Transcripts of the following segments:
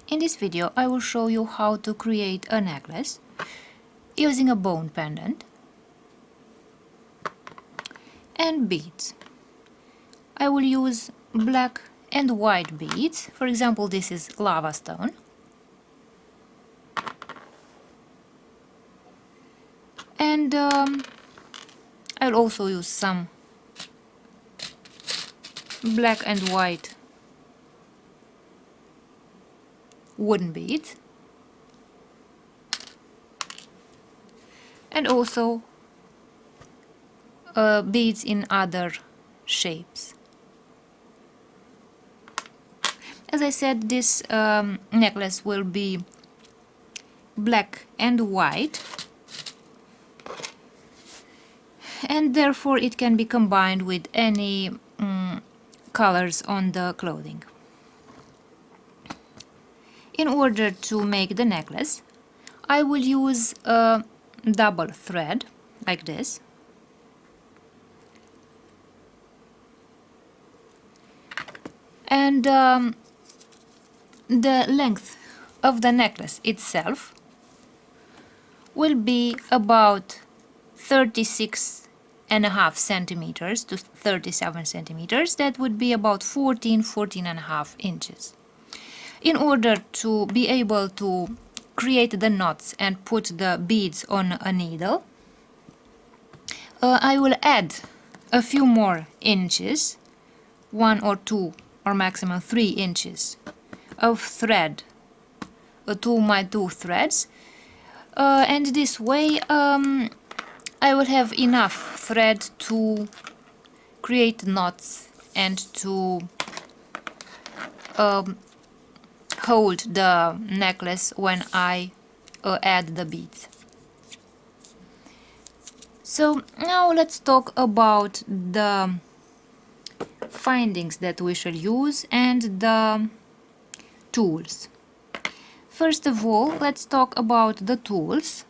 In this video I will show you how to create a necklace using a bone pendant and beads. I will use black and white beads. For example, this is lava stone. And I'll also use some black and white wooden beads, and also beads in other shapes. As I said, this necklace will be black and white, and therefore it can be combined with any colors on the clothing. In order to make the necklace, I will use a double thread like this, and the length of the necklace itself will be about 36.5 centimeters to 37 centimeters. That would be about 14.5 inches. In order to be able to create the knots and put the beads on a needle, I will add a few more inches, 1 or 2 or maximum 3 inches of thread to my two threads, and this way I will have enough thread to create knots and to hold the necklace when I add the beads. So now let's talk about the findings that we shall use and the tools. First of all, let's talk about the tools.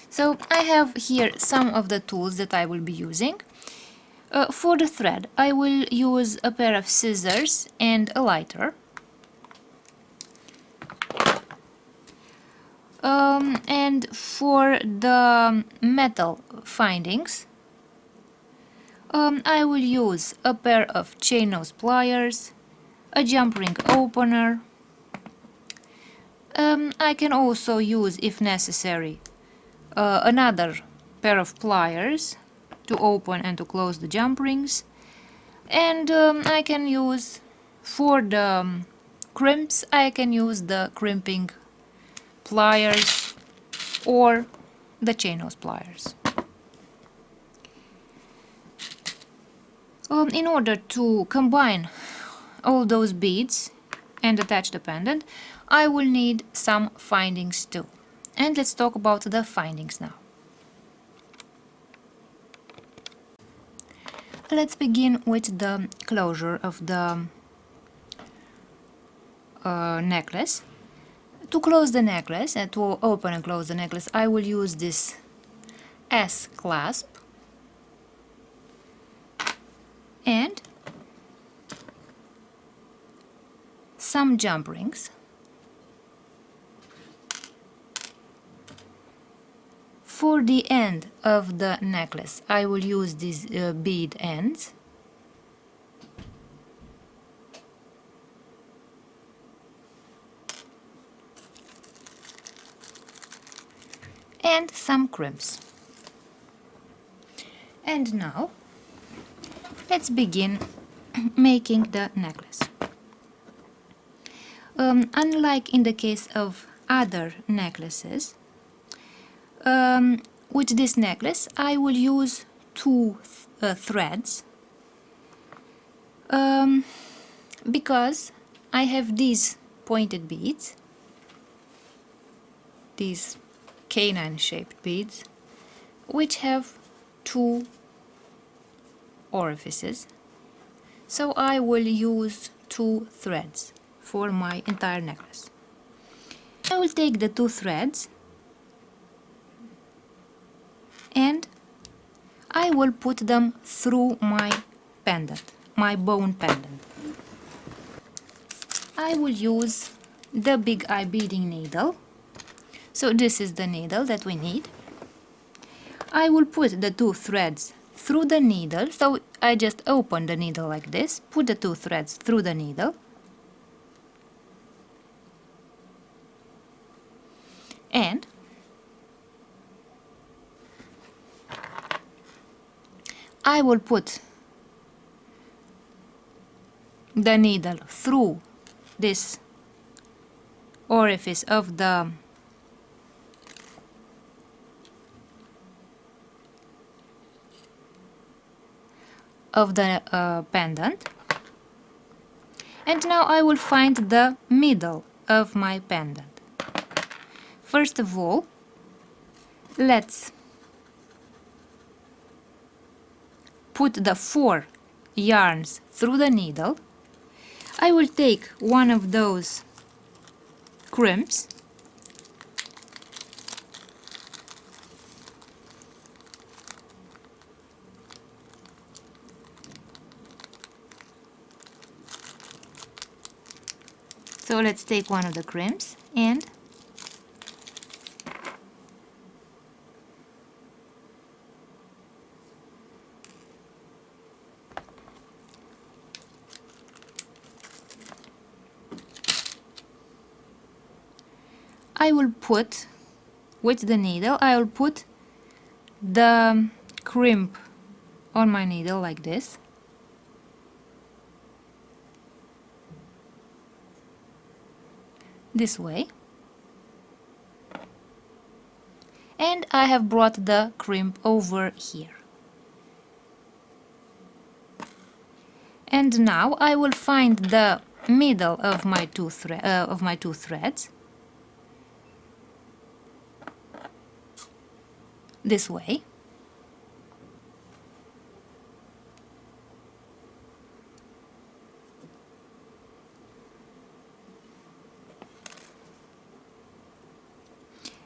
So I have here some of the tools that I will be using. For the thread, I will use a pair of scissors and a lighter. And for the metal findings, I will use a pair of chain nose pliers, a jump ring opener. I can also use, if necessary, another pair of pliers to open and to close the jump rings, and I can use, for the crimps, I can use the crimping pliers or the chain nose pliers. In order to combine all those beads and attach the pendant, I will need some findings too. And let's talk about the findings now. Let's begin with the closure of the necklace. To close the necklace and to open and close the necklace, I will use this S clasp and some jump rings. For the end of the necklace, I will use these bead ends. And some crimps. And now, let's begin making the necklace. Unlike in the case of other necklaces, with this necklace I will use two threads, because I have these pointed beads, these canine shaped beads, which have two orifices, so I will use two threads for my entire necklace. I will take the two threads and I will put them through my pendant, my bone pendant. I will use the big eye beading needle. So this is the needle that we need. I will put the 2 threads through the needle, so I just open the needle like this, put the 2 threads through the needle, and I will put the needle through this orifice of the pendant, and now I will find the middle of my pendant. First of all, let's put the 4 yarns through the needle. I will take one of those crimps So let's take one of the crimps and I will put, with the needle, I will put the crimp on my needle like this. This way. And I have brought the crimp over here. And now I will find the middle of my two threads. This way.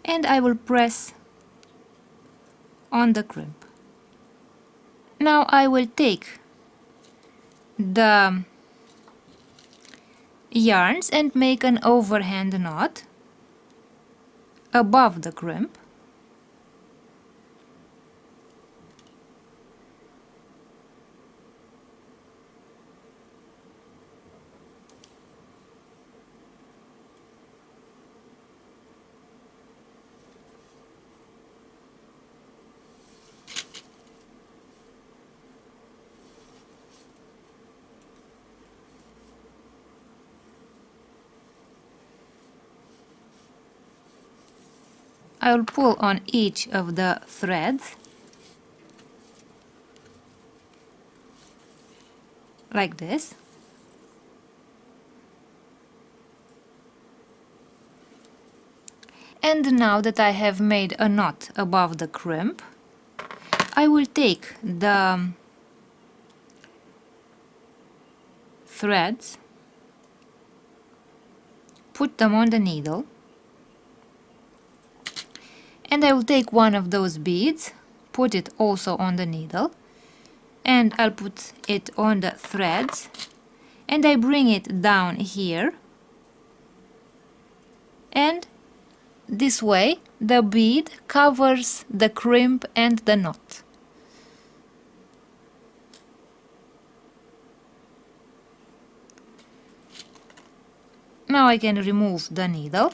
And I will press on the crimp. Now I will take the yarns and make an overhand knot above the crimp. I will pull on each of the threads like this. And now that I have made a knot above the crimp, I will take the threads, put them on the needle, and I will take one of those beads, put it also on the needle, and I'll put it on the threads, and I bring it down here, and this way the bead covers the crimp and the knot. Now I can remove the needle.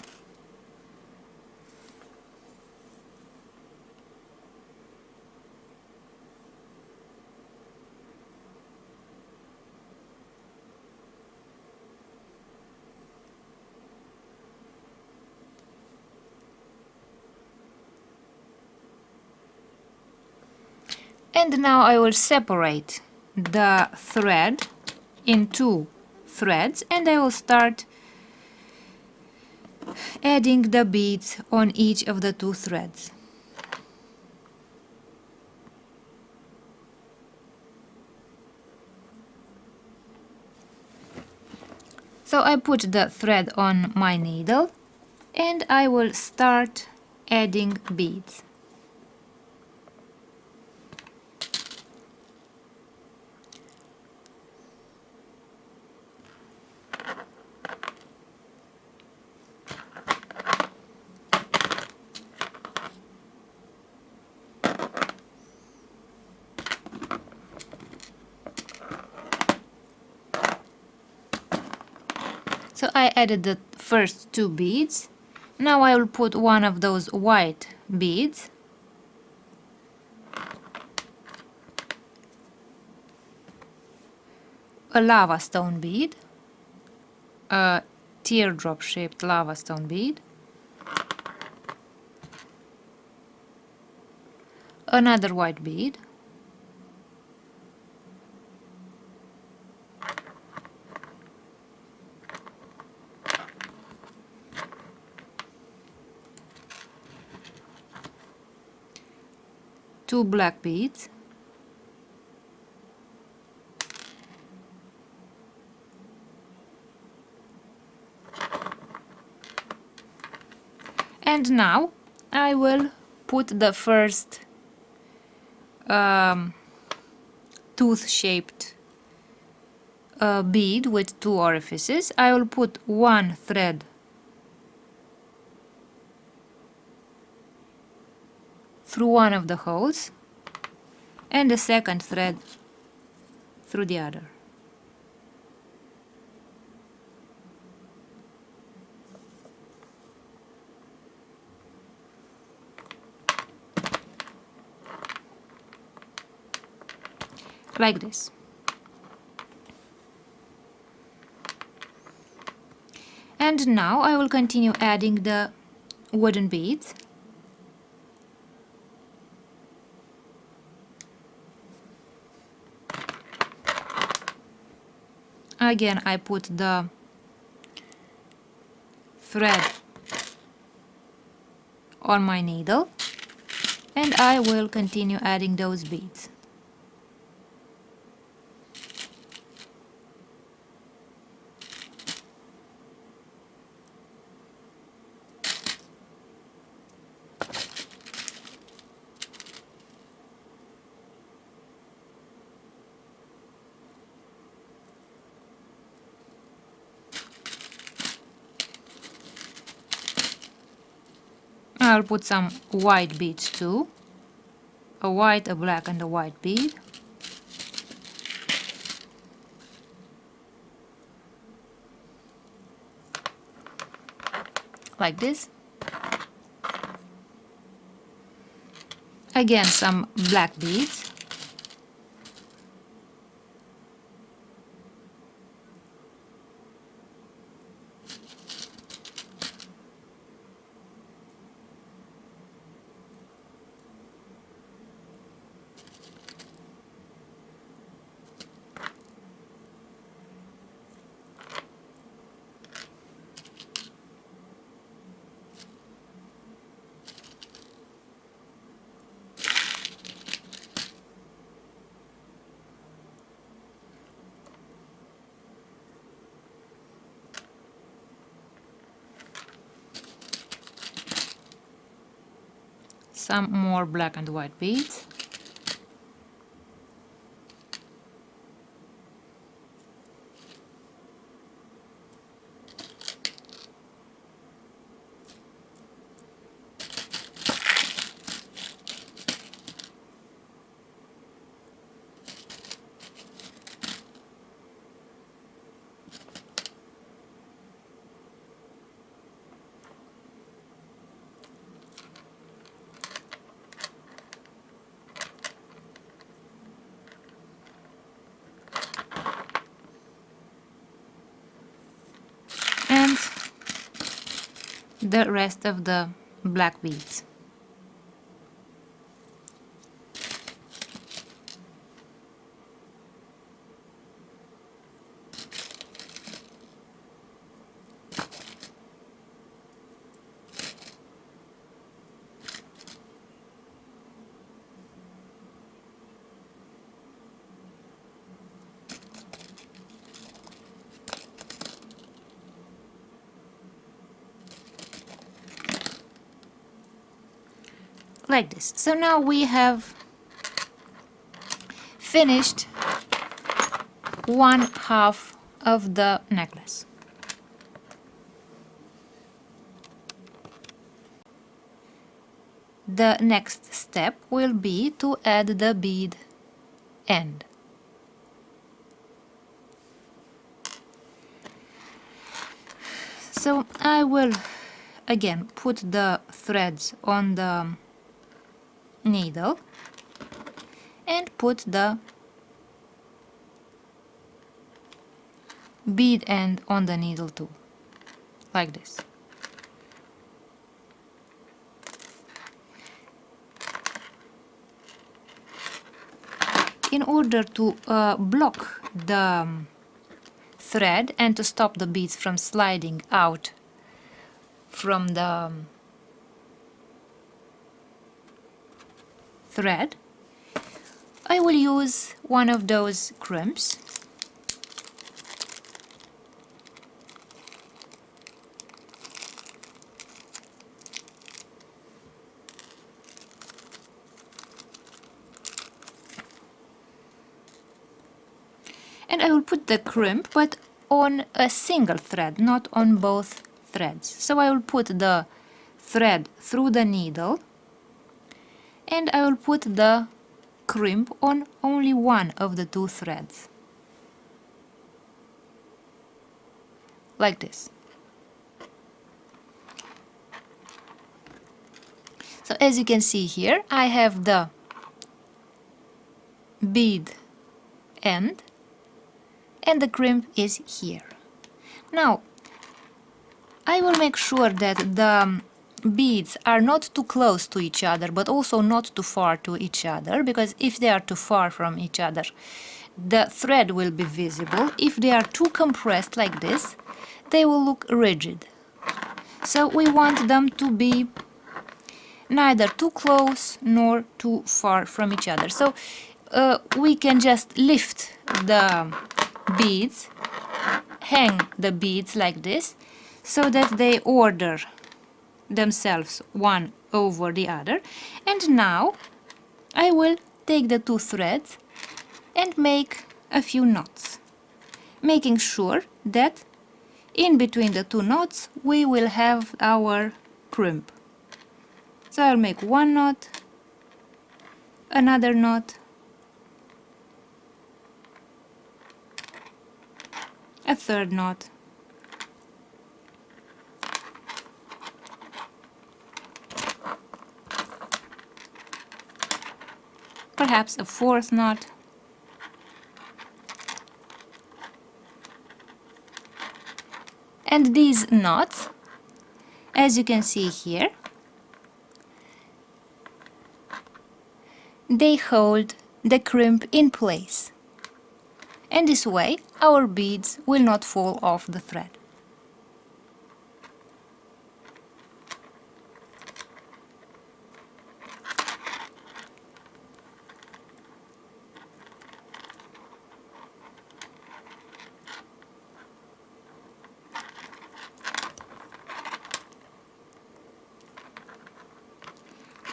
And now I will separate the thread in 2 threads, and I will start adding the beads on each of the 2 threads. So I put the thread on my needle and I will start adding beads. So I added the first 2 beads. Now I will put one of those white beads, a lava stone bead, a teardrop shaped lava stone bead, another white bead, two black beads, and now I will put the first tooth-shaped bead with 2 orifices. I will put one thread through one of the holes and a second thread through the other. Like this. And now I will continue adding the wooden beads. Again, I put the thread on my needle and I will continue adding those beads. I'll put some white beads too. A white, a black and a white bead. Like this. Again some black beads. Some more black and white beads. And the rest of the black beads. Like this. So now we have finished one half of the necklace. The next step will be to add the bead end. So I will again put the threads on the needle and put the bead end on the needle too, like this. In order to block the thread and to stop the beads from sliding out from the thread, I will use one of those crimps. And I will put the crimp, but on a single thread, not on both threads. So I will put the thread through the needle, and I will put the crimp on only one of the two threads, like this. So as you can see here, I have the bead end and the crimp is here. Now I will make sure that the beads are not too close to each other, but also not too far to each other, because if they are too far from each other, the thread will be visible. If they are too compressed like this, they will look rigid. So we want them to be neither too close nor too far from each other. So we can just lift the beads, hang the beads like this, so that they order themselves one over the other. And now I will take the two threads and make a few knots, making sure that in between the two knots we will have our crimp. So I'll make one knot, another knot, a third knot, perhaps a fourth knot, and these knots, as you can see here, they hold the crimp in place, and this way our beads will not fall off the thread.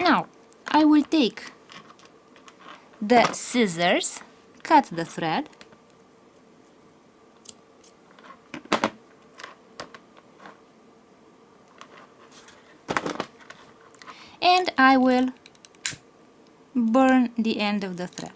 Now I will take the scissors, cut the thread, and I will burn the end of the thread.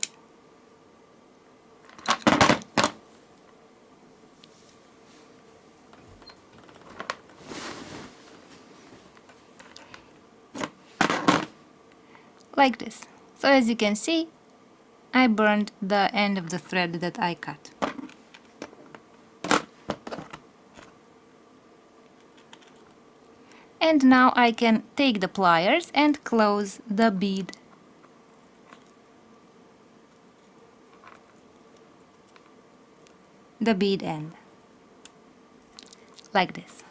Like this. So as you can see, I burned the end of the thread that I cut. And now I can take the pliers and close the bead. The bead end. Like this.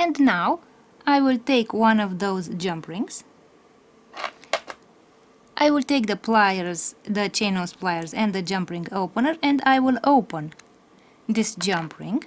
And now I will take one of those jump rings. I will take the pliers, the chain nose pliers and the jump ring opener, and I will open this jump ring.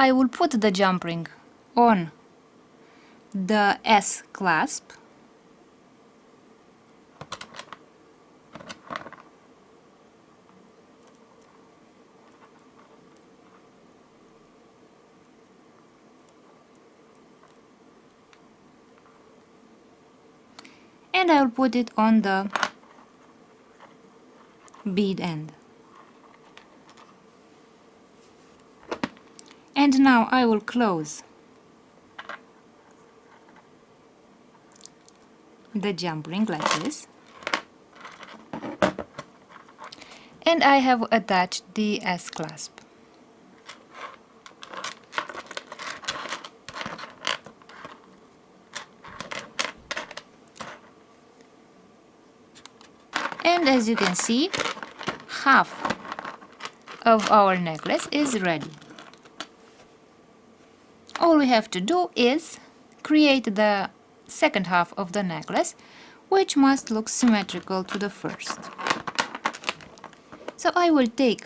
I will put the jump ring on the S clasp, and I will put it on the bead end. And now I will close the jump ring like this, and I have attached the S clasp. And as you can see, half of our necklace is ready. All we have to do is create the second half of the necklace, which must look symmetrical to the first. So I will take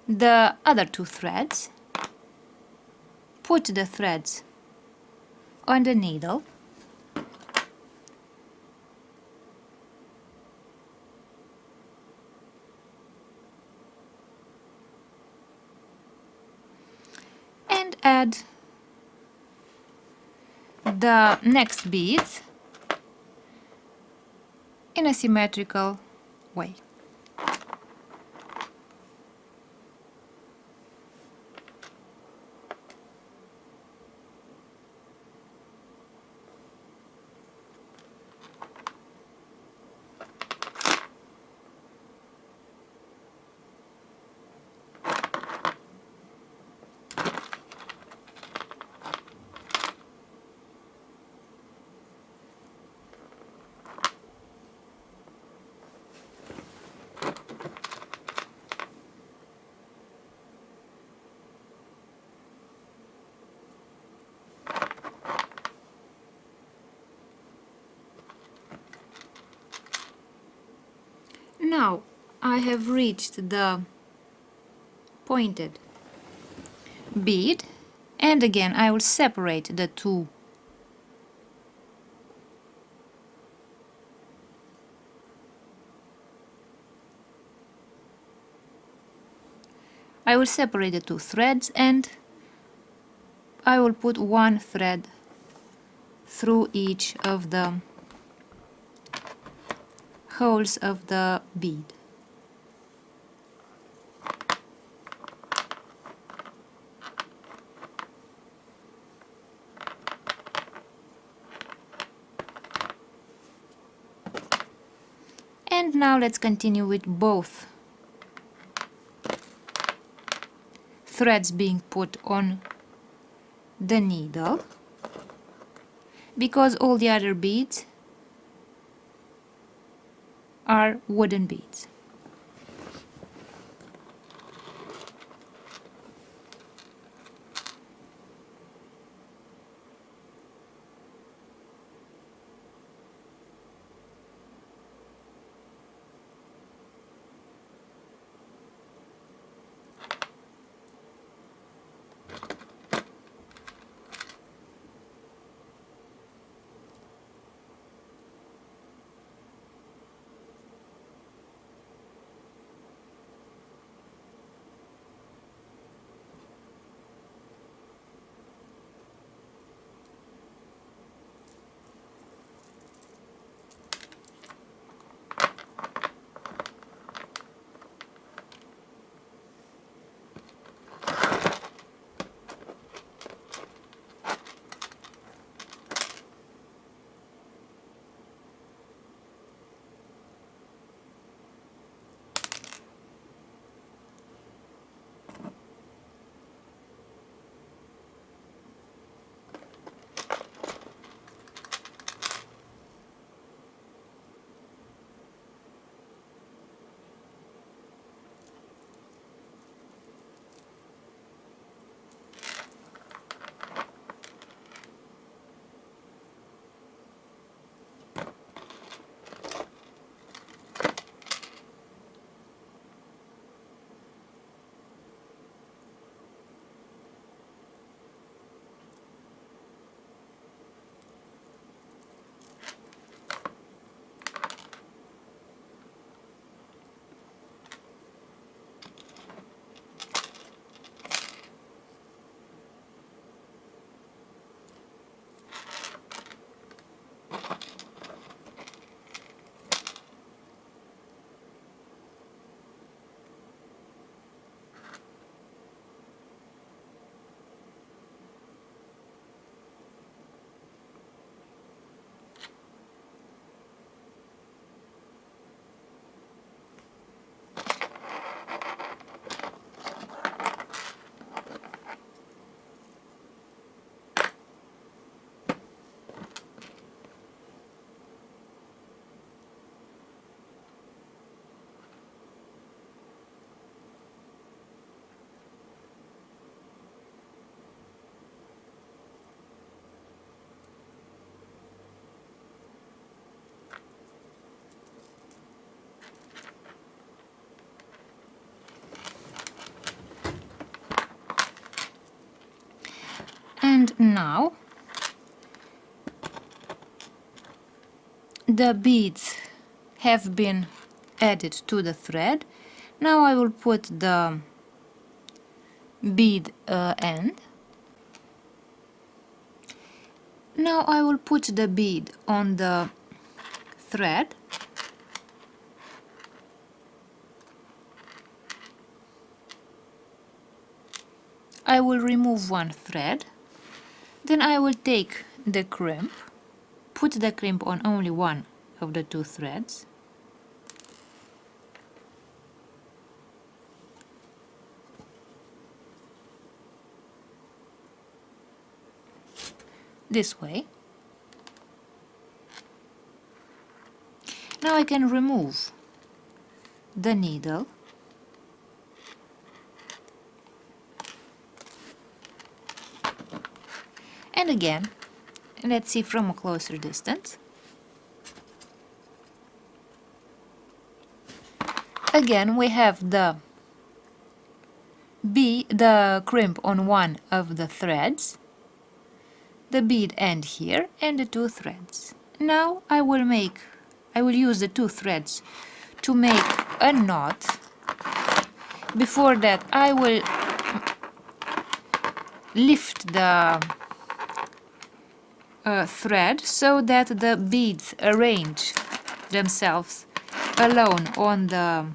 the other two threads, put the threads on the needle, and add the next beads in a symmetrical way. Now I have reached the pointed bead, and again I will separate the two threads, and I will put one thread through each of the holes of the bead. And now let's continue with both threads being put on the needle, because all the other beads are wooden beads. now the beads have been added to the thread. Now I will put the bead end. Now I will put the bead on the thread. I will remove one thread. Then I will take the crimp, put the crimp on only one of the two threads. This way. Now I can remove the needle and again, let's see from a closer distance. Again we have the crimp on one of the threads, the bead end here, and the two threads. Now I will use the two threads to make a knot. Before that I will lift the thread so that the beads arrange themselves alone on the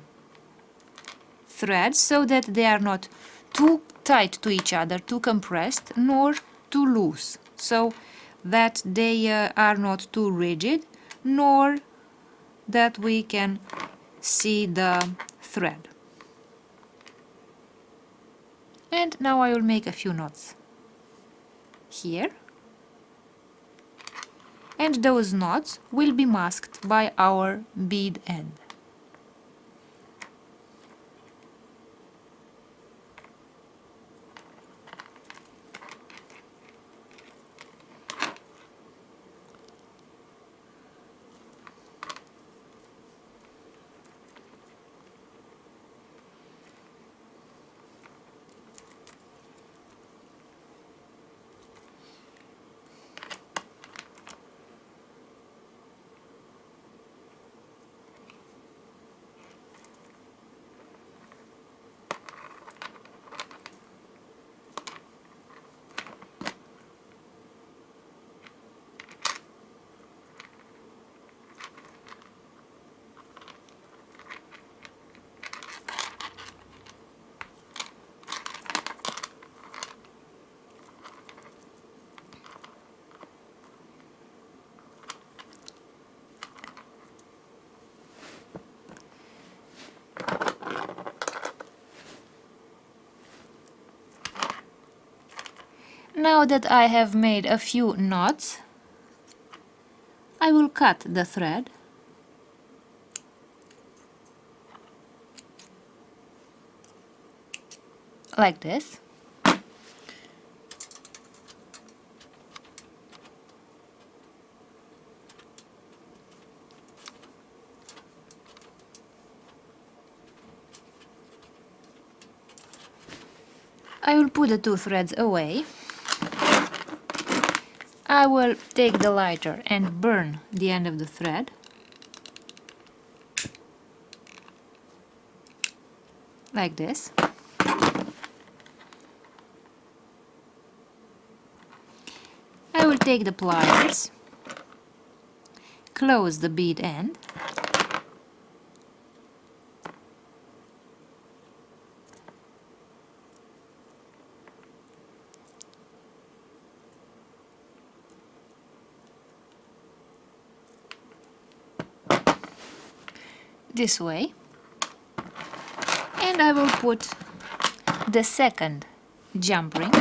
thread, so that they are not too tight to each other, too compressed, nor too loose, so that they are not too rigid, nor that we can see the thread. And now I will make a few knots here, and those knots will be masked by our bead end. Now that I have made a few knots, I will cut the thread like this. I will put the two threads away. I will take the lighter and burn the end of the thread. Like this. I will take the pliers, close the bead end, this way, and I will put the second jump ring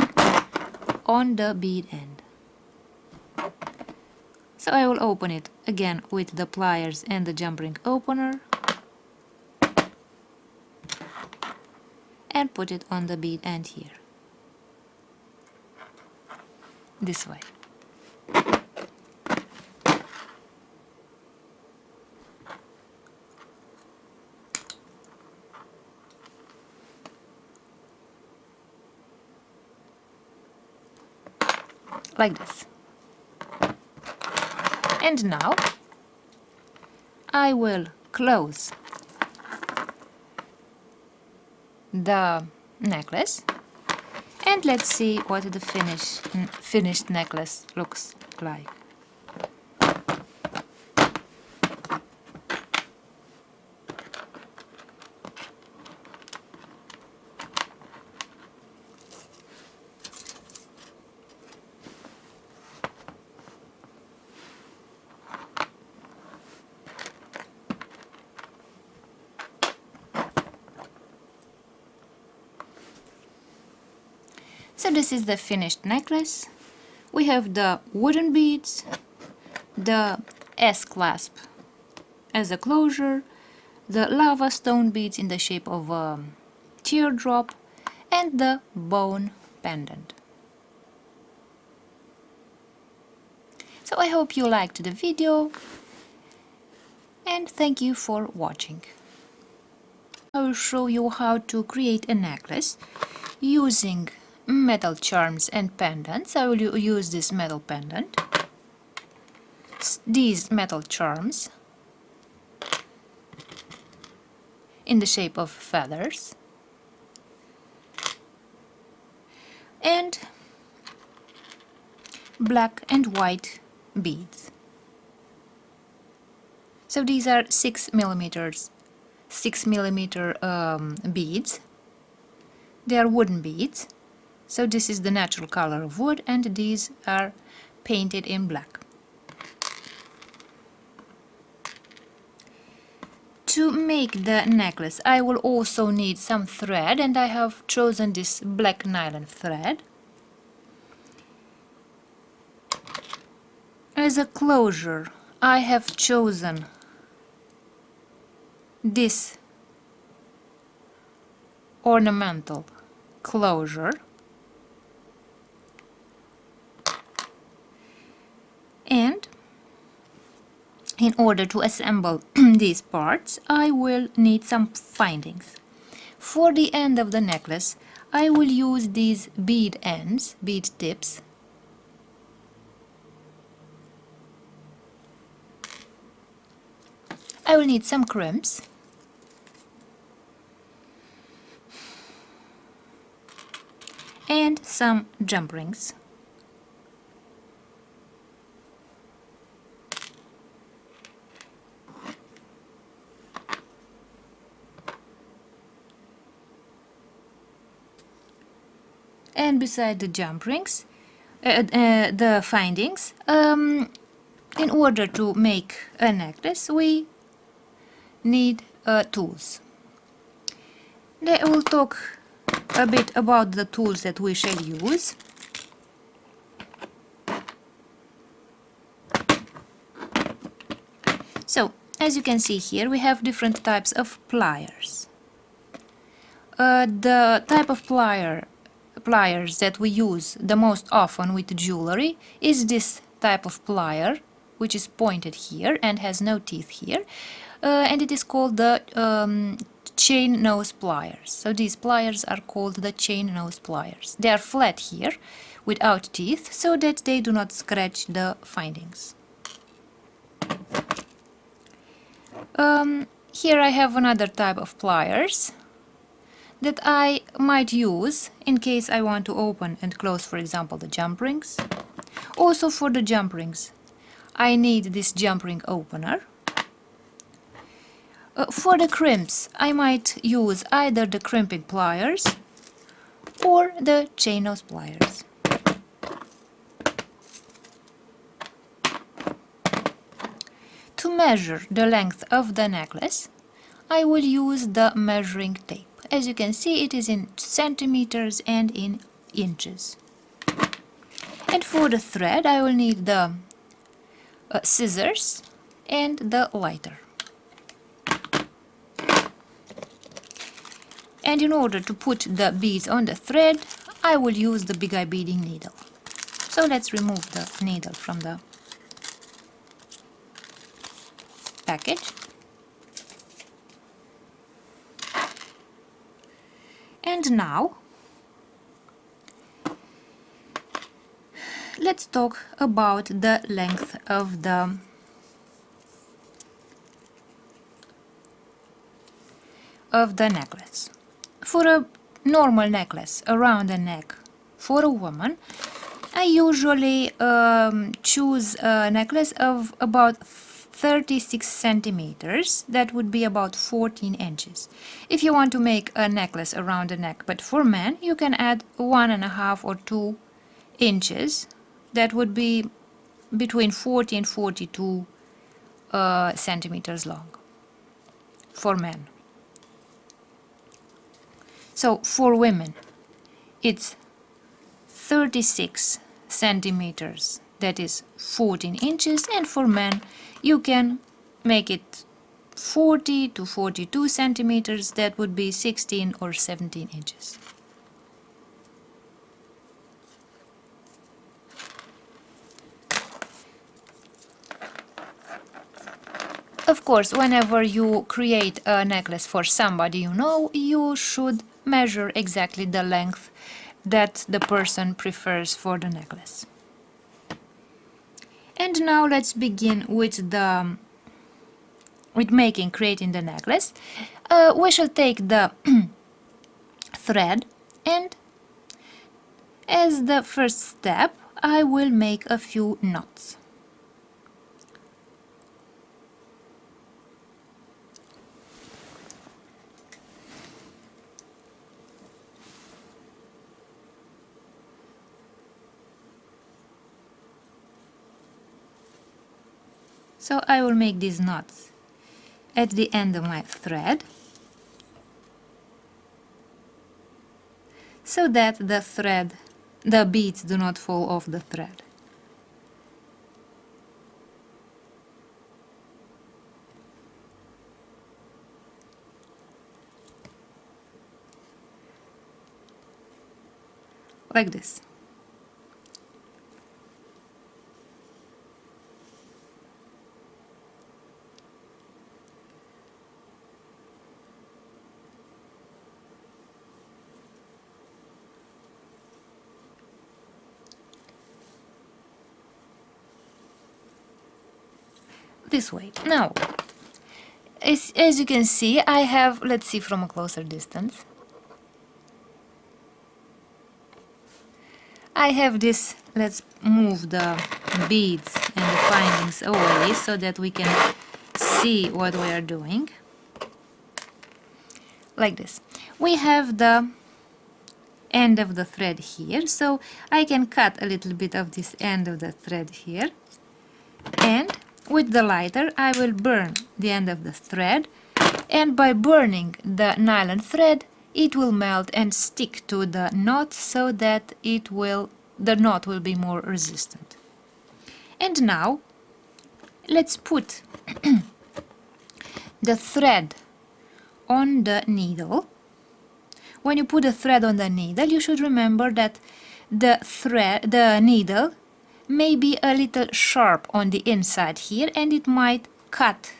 on the bead end. So I will open it again with the pliers and the jump ring opener and put it on the bead end here, this way. like this. And now I will close the necklace, and let's see what the finished necklace looks like. So this is the finished necklace. We have the wooden beads, the S-clasp as a closure, the lava stone beads in the shape of a teardrop, and the bone pendant. So I hope you liked the video, and thank you for watching. I will show you how to create a necklace using metal charms and pendants. I will use this metal pendant, these metal charms in the shape of feathers, and black and white beads. So these are 6mm beads. They are wooden beads. So this is the natural color of wood, and these are painted in black. To make the necklace, I will also need some thread, and I have chosen this black nylon thread. As a closure, I have chosen this ornamental closure, and in order to assemble these parts, I will need some findings. For the end of the necklace, I will use these bead ends, bead tips. I will need some crimps, and some jump rings. And beside the jump rings, the findings, in order to make a necklace, we need tools. I will talk a bit about the tools that we shall use. So, as you can see here, we have different types of pliers. The type of pliers that we use the most often with jewelry is this type of plier, which is pointed here and has no teeth here, and it is called the chain nose pliers. So these pliers are called the chain nose pliers. They are flat here without teeth, so that they do not scratch the findings. Here I have another type of pliers that I might use in case I want to open and close, for example, the jump rings. Also for the jump rings, I need this jump ring opener. For the crimps, I might use either the crimping pliers or the chain nose pliers. To measure the length of the necklace, I will use the measuring tape. As you can see, it is in centimeters and in inches. And for the thread, I will need the scissors and the lighter. And in order to put the beads on the thread, I will use the big eye beading needle. So let's remove the needle from the package. And now, let's talk about the length of the necklace. For a normal necklace around the neck for a woman, I usually choose a necklace of about 36 centimeters. That would be about 14 inches. If you want to make a necklace around the neck, but for men, you can add 1.5 or 2 inches. That would be between 40 and 42 centimeters long for men. So for women, it's 36 centimeters, that is 14 inches, and for men, you can make it 40 to 42 centimeters, that would be 16 or 17 inches. Of course, whenever you create a necklace for somebody you know, you should measure exactly the length that the person prefers for the necklace. And now let's begin with creating the necklace. We shall take the thread, and as the first step, I will make a few knots. So I will make these knots at the end of my thread, so that the beads do not fall off the thread. Like this. This way. Now, as you can see, I have, let's see from a closer distance. I have this, let's move the beads and the findings away so that we can see what we are doing. Like this. We have the end of the thread here, so I can cut a little bit of this end of the thread here, and with the lighter I will burn the end of the thread, and by burning the nylon thread it will melt and stick to the knot so that the knot will be more resistant. And now let's put the thread on the needle. When you put the thread on the needle, you should remember that the needle may be a little sharp on the inside here, and it might cut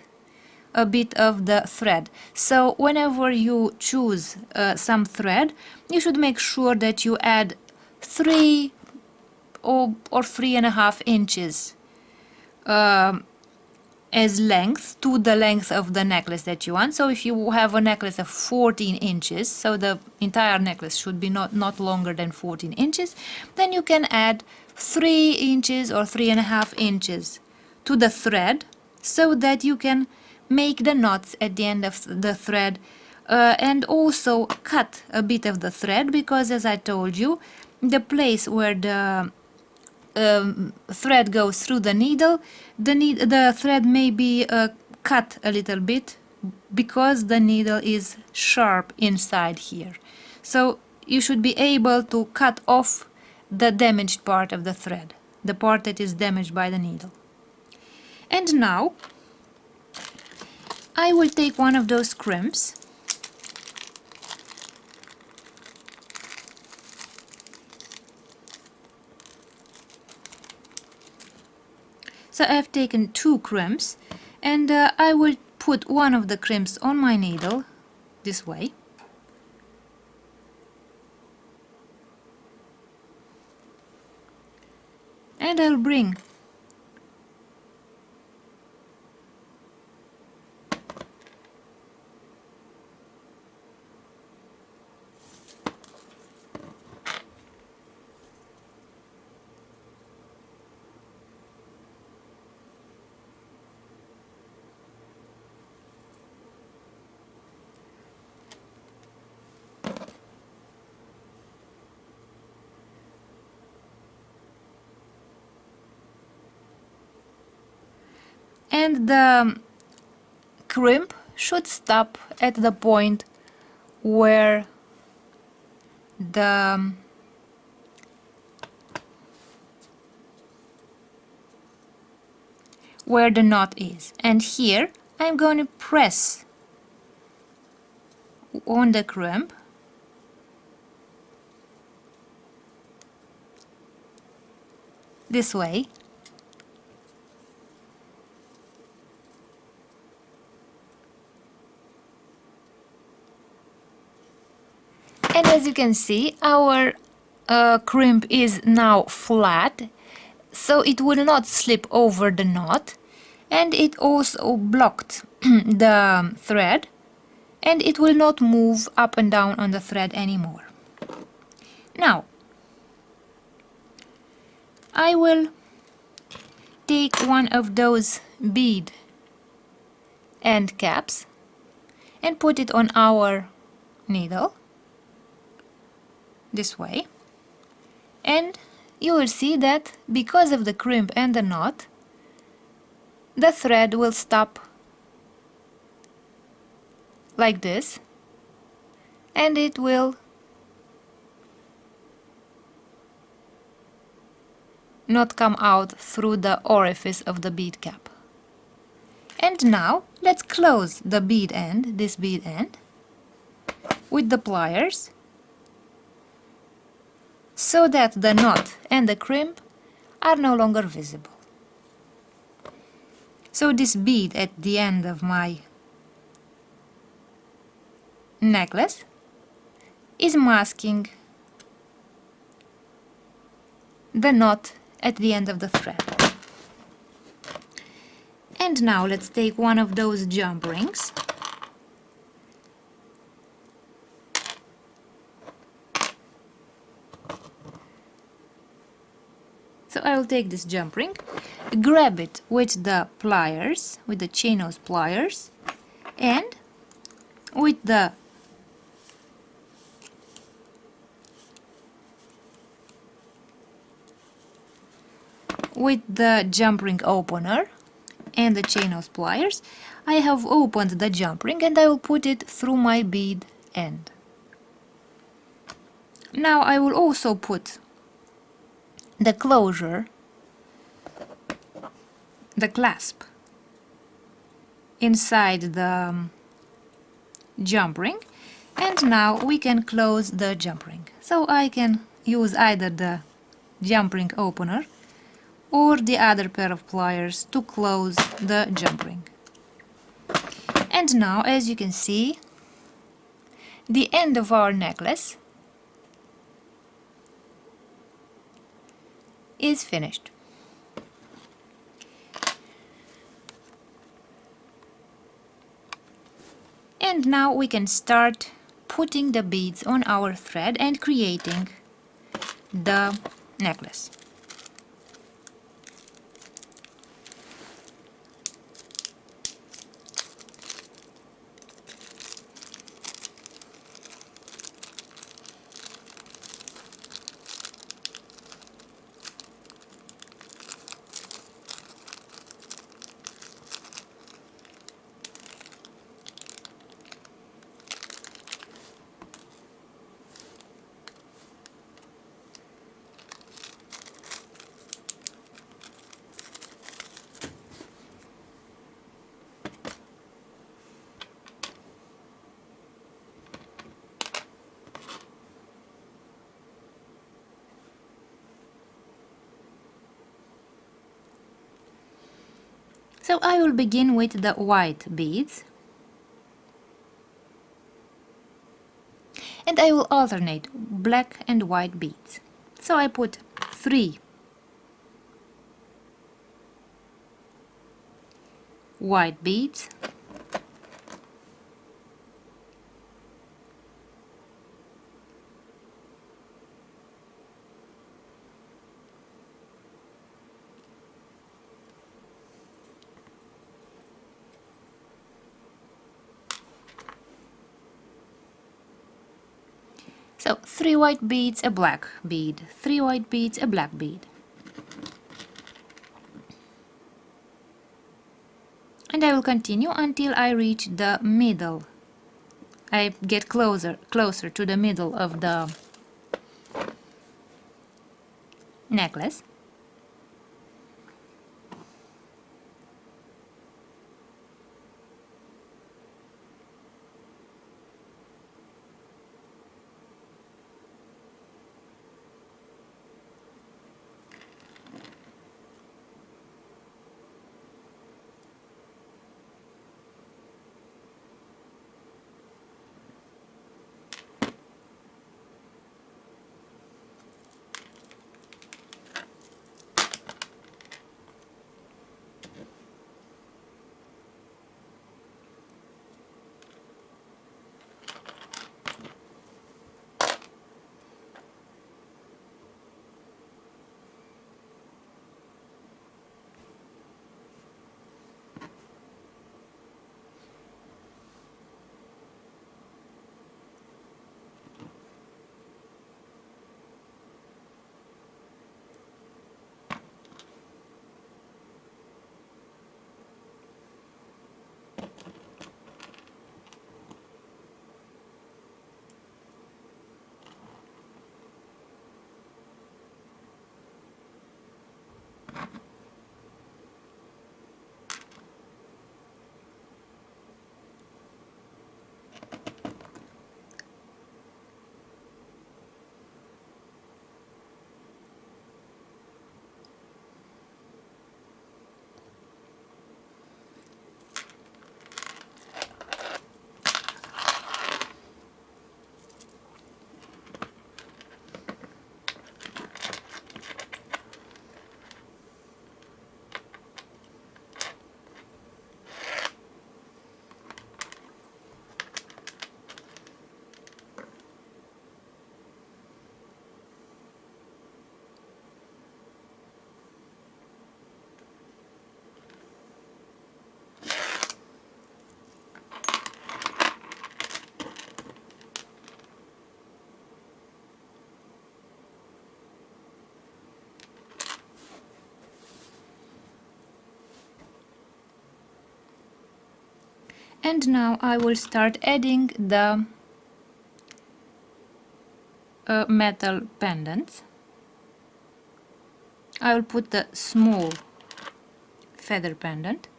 a bit of the thread. So whenever you choose some thread, you should make sure that you add 3 or 3.5 inches as length to the length of the necklace that you want. So if you have a necklace of 14 inches, so the entire necklace should be not longer than 14 inches, then you can add 3 inches or 3.5 inches to the thread so that you can make the knots at the end of the thread, and also cut a bit of the thread, because as I told you, the place where the thread goes through the needle, the thread may be cut a little bit because the needle is sharp inside here. So you should be able to cut off the damaged part of the thread, the part that is damaged by the needle. And now I will take one of those crimps So I've taken 2 crimps, and I will put one of the crimps on my needle this way. and I'll bring and the crimp should stop at the point where the knot is, and here I'm going to press on the crimp this way, and as you can see, our crimp is now flat, so it will not slip over the knot, and it also blocked the thread, and it will not move up and down on the thread anymore. Now I will take one of those bead end caps and put it on our needle this way, and you will see that because of the crimp and the knot, the thread will stop like this, and it will not come out through the orifice of the bead cap. And now let's close the bead end, this bead end, with the pliers, so that the knot and the crimp are no longer visible. So this bead at the end of my necklace is masking the knot at the end of the thread. And now let's take one of those jump rings So I will take this jump ring, grab it with the pliers, with the chain nose pliers, and with the jump ring opener and the chain nose pliers, I have opened the jump ring and I will put it through my bead end. Now I will also put the closure, the clasp, inside the jump ring, and now we can close the jump ring. So I can use either the jump ring opener or the other pair of pliers to close the jump ring. And now, as you can see, the end of our necklace is finished. And now we can start putting the beads on our thread and creating the necklace. So I will begin with the white beads, and I will alternate black and white beads. So I put 3 white beads. So 3 white beads, a black bead, 3 white beads, a black bead. And I will continue until I reach the middle. I get closer to the middle of the necklace. And now I will start adding the metal pendants. I will put the small feather pendant.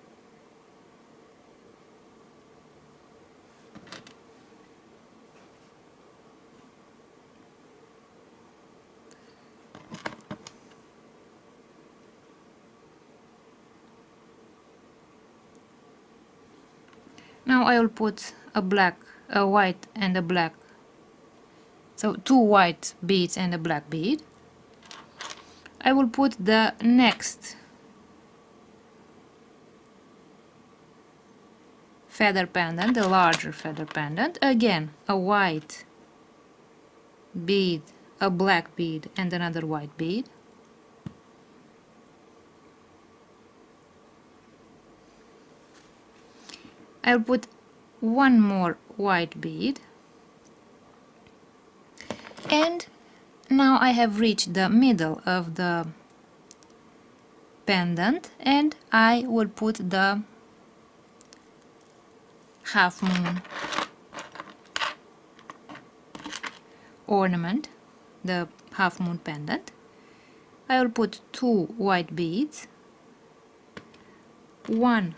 Now I will put a white and a black, so 2 white beads and a black bead. I will put the next feather pendant, the larger feather pendant, again a white bead, a black bead and another white bead. I'll put one more white bead, and now I have reached the middle of the pendant, and I will put the half moon ornament, the half moon pendant. I will put 2 white beads, 1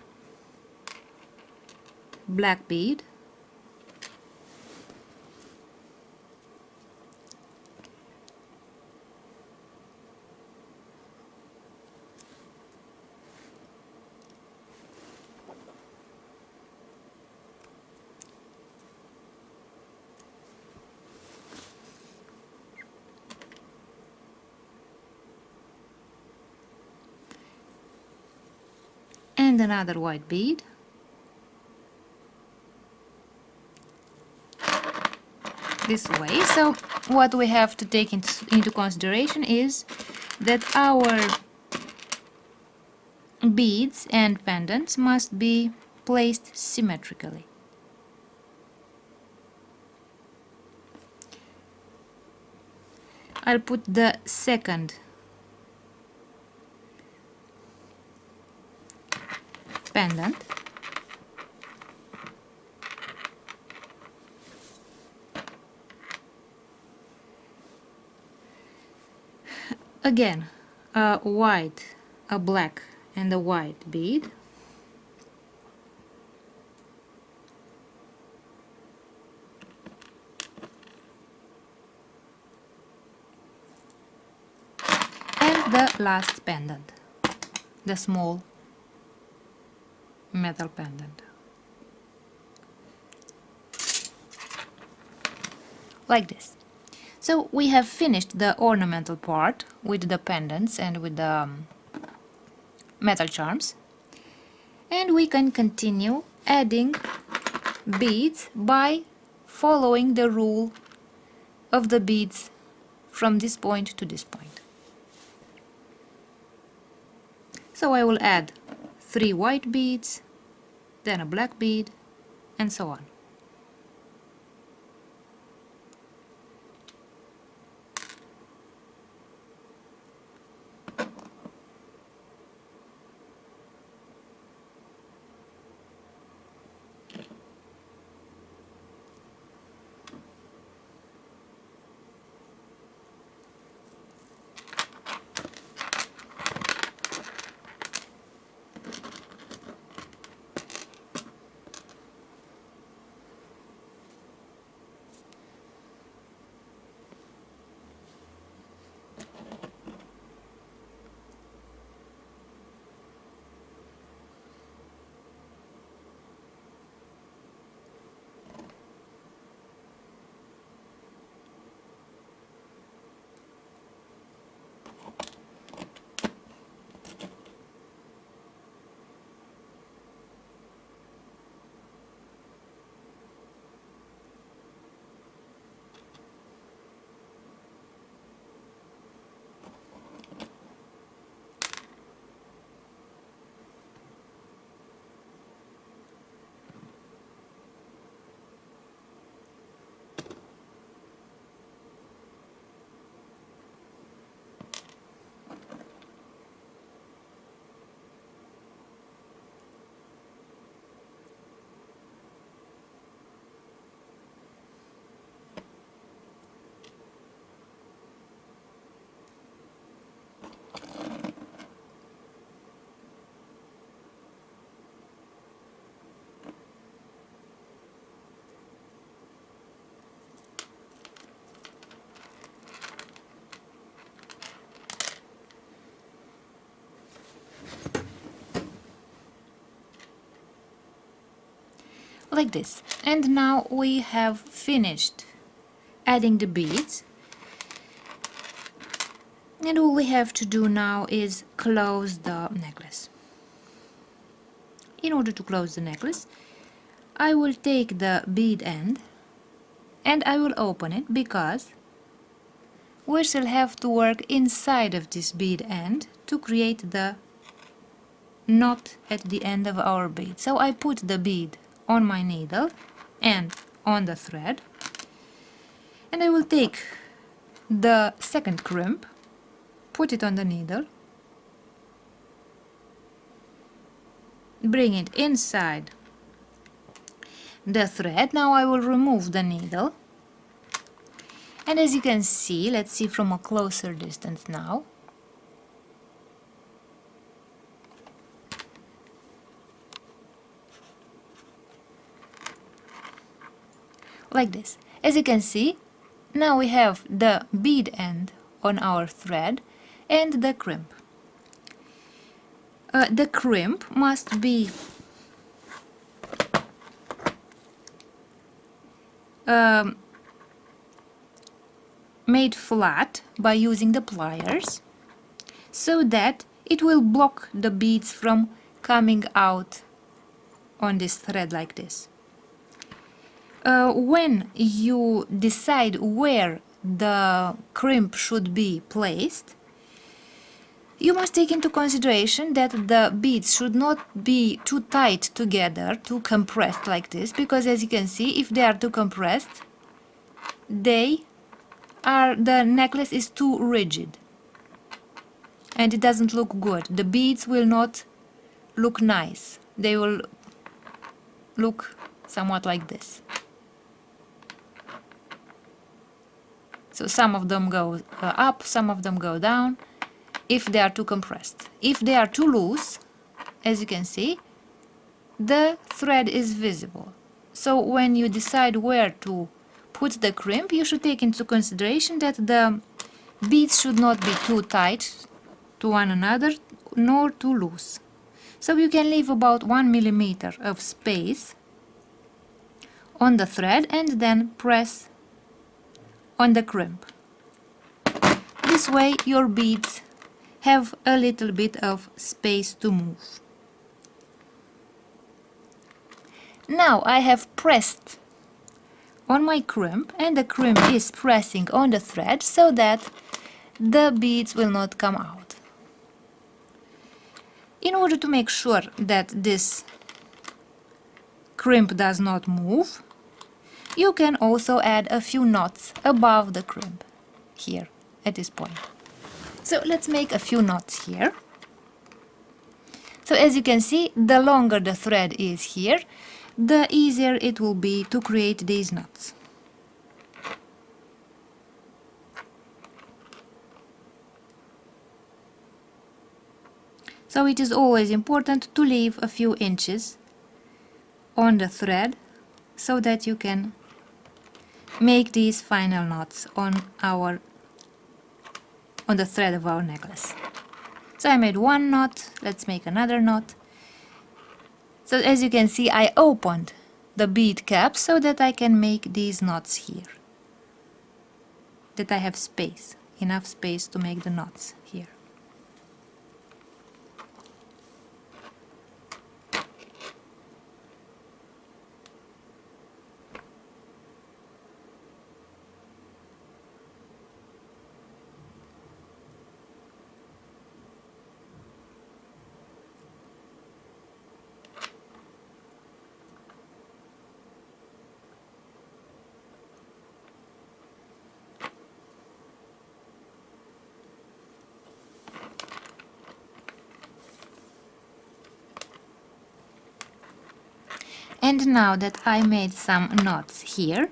black bead, and and another white bead. This way. So what we have to take into consideration is that our beads and pendants must be placed symmetrically. I'll put the second pendant. Again, a white, a black, and a white bead. And the last pendant, the small metal pendant. Like this. So we have finished the ornamental part with the pendants and with the metal charms, and we can continue adding beads by following the rule of the beads from this point to this point. So I will add 3 white beads, then a black bead, and so on. Like this. And now we have finished adding the beads, and all we have to do now is close the necklace. In order to close the necklace, I will take the bead end and I will open it, because we shall have to work inside of this bead end to create the knot at the end of our bead. So I put the bead on my needle and on the thread, and I will take the second crimp, put it on the needle, bring it inside the thread. Now I will remove the needle, and as you can see, let's see from a closer distance now. Like this. As you can see, now we have the bead end on our thread and the crimp. The crimp must be made flat by using the pliers, so that it will block the beads from coming out on this thread like this. When you decide where the crimp should be placed, you must take into consideration that the beads should not be too tight together, too compressed like this, because as you can see, if they are too compressed, the necklace is too rigid and it doesn't look good. The beads will not look nice. They will look somewhat like this. So some of them go up, some of them go down, if they are too compressed. If they are too loose, as you can see, the thread is visible. So when you decide where to put the crimp, you should take into consideration that the beads should not be too tight to one another, nor too loose. So you can leave about 1 millimeter of space on the thread and then press on the crimp. This way your beads have a little bit of space to move. Now I have pressed on my crimp and the crimp is pressing on the thread so that the beads will not come out. In order to make sure that this crimp does not move, you can also add a few knots above the crimp here at this point. So let's make a few knots here. So as you can see, the longer the thread is here, the easier it will be to create these knots. So it is always important to leave a few inches on the thread so that you can make these final knots on the thread of our necklace. So I made one knot, let's make another knot. So as you can see, I opened the bead cap so that I can make these knots here. That I have space, enough space to make the knots here. And now that I made some knots here,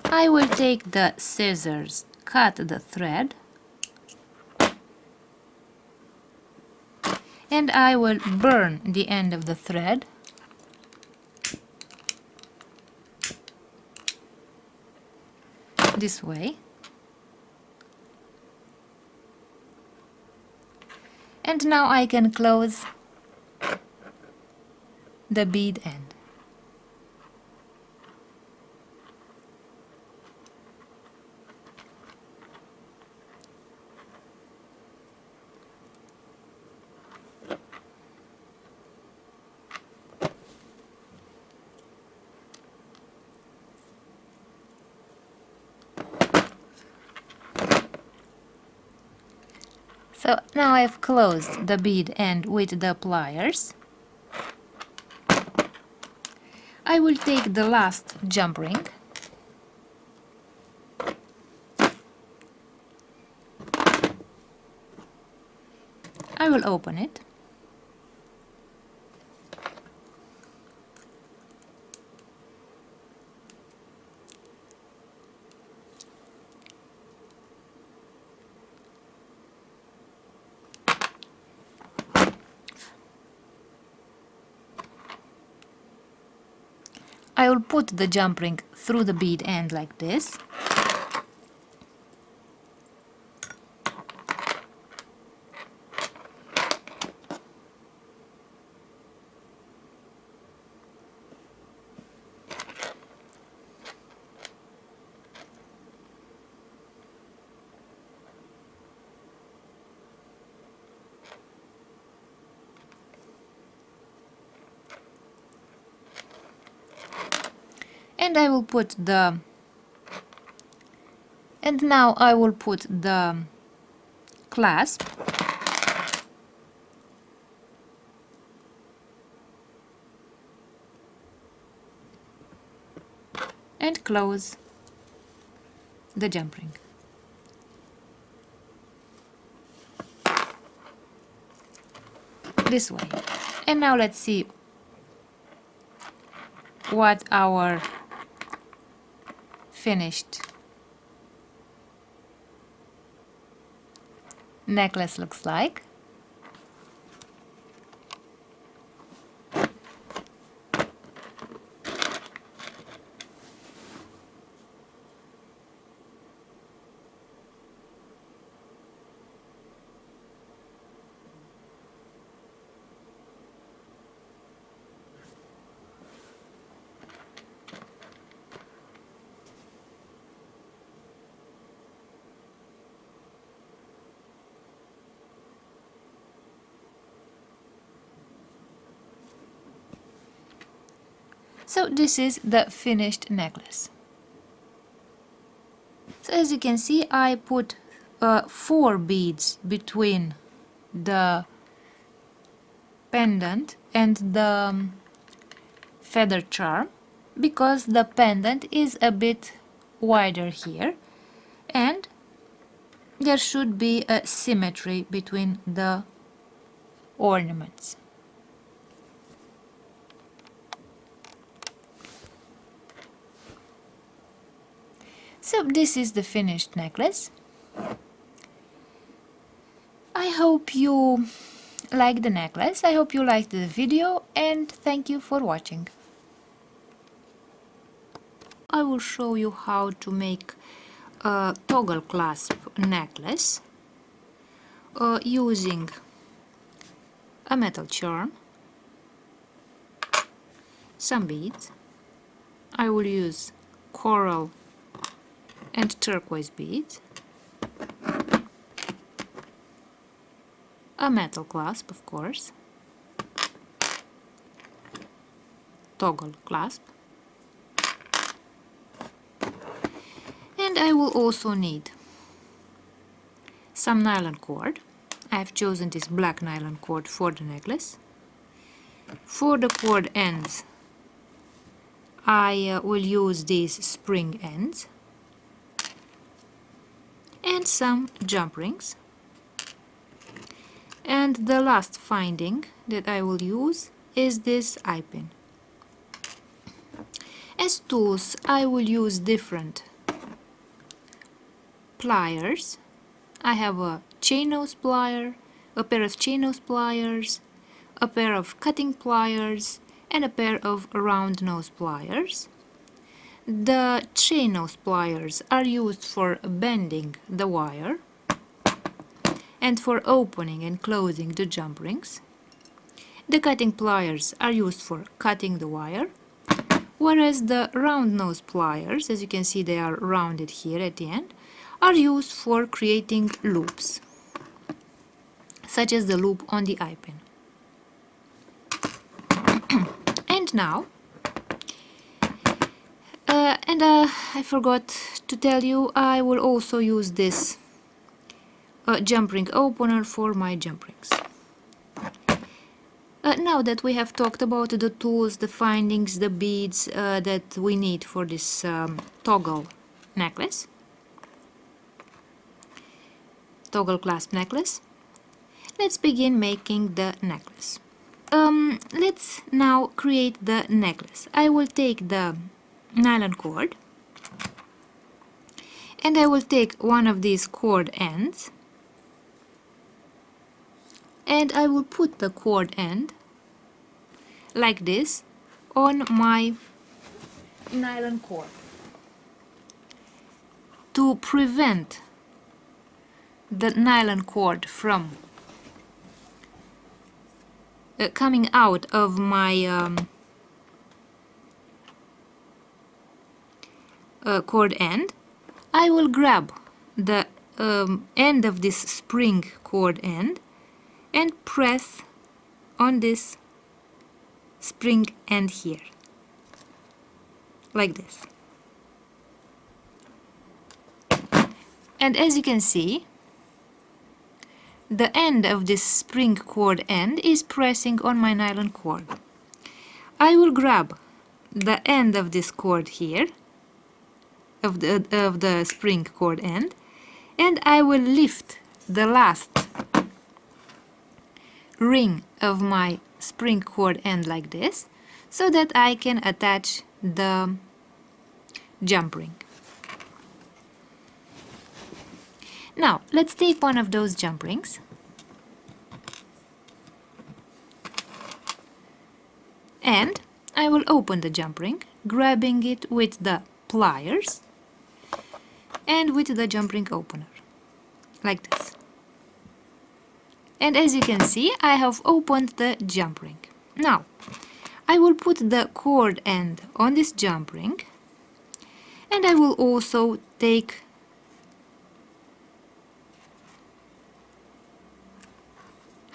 I will take the scissors, cut the thread, and I will burn the end of the thread this way. And now I can close the bead end. So now I've closed the bead end with the pliers. I will take the last jump ring I will open it. I will put the jump ring through the bead end like this. and I will put the and now I will put the clasp and close the jump ring. This way. And now let's see what our finished necklace looks like. So this is the finished necklace. So as you can see, I put 4 beads between the pendant and the feather charm, because the pendant is a bit wider here and there should be a symmetry between the ornaments. So this is the finished necklace. I hope you liked the necklace, I hope you liked the video, and thank you for watching. I will show you how to make a toggle clasp necklace using a metal charm, some beads. I will use coral and turquoise beads, a metal clasp, of course, toggle clasp, and I will also need some nylon cord. I have chosen this black nylon cord for the necklace. For the cord ends, I will use these spring ends and some jump rings. And the last finding that I will use is this eye pin. As tools, I will use different pliers. I have a chain nose plier, a pair of chain nose pliers, a pair of cutting pliers, and a pair of round nose pliers. The chain nose pliers are used for bending the wire and for opening and closing the jump rings. The cutting pliers are used for cutting the wire, whereas the round nose pliers, as you can see they are rounded here at the end, are used for creating loops, such as the loop on the eye pin. And now, I forgot to tell you, I will also use this jump ring opener for my jump rings. Now that we have talked about the tools, the findings, the beads that we need for this toggle necklace, toggle clasp necklace, let's begin making the necklace. Let's now create the necklace. I will take the nylon cord and I will take one of these cord ends and I will put the cord end like this on my nylon cord to prevent the nylon cord from coming out of my cord end. I will grab the end of this spring cord end and press on this spring end here, like this. And as you can see, the end of this spring cord end is pressing on my nylon cord. I will grab the end of this cord here, of the spring cord end, and I will lift the last ring of my spring cord end like this, so that I can attach the jump ring. Now, let's take one of those jump rings and I will open the jump ring, grabbing it with the pliers and with the jump ring opener, like this. And as you can see, I have opened the jump ring. Now, I will put the cord end on this jump ring, and I will also take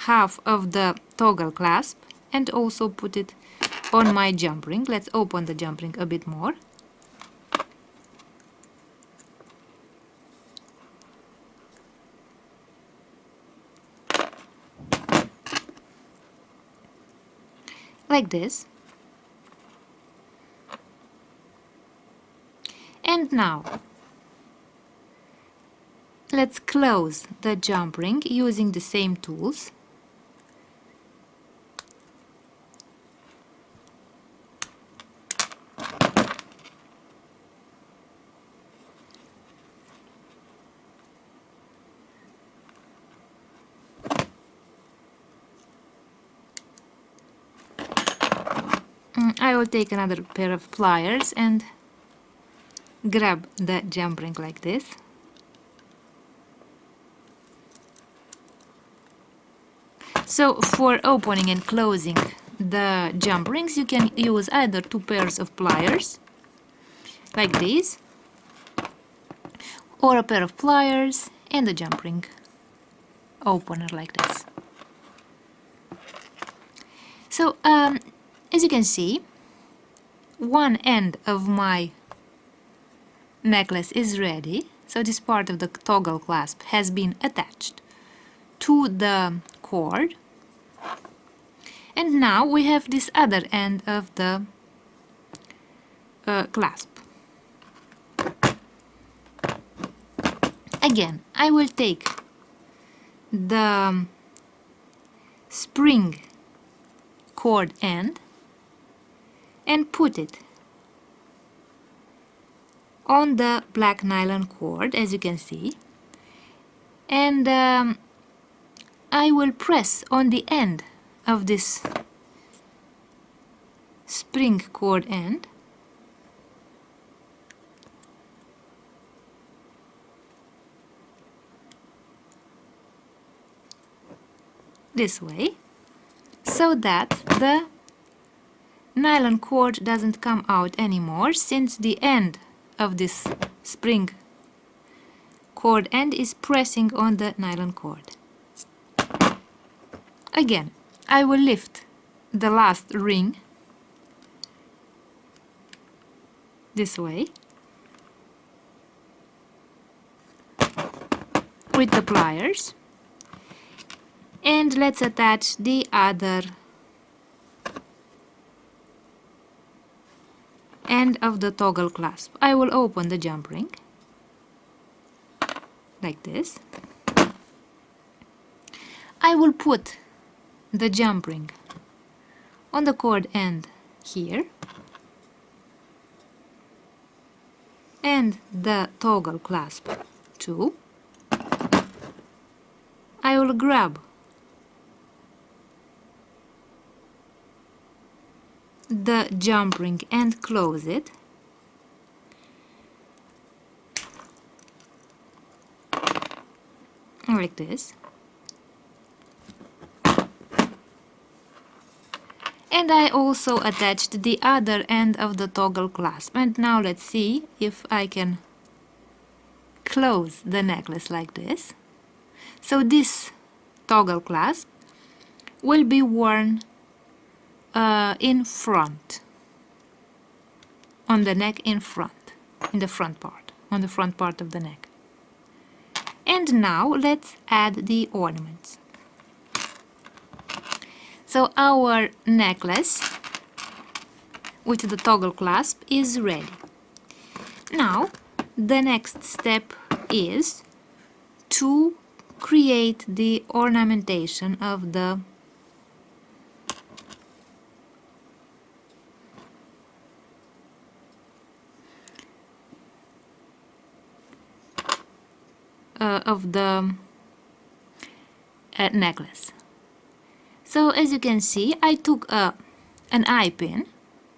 half of the toggle clasp and also put it on my jump ring. Let's open the jump ring a bit more. Like this. And now let's close the jump ring using the same tools. I will take another pair of pliers and grab the jump ring like this. So for opening and closing the jump rings, you can use either two pairs of pliers, like these, or a pair of pliers and a jump ring opener like this. So as you can see, one end of my necklace is ready. So this part of the toggle clasp has been attached to the cord. And now we have this other end of the clasp. Again, I will take the spring cord end and put it on the black nylon cord, as you can see, and I will press on the end of this spring cord end this way, so that the nylon cord doesn't come out anymore, since the end of this spring cord end is pressing on the nylon cord. Again, I will lift the last ring this way with the pliers, and let's attach the other end of the toggle clasp. I will open the jump ring like this. I will put the jump ring on the cord end here, and the toggle clasp too. I will grab the jump ring and close it. Like this. And I also attached the other end of the toggle clasp. And now let's see if I can close the necklace like this. So this toggle clasp will be worn in front on the neck in front, in the front part, on the front part of the neck. And now let's add the ornaments. So our necklace with the toggle clasp is ready. Now the next step is to create the ornamentation of the necklace. So as you can see, I took an eye pin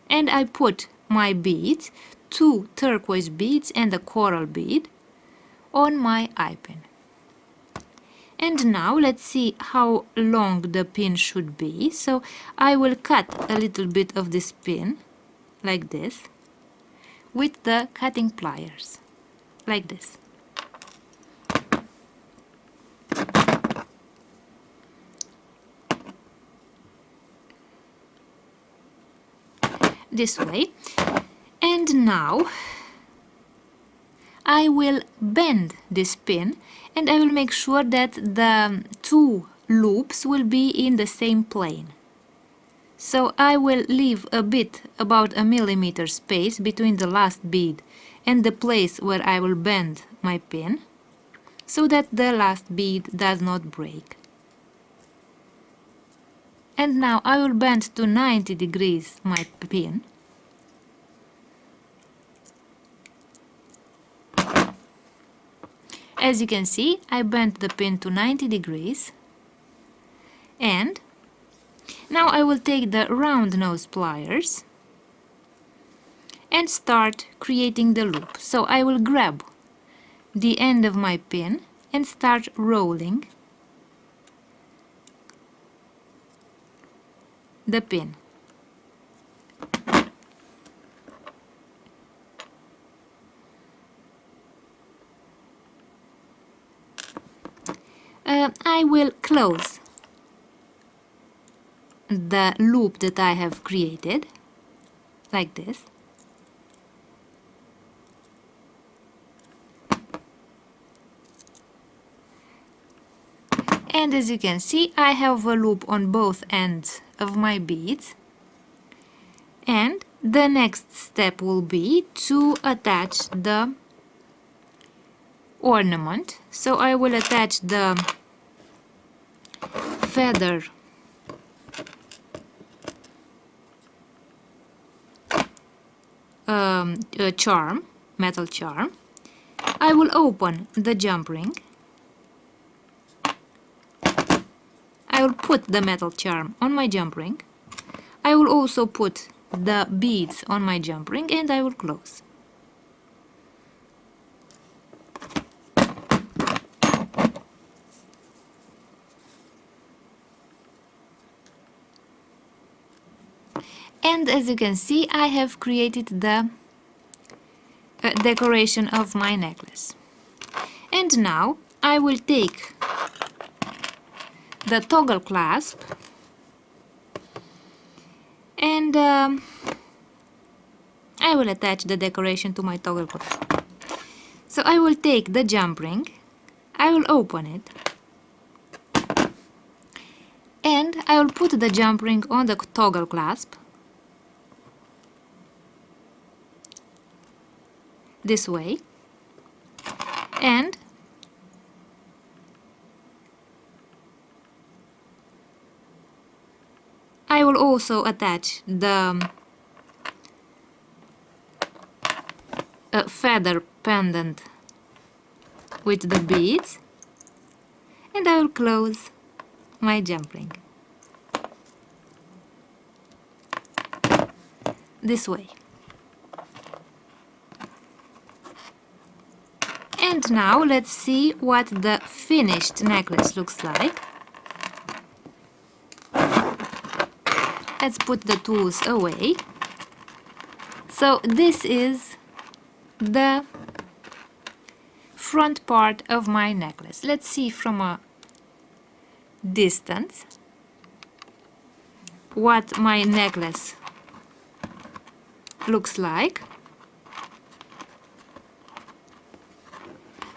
and I put my beads, 2 turquoise beads and a coral bead, on my eye pin. And now let's see how long the pin should be. So I will cut a little bit of this pin like this with the cutting pliers, like this. This way. And now I will bend this pin and I will make sure that the 2 loops will be in the same plane. So I will leave a bit, about a millimeter space between the last bead and the place where I will bend my pin, so that the last bead does not break. And now I will bend to 90 degrees my pin. As you can see, I bent the pin to 90 degrees. And now I will take the round nose pliers and start creating the loop. So I will grab the end of my pin and start rolling the pin. I will close the loop that I have created, like this. And as you can see, I have a loop on both ends of my beads. And the next step will be to attach the ornament. So I will attach the feather charm, metal charm. I will open the jump ring. I will put the metal charm on my jump ring. I will also put the beads on my jump ring and I will close. And as you can see, I have created the decoration of my necklace. And now I will take the toggle clasp and I will attach the decoration to my toggle clasp. So I will take the jump ring, I will open it, and I will put the jump ring on the toggle clasp this way, and I will also attach the feather pendant with the beads, and I will close my jump ring this way. And now let's see what the finished necklace looks like. Let's put the tools away. So this is the front part of my necklace. Let's see from a distance what my necklace looks like.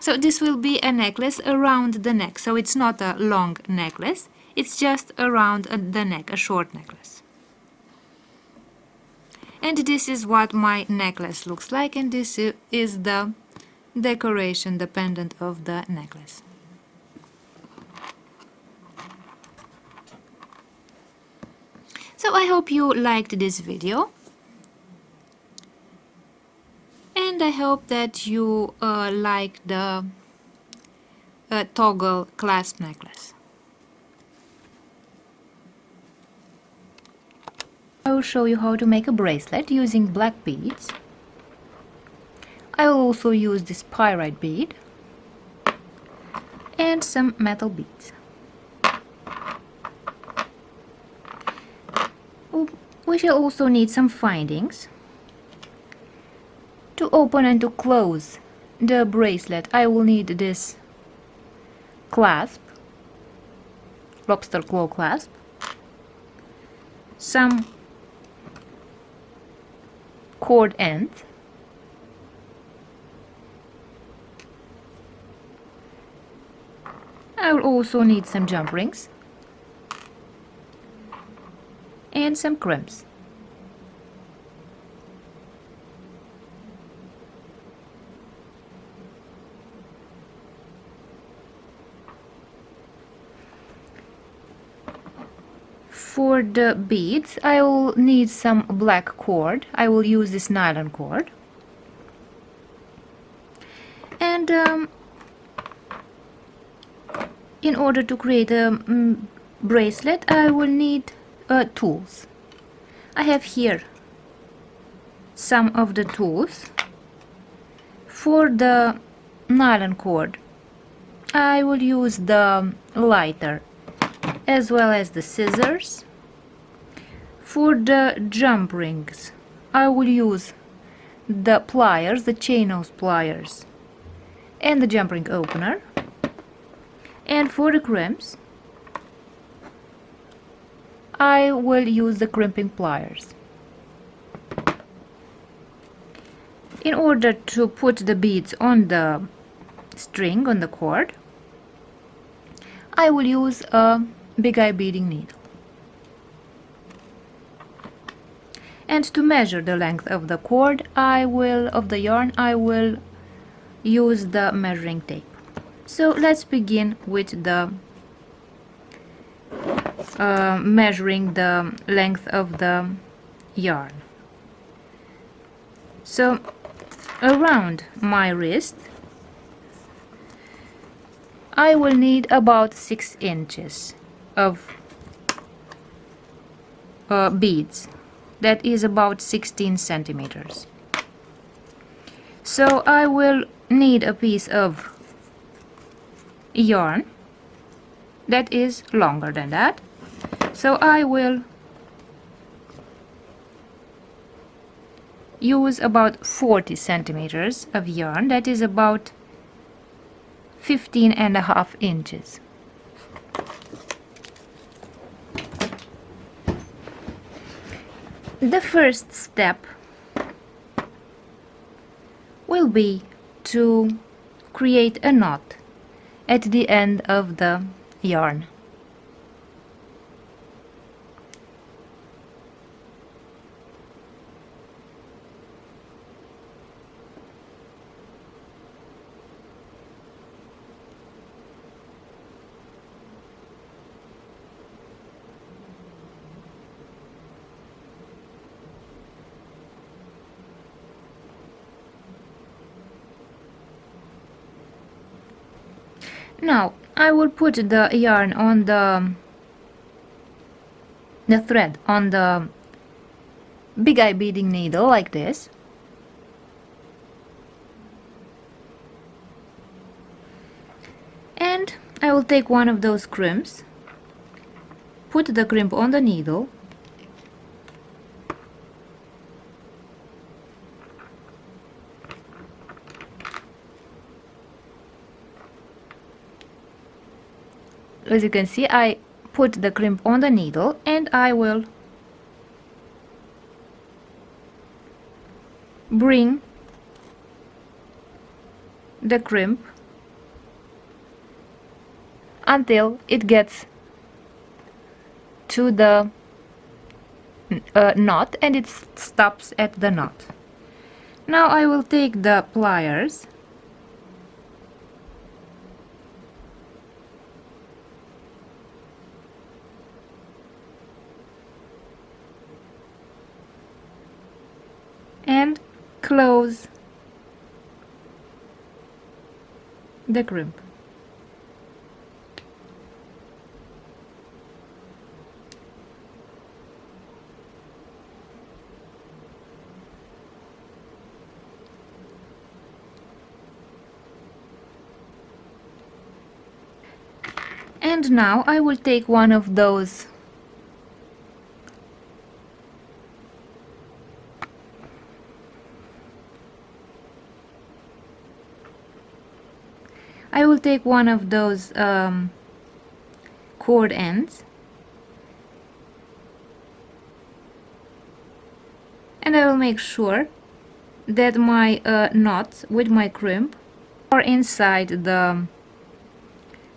So this will be a necklace around the neck. So it's not a long necklace, it's just around the neck, a short necklace. And this is what my necklace looks like, and this is the decoration, the pendant of the necklace. So I hope you liked this video, and I hope that you like the toggle clasp necklace. I will show you how to make a bracelet using black beads. I will also use this pyrite bead and some metal beads. We shall also need some findings. To open and to close the bracelet, I will need this clasp, lobster claw clasp, some cord end, I will also need some jump rings and some crimps. For the beads, I will need some black cord. I will use this nylon cord. And in order to create a bracelet, I will need tools. I have here some of the tools. For the nylon cord, I will use the lighter as well as the scissors. For the jump rings, I will use the pliers, the chain nose pliers, and the jump ring opener. And for the crimps, I will use the crimping pliers. In order to put the beads on the string, on the cord, I will use a big eye beading needle. And to measure the length of the cord, of the yarn, I will use the measuring tape. So let's begin with the measuring the length of the yarn. So around my wrist, I will need about 6 inches of beads. That is about 16 centimeters. So I will need a piece of yarn that is longer than that. So I will use about 40 centimeters of yarn. That is about 15.5 inches. The first step will be to create a knot at the end of the yarn. Now I will put the yarn on the thread on the big eye beading needle like this. And I will take one of those crimps, put the crimp on the needle, as you can see, I put the crimp on the needle and I will bring the crimp until it gets to the knot and it stops at the knot. Now I will take the pliers and close the crimp. And now I will take one of those cord ends, and I will make sure that my knots with my crimp are inside the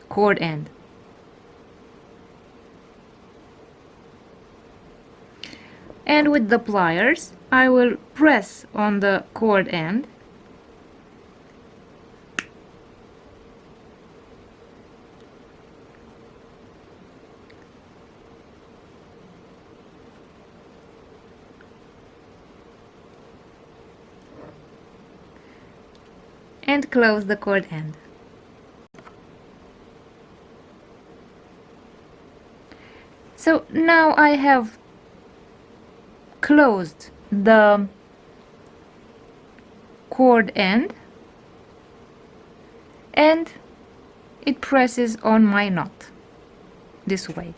cord end. And with the pliers I will press on the cord end and close the cord end. So now I have closed the cord end and it presses on my knot this way.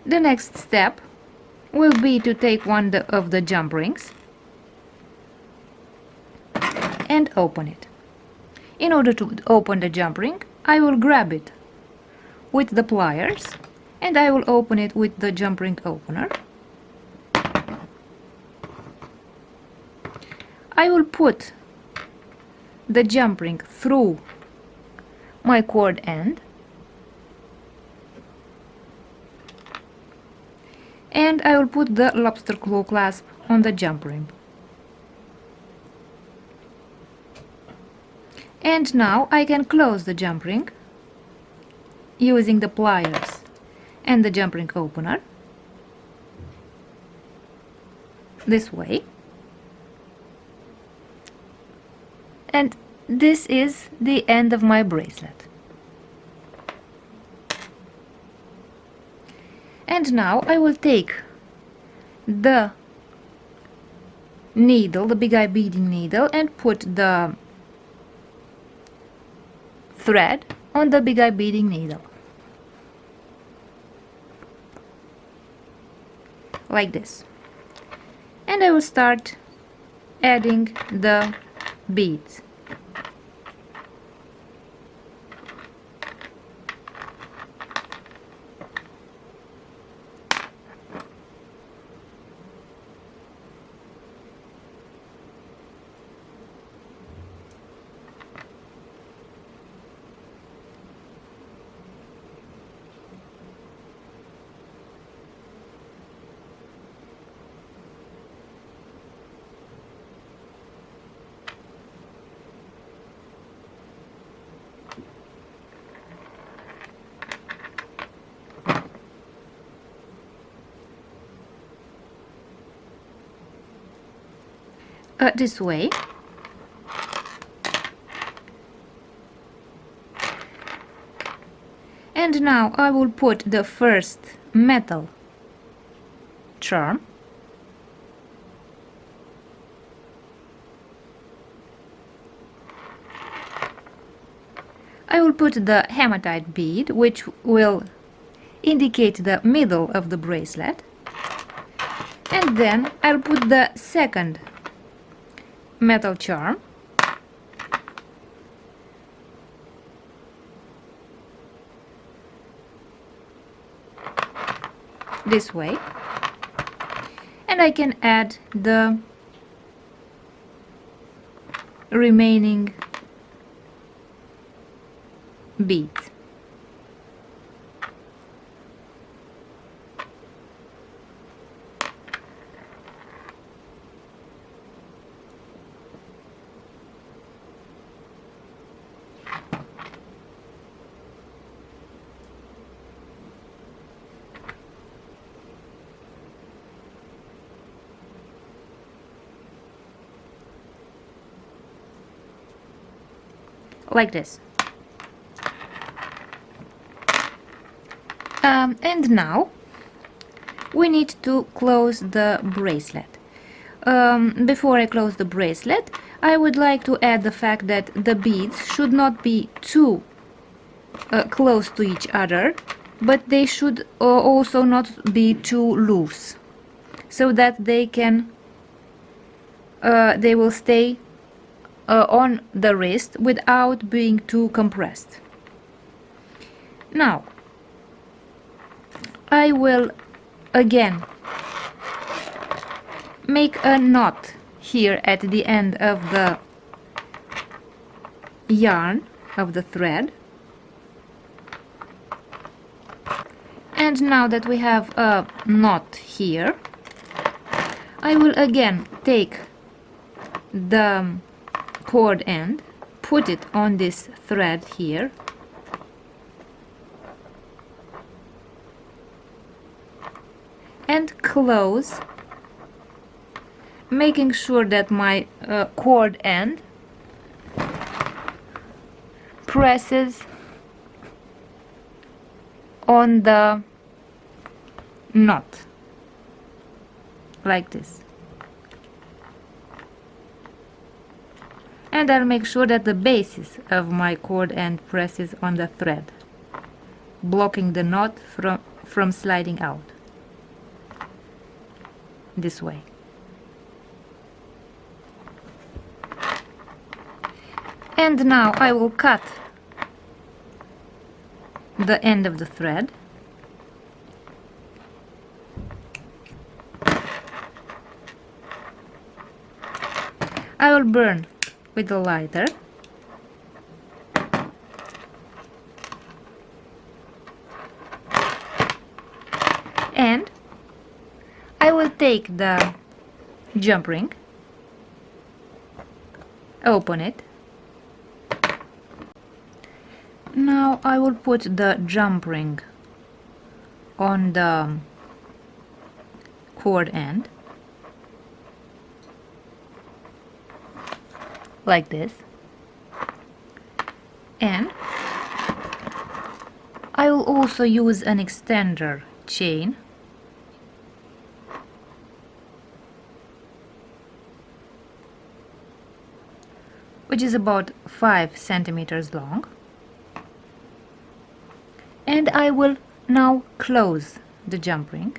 The next step will be to take one of the jump rings and open it. In order to open the jump ring, I will grab it with the pliers and I will open it with the jump ring opener. I will put the jump ring through my cord end and I will put the lobster claw clasp on the jump ring. And now I can close the jump ring using the pliers and the jump ring opener this way. And this is the end of my bracelet. And now I will take the needle, the big eye beading needle, and put the thread on the big eye beading needle. Like this. And I will start adding the beads. This way. And now I will put the first metal charm I will put the hematite bead, which will indicate the middle of the bracelet, and then I'll put the second metal charm this way, and I can add the remaining beads. Like this. And now we need to close the bracelet. Before I close the bracelet, I would like to add the fact that the beads should not be too close to each other, but they should also not be too loose, so that they will stay on the wrist without being too compressed. Now I will again make a knot here at the end of the yarn of the thread. And now that we have a knot here, I will again take the cord end, put it on this thread here, and close, making sure that my cord end presses on the knot like this. And I'll make sure that the basis of my cord end presses on the thread, blocking the knot from sliding out this way. And now I will cut the end of the thread. I will burn with the lighter. And I will take the jump ring, open it. Now I will put the jump ring on the cord end, like this, and I will also use an extender chain which is about 5 centimeters long, and I will now close the jump ring.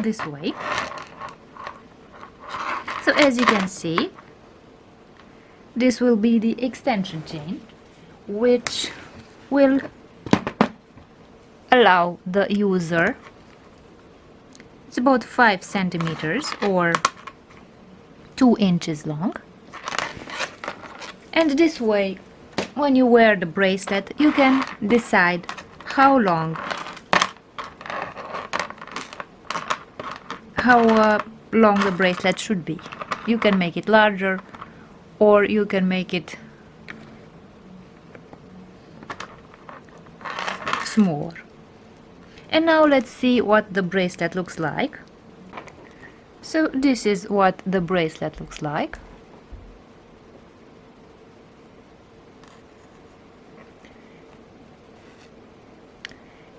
This way. So as you can see, this will be the extension chain, which will allow the user, it's about 5 centimeters or 2 inches long, and this way when you wear the bracelet you can decide how long the bracelet should be. You can make it larger or you can make it smaller. And now let's see what the bracelet looks like. So this is what the bracelet looks like.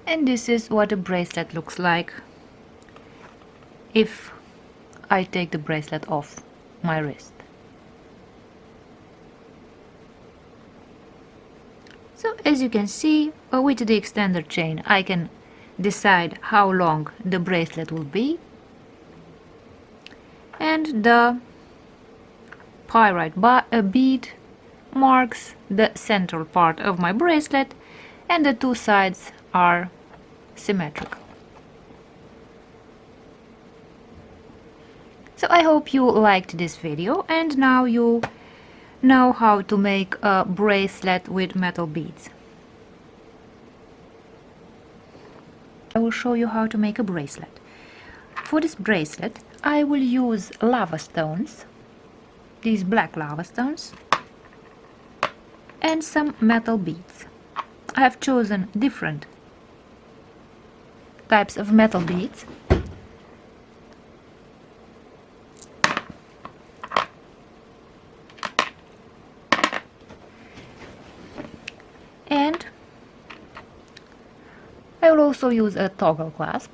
And this is what a bracelet looks like if I take the bracelet off my wrist. So as you can see, with the extender chain I can decide how long the bracelet will be, and the pyrite bead marks the central part of my bracelet, and the two sides are symmetrical. So I hope you liked this video, and now you know how to make a bracelet with metal beads. I will show you how to make a bracelet. For this bracelet I will use lava stones, these black lava stones, and some metal beads. I have chosen different types of metal beads. And I will also use a toggle clasp.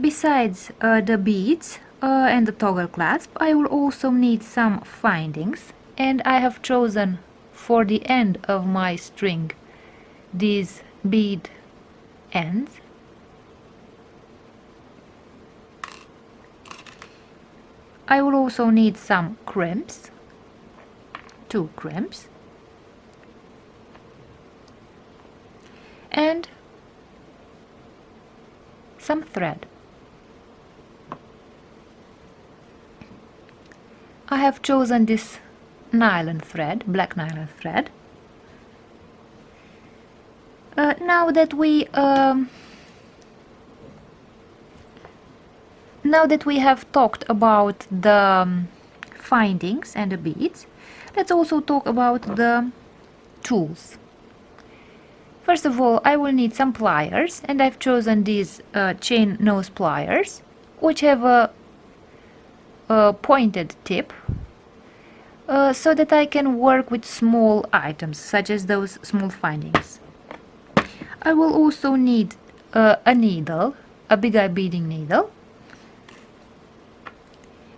Besides the beads and the toggle clasp, I will also need some findings, and I have chosen for the end of my string these bead ends. I will also need some crimps, 2 crimps, and some thread. I have chosen this nylon thread, black nylon thread. Now that we have talked about the findings and the beads, let's also talk about the tools. First of all, I will need some pliers, and I've chosen these chain nose pliers, which have a pointed tip, so that I can work with small items, such as those small findings. I will also need a needle, a big eye beading needle.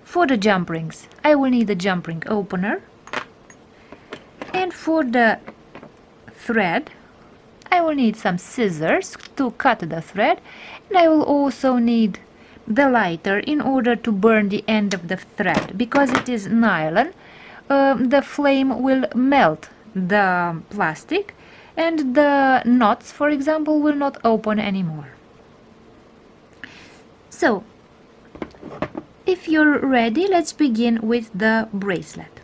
For the jump rings, I will need a jump ring opener, and for the thread, I will need some scissors to cut the thread, and I will also need the lighter in order to burn the end of the thread. Because it is nylon, the flame will melt the plastic, and the knots, for example, will not open anymore. So, if you're ready, let's begin with the bracelet.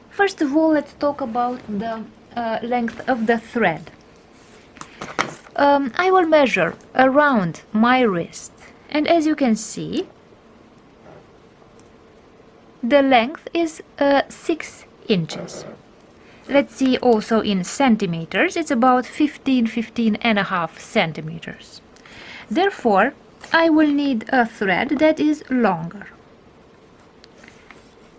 First of all, let's talk about the length of the thread. I will measure around my wrist, and as you can see, the length is 6 inches. Let's see also in centimeters, it's about 15.5 centimeters. Therefore, I will need a thread that is longer.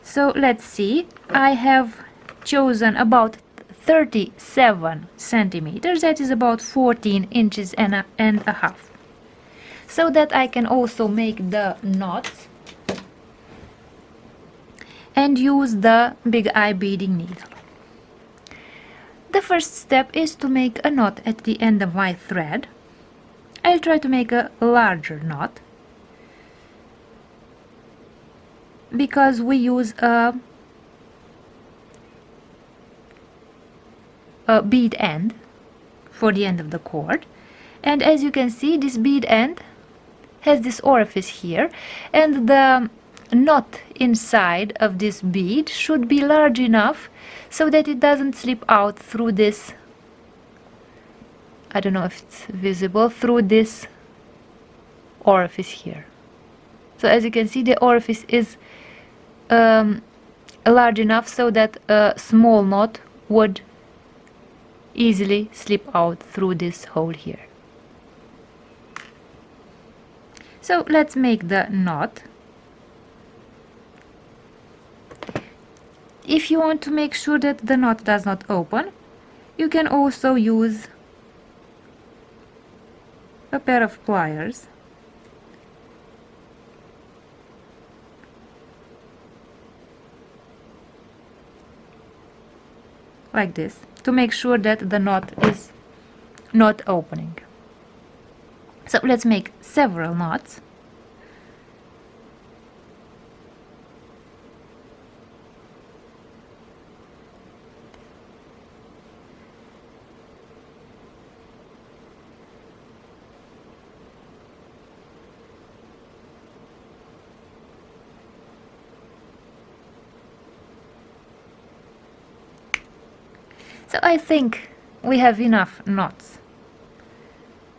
So let's see, I have chosen about 37 centimeters, that is about 14 inches and a half, so that I can also make the knots and use the big eye beading needle. The first step is to make a knot at the end of my thread. I'll try to make a larger knot, because we use a bead end for the end of the cord, and as you can see, this bead end has this orifice here, and the knot inside of this bead should be large enough so that it doesn't slip out through this, I don't know if it's visible, through this orifice here. So as you can see, the orifice is large enough so that a small knot would easily slip out through this hole here. So let's make the knot. If you want to make sure that the knot does not open, you can also use a pair of pliers like this to make sure that the knot is not opening. So let's make several knots. So I think we have enough knots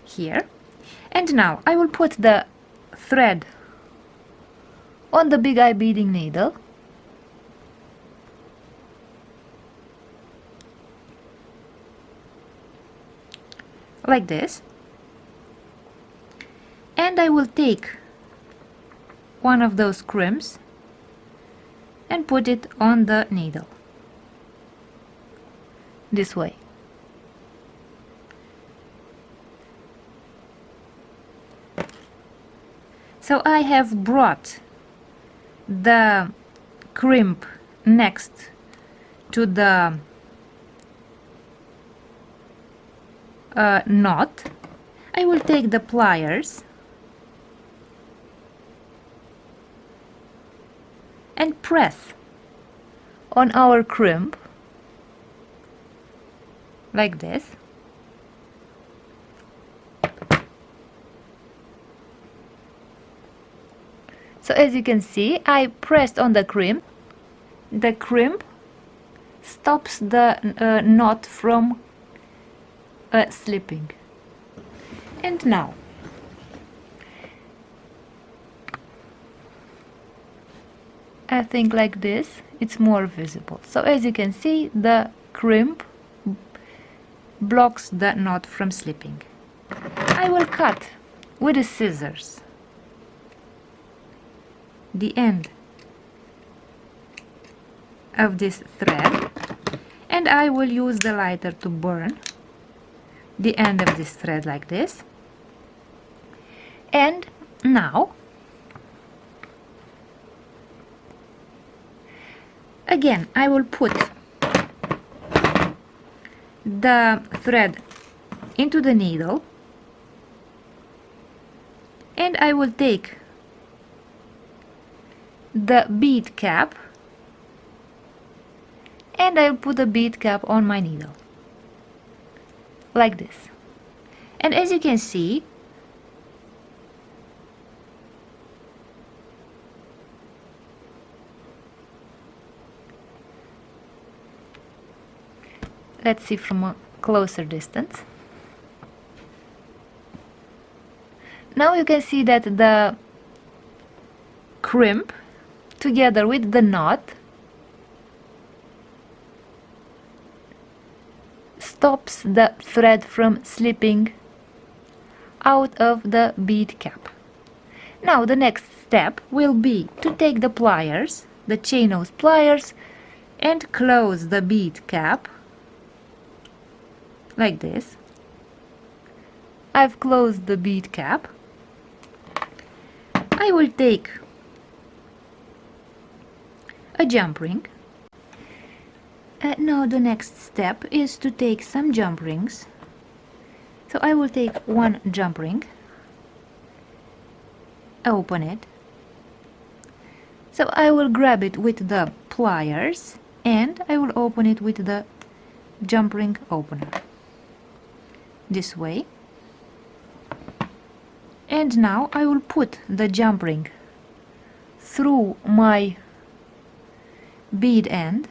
here. And now I will put the thread on the big eye beading needle, like this, and I will take one of those crimps and put it on the needle this way. So I have brought the crimp next to the knot. I will take the pliers and press on our crimp like this. So as you can see, I pressed on the crimp. The crimp stops the knot from slipping. And now I think like this it's more visible. So as you can see, the crimp blocks the knot from slipping. I will cut with the scissors the end of this thread, and I will use the lighter to burn the end of this thread like this. And now again I will put the thread into the needle, and I will take the bead cap and I'll put the bead cap on my needle like this. And as you can see, let's see from a closer distance. Now you can see that the crimp together with the knot stops the thread from slipping out of the bead cap. Now the next step will be to take the pliers, the chain nose pliers, and close the bead cap like this. I've closed the bead cap. I will take a jump ring. Now the next step is to take some jump rings. So I will take one jump ring, open it. So I will grab it with the pliers and I will open it with the jump ring opener this way. And now I will put the jump ring through my bead end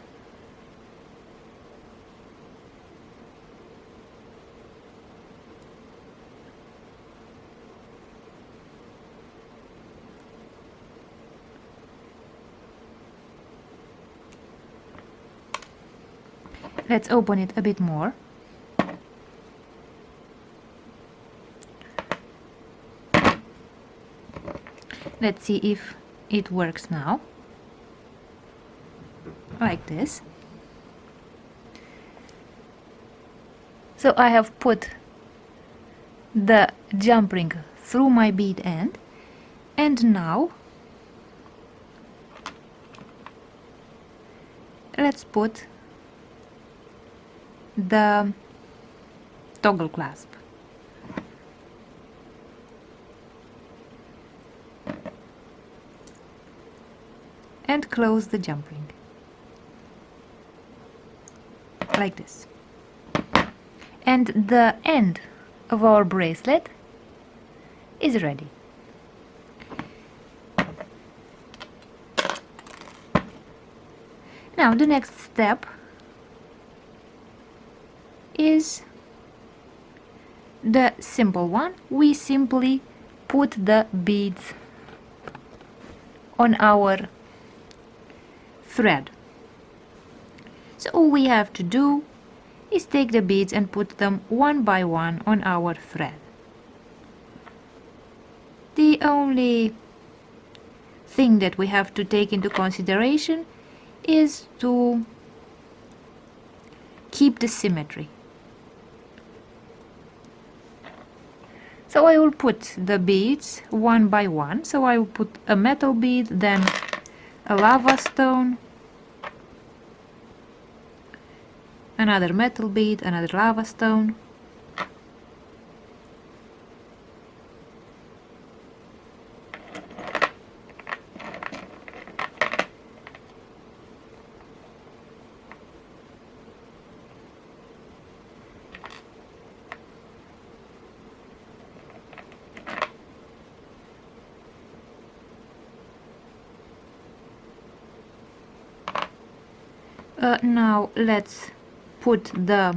let's open it a bit more. Let's see if it works now. Like this. So I have put the jump ring through my bead end, and now let's put the toggle clasp. And close the jump ring like this. And the end of our bracelet is ready. Now the next step is the simple one. We simply put the beads on our thread. So all we have to do is take the beads and put them one by one on our thread. The only thing that we have to take into consideration is to keep the symmetry. So I will put the beads one by one. So I will put a metal bead, then a lava stone, another metal bead, another lava stone, now let's put the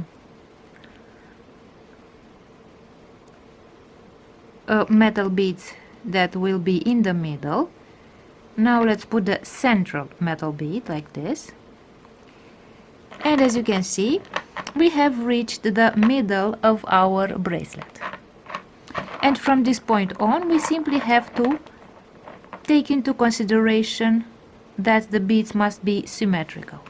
metal beads that will be in the middle. Now let's put the central metal bead like this. And as you can see, we have reached the middle of our bracelet. And from this point on, we simply have to take into consideration that the beads must be symmetrical.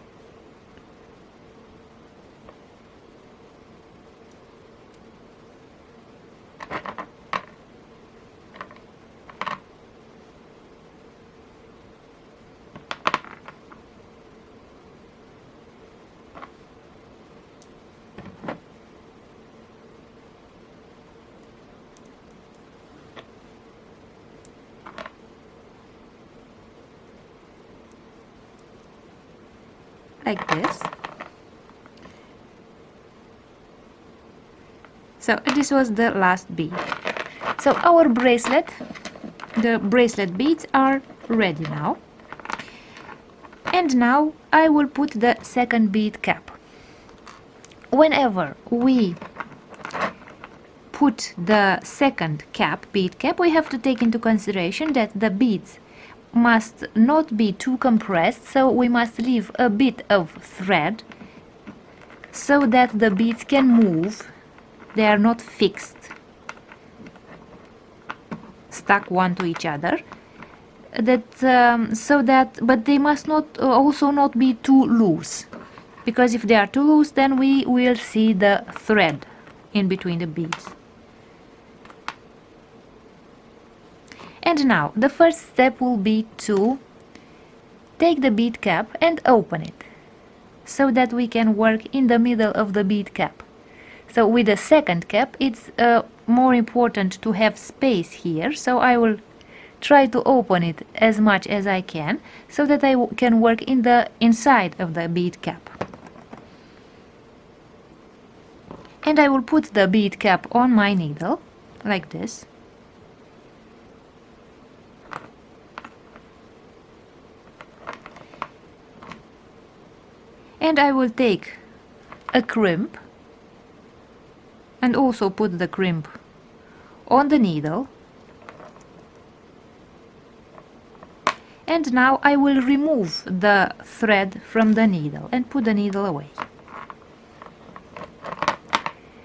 Like this. So this was the last bead. So our bracelet, the bracelet beads are ready now. And now I will put the second bead cap. Whenever we put the second bead cap, we have to take into consideration that the beads must not be too compressed, so we must leave a bit of thread so that the beads can move. They are not fixed, stuck one to each other. But they must not also not be too loose, because if they are too loose, then we will see the thread in between the beads. And now, the first step will be to take the bead cap and open it, so that we can work in the middle of the bead cap. So with the second cap, it's more important to have space here, so I will try to open it as much as I can, so that I can work in the inside of the bead cap. And I will put the bead cap on my needle, like this. And I will take a crimp and also put the crimp on the needle. And now I will remove the thread from the needle and put the needle away.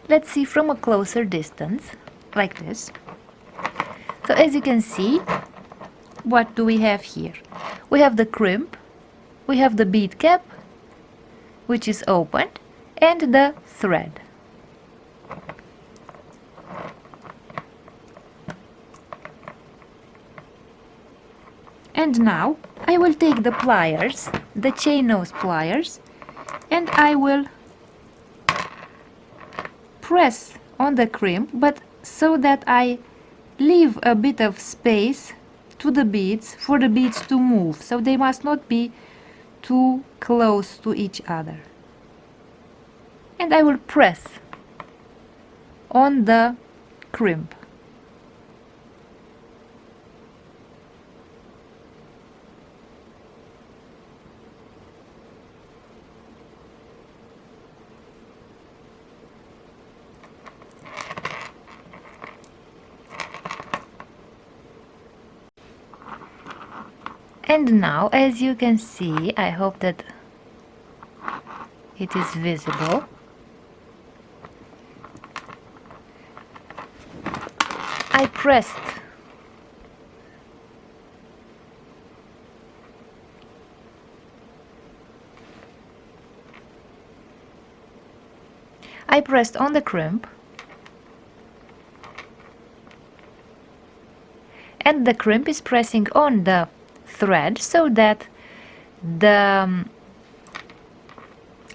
Let's see from a closer distance, like this. So as you can see, what do we have here? We have the crimp, we have the bead cap, which is opened, and the thread. And now I will take the pliers, the chain nose pliers, and I will press on the crimp, but so that I leave a bit of space to the beads for the beads to move, so they must not be too close to each other. And I will press on the crimp. And now, as you can see, I hope that it is visible. I pressed on the crimp, and the crimp is pressing on the thread so that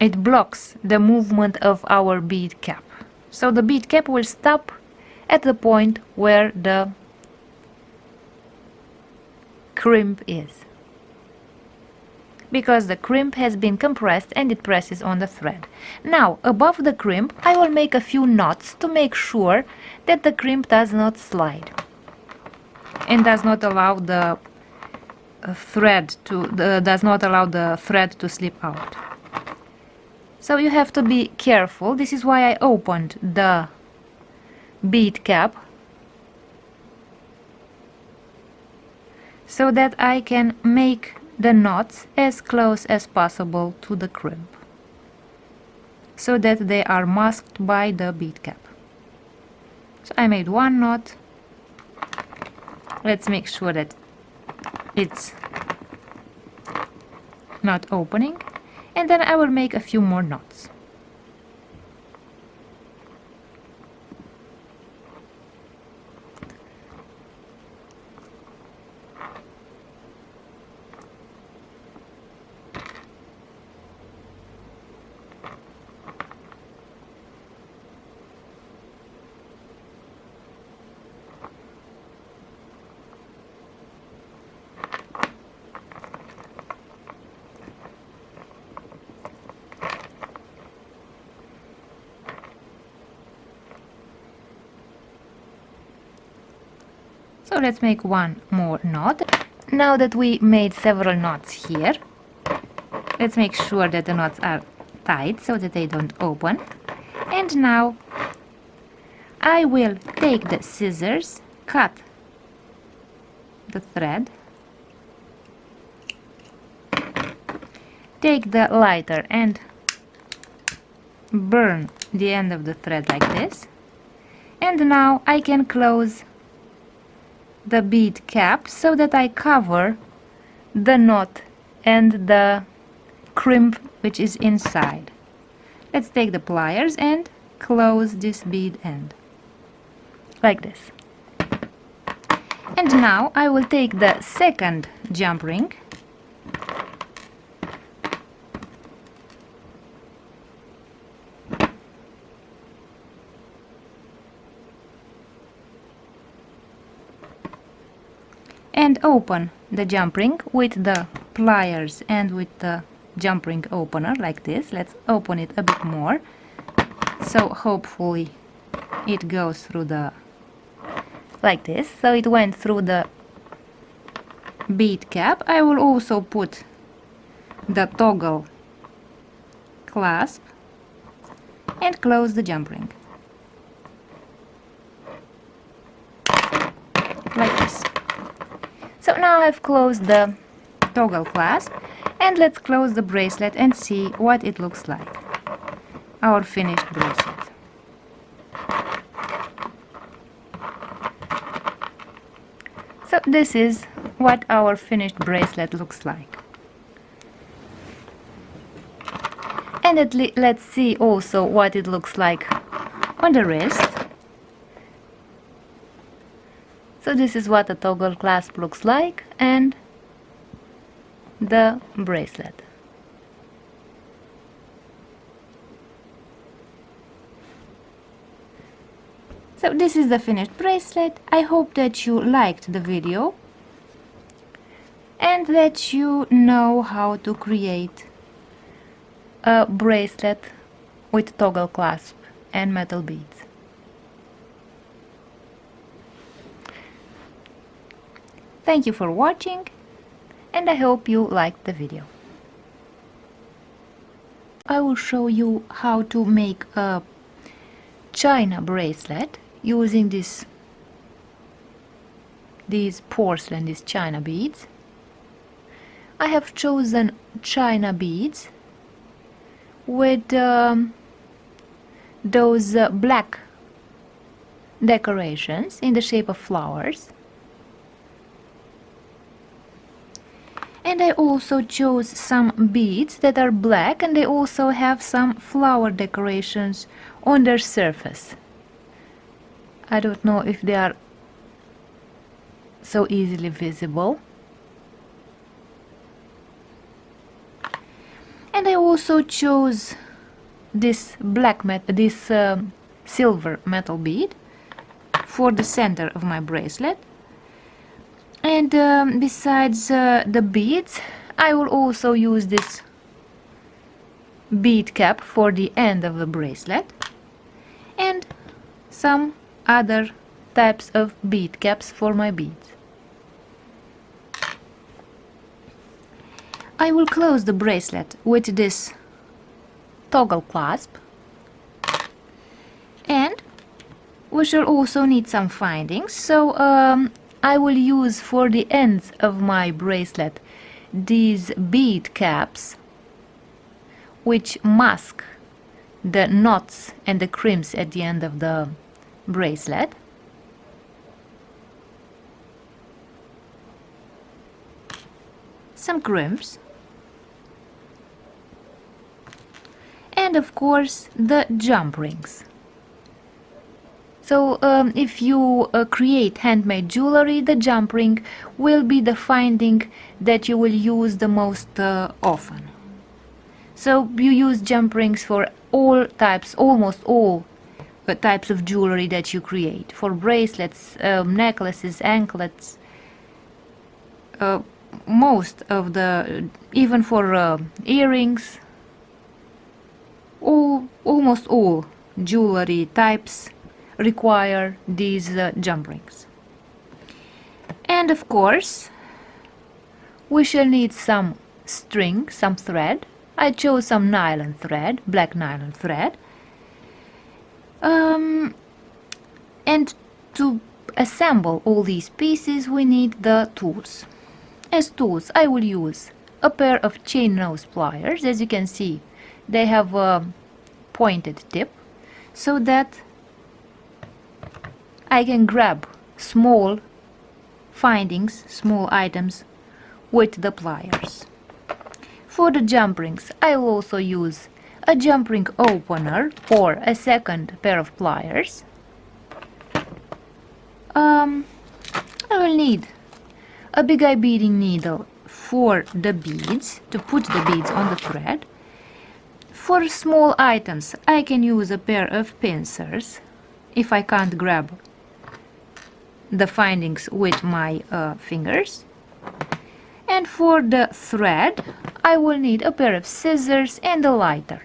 it blocks the movement of our bead cap. So the bead cap will stop at the point where the crimp is, because the crimp has been compressed and it presses on the thread. Now, above the crimp, I will make a few knots to make sure that the crimp does not slide and does not allow the thread to slip out. So you have to be careful. This is why I opened the bead cap, so that I can make the knots as close as possible to the crimp, so that they are masked by the bead cap. So I made one knot. Let's make sure that it's not opening, and then I will make a few more knots. So let's make one more knot. Now that we made several knots here, let's make sure that the knots are tight so that they don't open. And now I will take the scissors, cut the thread, take the lighter and burn the end of the thread like this. And now I can close the bead cap so that I cover the knot and the crimp which is inside. Let's take the pliers and close this bead end like this. And now I will take the second jump ring and open the jump ring with the pliers and with the jump ring opener like this. Let's open it a bit more, so hopefully it goes through the like this. So it went through the bead cap. I will also put the toggle clasp and close the jump ring like this. So now I've closed the toggle clasp, and let's close the bracelet and see what it looks like, our finished bracelet. So this is what our finished bracelet looks like. And let's see also what it looks like on the wrist. So this is what the toggle clasp looks like, and the bracelet. So this is the finished bracelet. I hope that you liked the video and that you know how to create a bracelet with toggle clasp and metal beads. Thank you for watching, and I hope you liked the video. I will show you how to make a China bracelet using these porcelain, these China beads. I have chosen china beads with those black decorations in the shape of flowers. And I also chose some beads that are black and they also have some flower decorations on their surface. I don't know if they are so easily visible. And I also chose this silver metal bead for the center of my bracelet. And besides the beads, I will also use this bead cap for the end of the bracelet and some other types of bead caps for my beads. I will close the bracelet with this toggle clasp, and we shall also need some findings, so I will use for the ends of my bracelet these bead caps which mask the knots and the crimps at the end of the bracelet. Some crimps, and of course the jump rings. So if you create handmade jewelry, the jump ring will be the finding that you will use the most often. So you use jump rings for all types, almost all types of jewelry that you create. For bracelets, necklaces, anklets, most of the, even for earrings, almost all jewelry types require these jump rings. And of course we shall need some string, some thread. I chose some nylon thread, black nylon thread, and to assemble all these pieces we need the tools. As tools I will use a pair of chain nose pliers. As you can see, they have a pointed tip so that I can grab small findings, small items with the pliers. For the jump rings, I will also use a jump ring opener or a second pair of pliers. I will need a big eye beading needle for the beads, to put the beads on the thread. For small items, I can use a pair of pincers if I can't grab the findings with my fingers. And for the thread, I will need a pair of scissors and a lighter.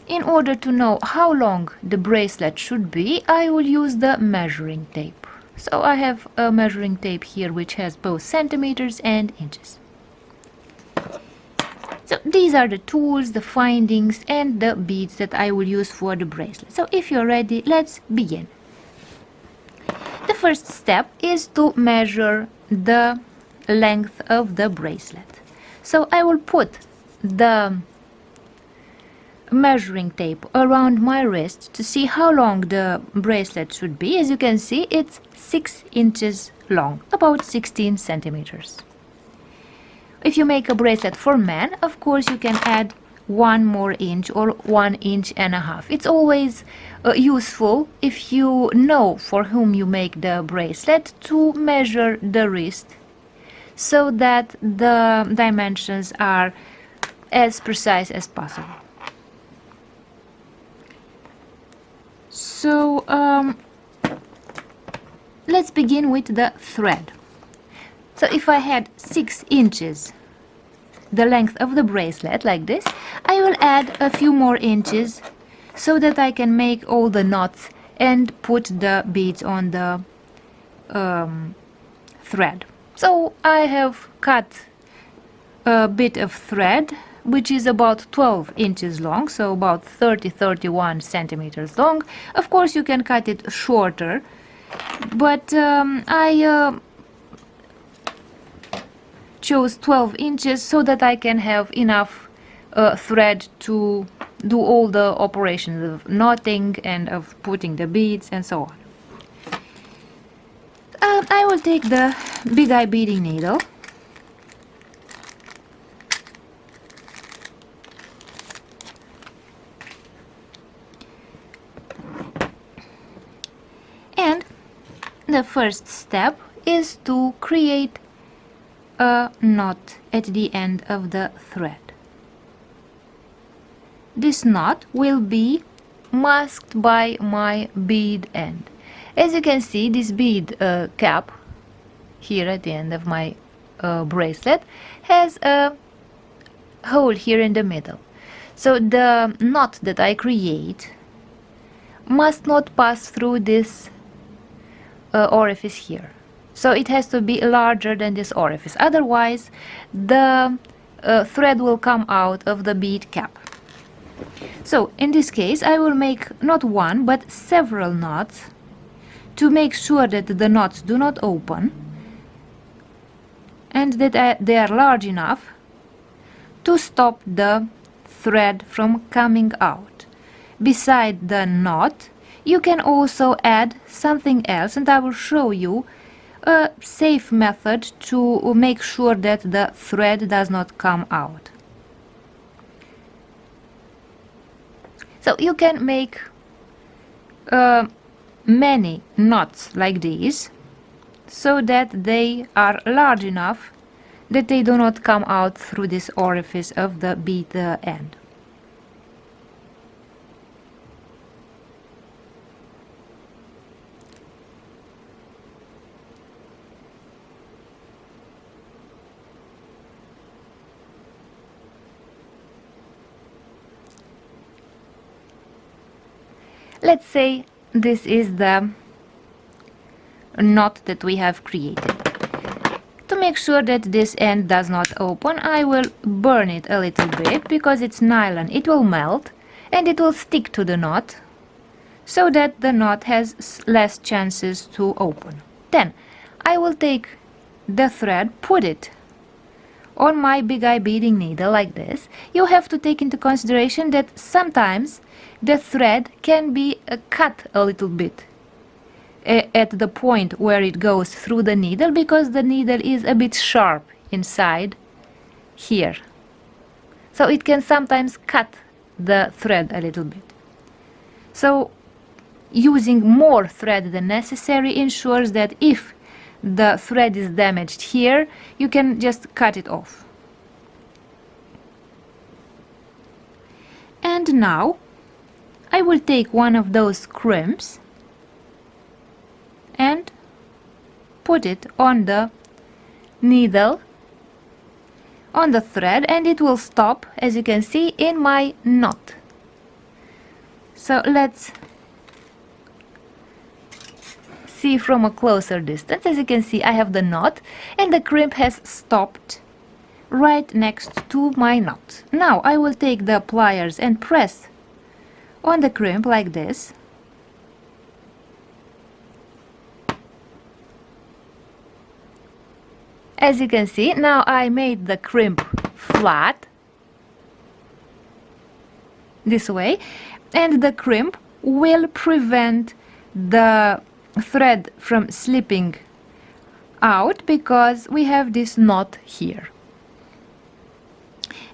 In order to know how long the bracelet should be, I will use the measuring tape. So I have a measuring tape here which has both centimeters and inches. So these are the tools, the findings and the beads that I will use for the bracelet. So if you're ready, let's begin. The first step is to measure the length of the bracelet. So I will put the measuring tape around my wrist to see how long the bracelet should be. As you can see, it's 6 inches long, about 16 centimeters. If you make a bracelet for men, of course you can add 1 more inch or 1.5 inches. It's always useful, if you know for whom you make the bracelet, to measure the wrist so that the dimensions are as precise as possible. So let's begin with the thread. So if I had 6 inches the length of the bracelet like this, I will add a few more inches so that I can make all the knots and put the beads on the thread. So I have cut a bit of thread which is about 12 inches long, so about 30-31 centimeters long. Of course you can cut it shorter, but I chose 12 inches so that I can have enough thread to do all the operations of knotting and of putting the beads and so on. I will take the big eye beading needle and the first step is to create a knot at the end of the thread. This knot will be masked by my bead end. As you can see, this bead cap here at the end of my bracelet has a hole here in the middle. So the knot that I create must not pass through this orifice here. So it has to be larger than this orifice, otherwise the thread will come out of the bead cap. So in this case I will make not one but several knots to make sure that the knots do not open and that they are large enough to stop the thread from coming out. Beside the knot, you can also add something else, and I will show you a safe method to make sure that the thread does not come out. So you can make many knots like these so that they are large enough that they do not come out through this orifice of the bead end. Let's say this is the knot that we have created. To make sure that this end does not open, I will burn it a little bit because it's nylon. It will melt and it will stick to the knot so that the knot has less chances to open. Then I will take the thread, put it on my big eye beading needle like this. You have to take into consideration that sometimes the thread can be cut a little bit at the point where it goes through the needle because the needle is a bit sharp inside here. So it can sometimes cut the thread a little bit. So using more thread than necessary ensures that if the thread is damaged here, you can just cut it off. And now I will take one of those crimps and put it on the needle, on the thread, and it will stop, as you can see, in my knot. So let's see from a closer distance. As you can see, I have the knot and the crimp has stopped right next to my knot. Now I will take the pliers and press on the crimp like this. As you can see, now I made the crimp flat this way, and the crimp will prevent the thread from slipping out because we have this knot here.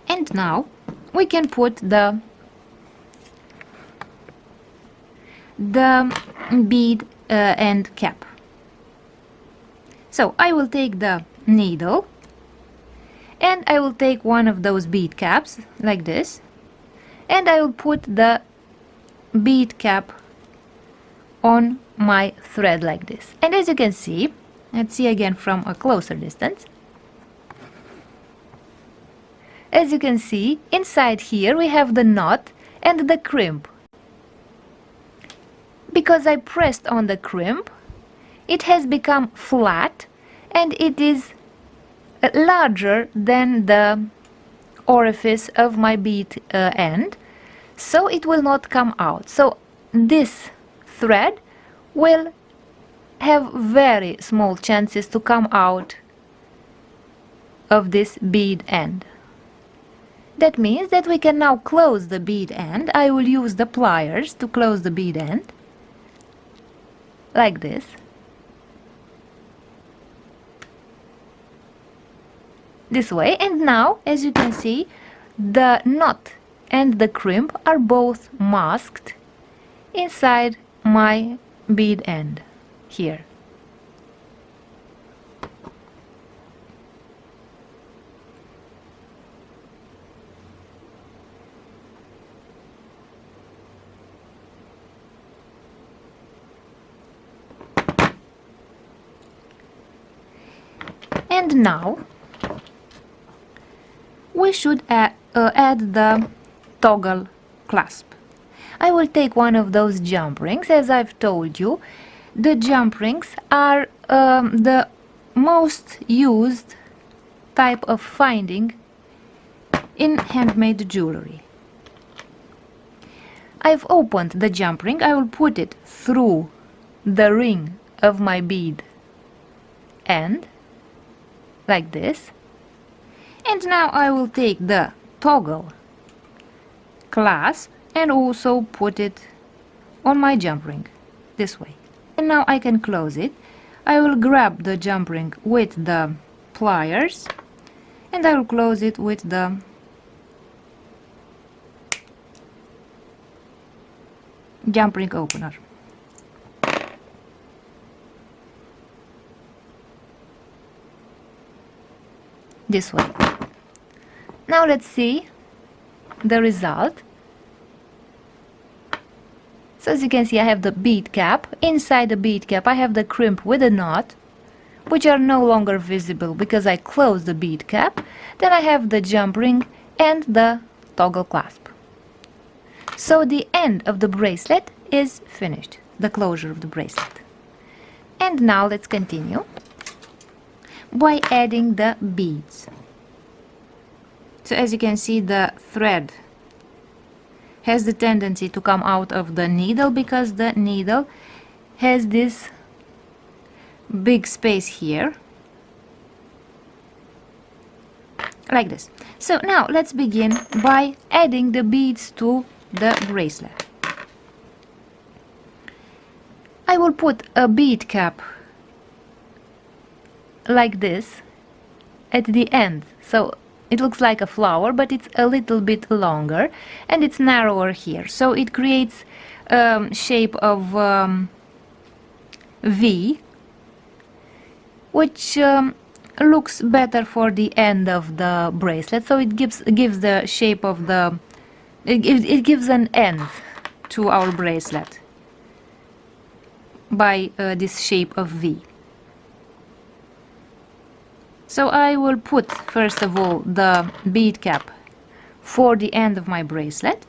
And now we can put the bead end cap. So I will take the needle and I will take one of those bead caps like this, and I will put the bead cap on my thread like this. And as you can see, let's see again from a closer distance. As you can see, inside here we have the knot and the crimp. Because I pressed on the crimp, it has become flat and it is larger than the orifice of my bead end, so it will not come out. So this thread will have very small chances to come out of this bead end. That means that we can now close the bead end. I will use the pliers to close the bead end, like this. This way, and now, as you can see, the knot and the crimp are both masked inside my bead end here. And now we should add the toggle clasp. I will take one of those jump rings. As I've told you, the jump rings are the most used type of finding in handmade jewelry. I've opened the jump ring. I will put it through the ring of my bead end, like this. And now I will take the toggle clasp and also put it on my jump ring, this way. And now I can close it. I will grab the jump ring with the pliers and I will close it with the jump ring opener. This way. Now let's see the result. So as you can see, I have the bead cap. Inside the bead cap I have the crimp with a knot, which are no longer visible because I closed the bead cap. Then I have the jump ring and the toggle clasp. So the end of the bracelet is finished, the closure of the bracelet. And now let's continue by adding the beads. So as you can see, the thread has the tendency to come out of the needle because the needle has this big space here, like this. So now let's begin by adding the beads to the bracelet. I will put a bead cap like this at the end, so it looks like a flower, but it's a little bit longer and it's narrower here, so it creates shape of V, which looks better for the end of the bracelet. So it gives the shape of the it gives an end to our bracelet by this shape of V. So I will put first of all the bead cap for the end of my bracelet,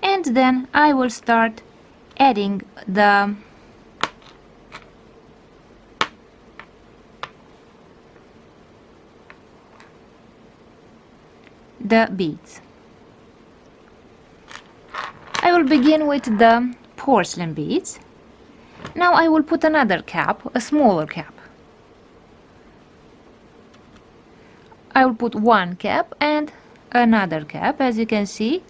and then I will start adding the beads. I will begin with the porcelain beads. Now I will put another cap, a smaller cap. I will put one cap and another cap, as you can see.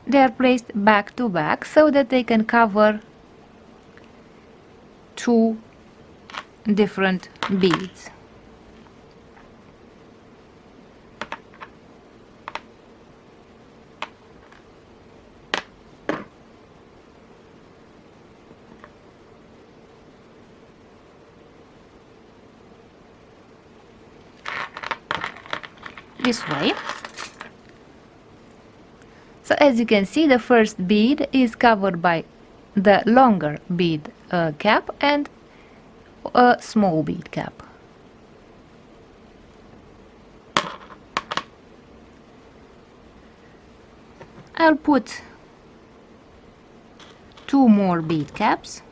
They are placed back to back so that they can cover two different beads. This way. So as you can see, the first bead is covered by the longer bead cap and a small bead cap. I'll put two more bead caps.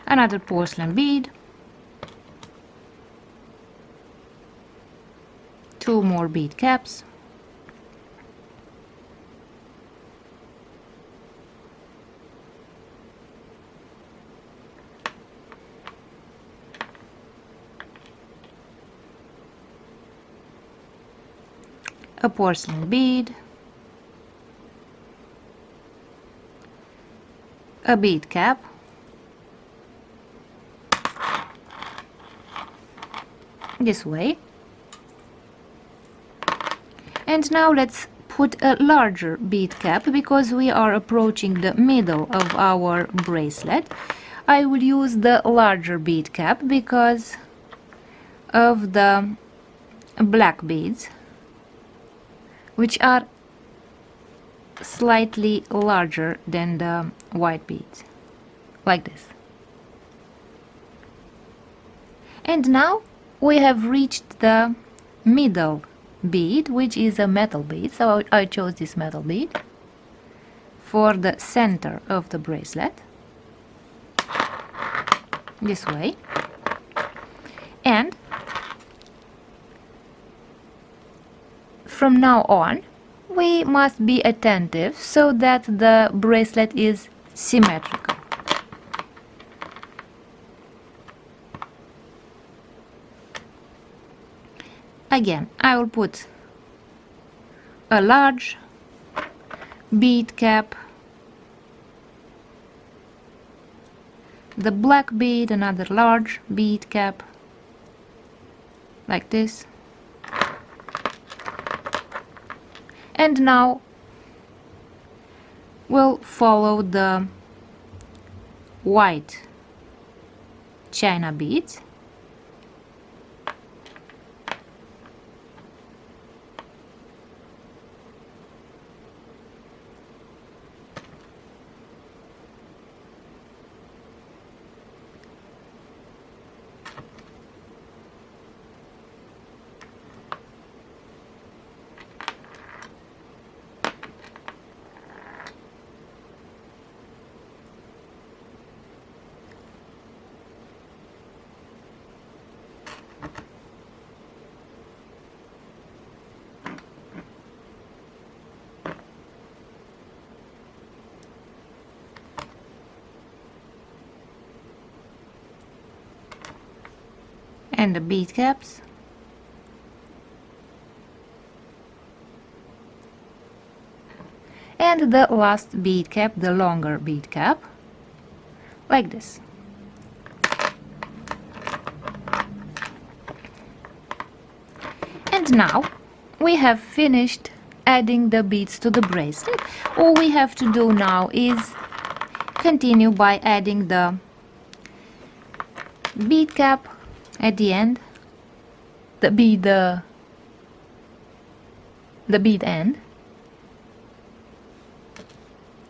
Another porcelain bead, 2 more bead caps. A porcelain bead, a bead cap, this way. And now let's put a larger bead cap because we are approaching the middle of our bracelet. I will use the larger bead cap because of the black beads, which are slightly larger than the white beads, like this. And now we have reached the middle bead, which is a metal bead, so I chose this metal bead for the center of the bracelet, this way. And from now on, we must be attentive so that the bracelet is symmetrical. Again, I will put a large bead cap, the black bead, another large bead cap, like this. And now we'll follow the white china beads. And the bead caps. And the last bead cap, the longer bead cap, like this. And now we have finished adding the beads to the bracelet. All we have to do now is continue by adding the bead cap at the end, the bead end,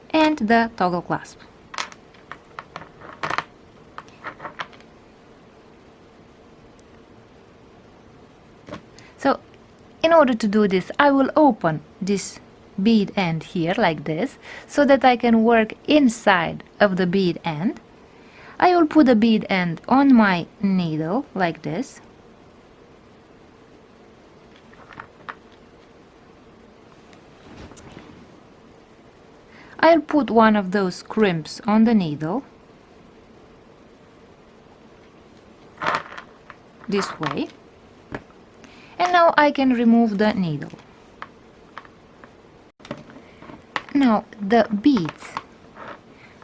and the toggle clasp. So in order to do this, I will open this bead end here like this so that I can work inside of the bead end. I will put the bead end on my needle like this. I'll put one of those crimps on the needle, this way, and now I can remove the needle. Now the beads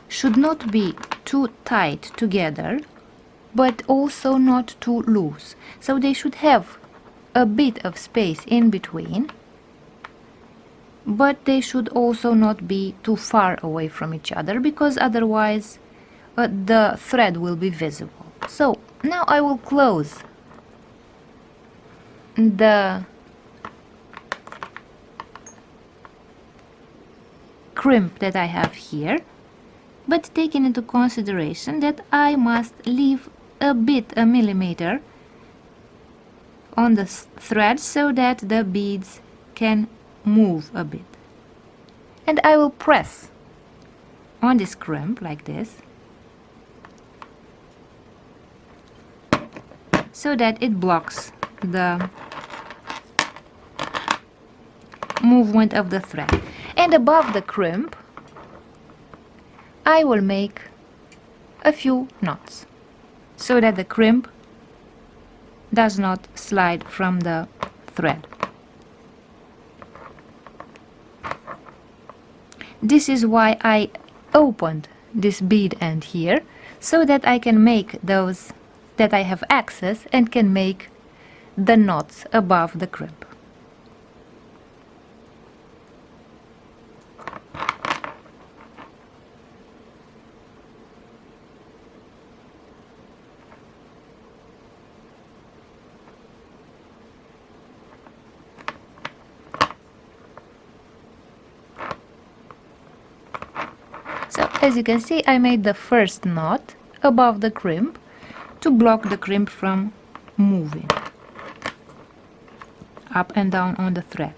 should not be too tight together, but also not too loose, so they should have a bit of space in between, but they should also not be too far away from each other, because otherwise the thread will be visible. So now I will close the crimp that I have here, but taking into consideration that I must leave a millimeter on the thread so that the beads can move a bit. And I will press on this crimp like this so that it blocks the movement of the thread. And above the crimp I will make a few knots so that the crimp does not slide from the thread. This is why I opened this bead end here, so that I can make those, that I have access and can make the knots above the crimp. So as you can see, I made the first knot above the crimp to block the crimp from moving up and down on the thread.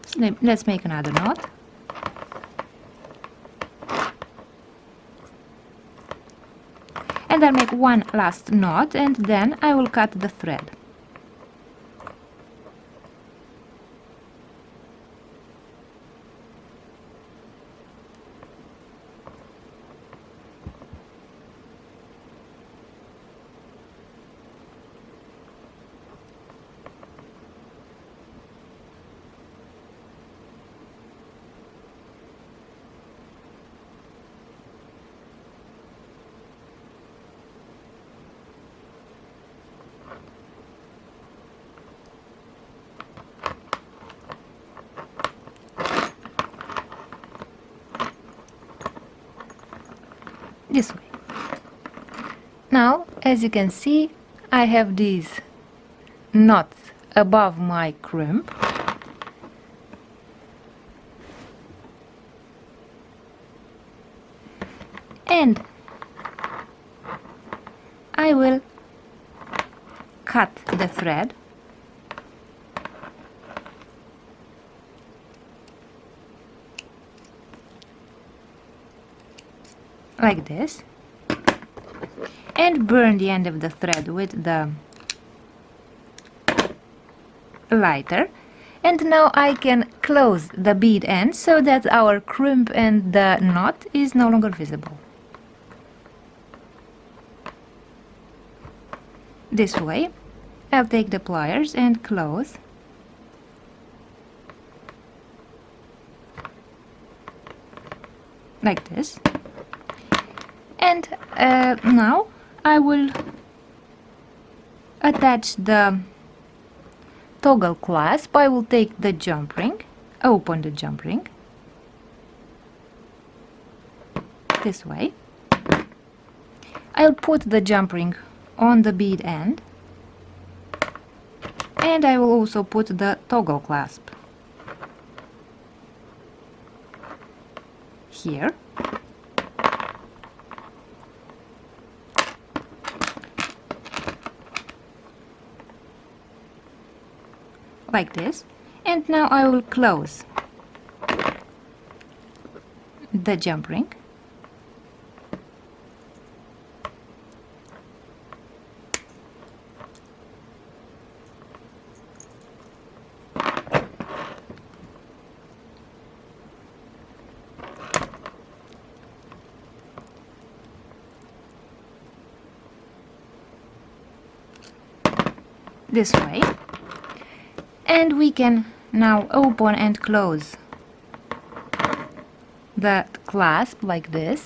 So let's make another knot. And I'll make one last knot and then I will cut the thread. This way. Now, as you can see, I have these knots above my crimp, and I will cut the thread like this and burn the end of the thread with the lighter, and now I can close the bead end so that our crimp and the knot is no longer visible. This way. I'll take the pliers and close. Like this. And now I will attach the toggle clasp. I will take the jump ring, open the jump ring, this way. I'll put the jump ring on the bead end, and I will also put the toggle clasp here. Like this, and now I will close the jump ring. This way. And we can now open and close the clasp like this.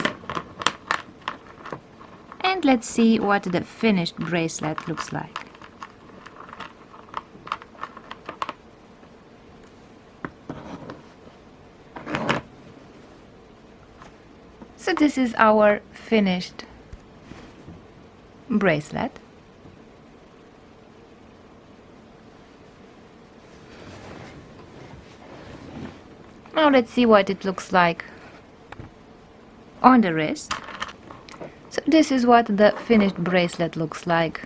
And let's see what the finished bracelet looks like. So this is our finished bracelet. Now let's see what it looks like on the wrist. So this is what the finished bracelet looks like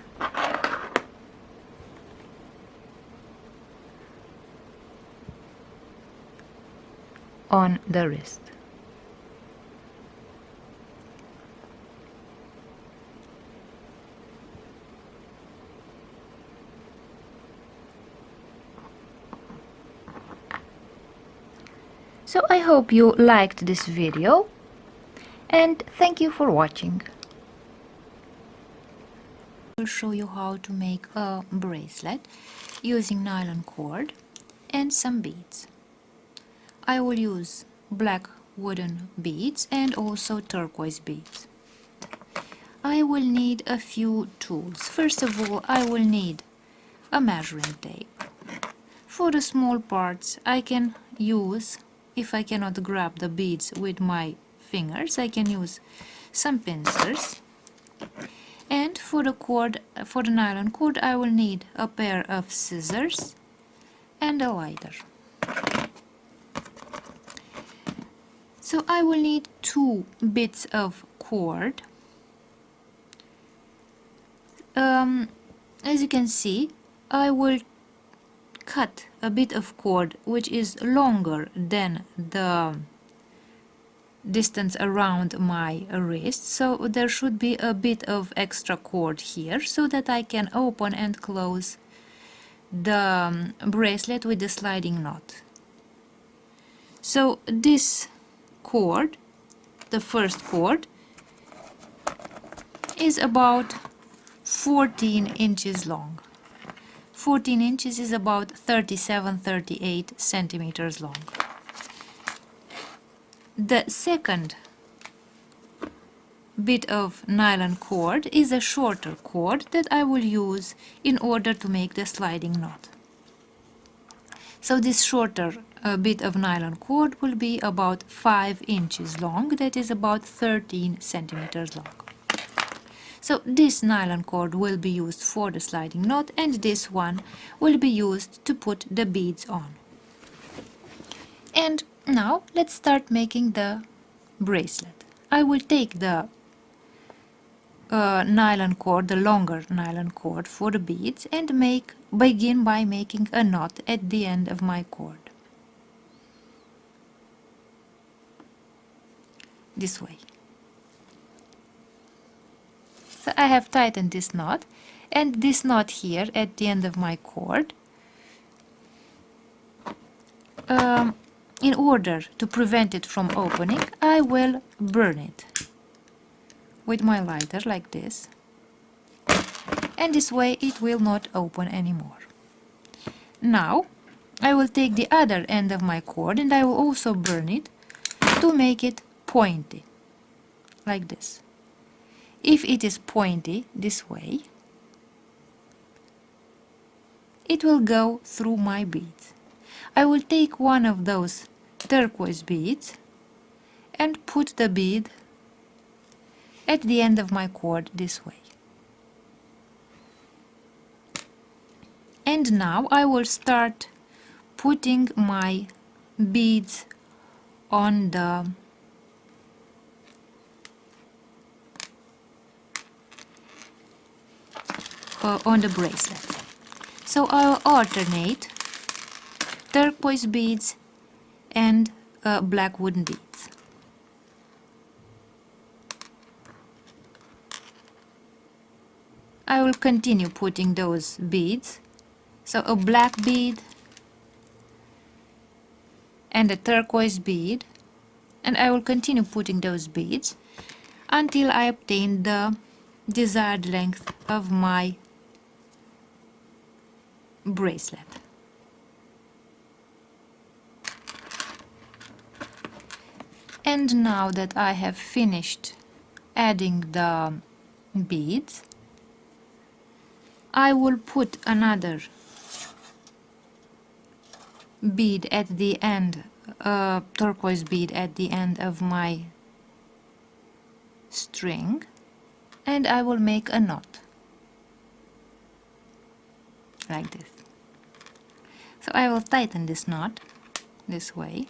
on the wrist. So I hope you liked this video and thank you for watching. I will show you how to make a bracelet using nylon cord and some beads. I will use black wooden beads and also turquoise beads. I will need a few tools. First of all, I will need a measuring tape. For the small parts, I can use, if I cannot grab the beads with my fingers, I can use some pincers. And for the cord, for the nylon cord, I will need a pair of scissors and a lighter. So I will need 2 bits of cord. As you can see, I will cut a bit of cord which is longer than the distance around my wrist, so there should be a bit of extra cord here so that I can open and close the bracelet with the sliding knot. So this cord, the first cord, is about 14 inches long. 14 inches is about 37-38 centimeters long. The second bit of nylon cord is a shorter cord that I will use in order to make the sliding knot. So this shorter bit of nylon cord will be about 5 inches long, that is about 13 centimeters long. So this nylon cord will be used for the sliding knot and this one will be used to put the beads on. And now let's start making the bracelet. I will take the nylon cord, the longer nylon cord for the beads, and begin by making a knot at the end of my cord. This way. So I have tightened this knot, and this knot here at the end of my cord, in order to prevent it from opening, I will burn it with my lighter like this, and this way it will not open anymore. Now I will take the other end of my cord and I will also burn it to make it pointy, like this. If it is pointy this way, it will go through my beads. I will take one of those turquoise beads and put the bead at the end of my cord this way. And now I will start putting my beads on the bracelet. So I will alternate turquoise beads and black wooden beads. I will continue putting those beads, so a black bead and a turquoise bead, and I will continue putting those beads until I obtain the desired length of my bracelet. And now that I have finished adding the beads, I will put another bead at the end, turquoise bead at the end of my string, and I will make a knot like this. So I will tighten this knot this way.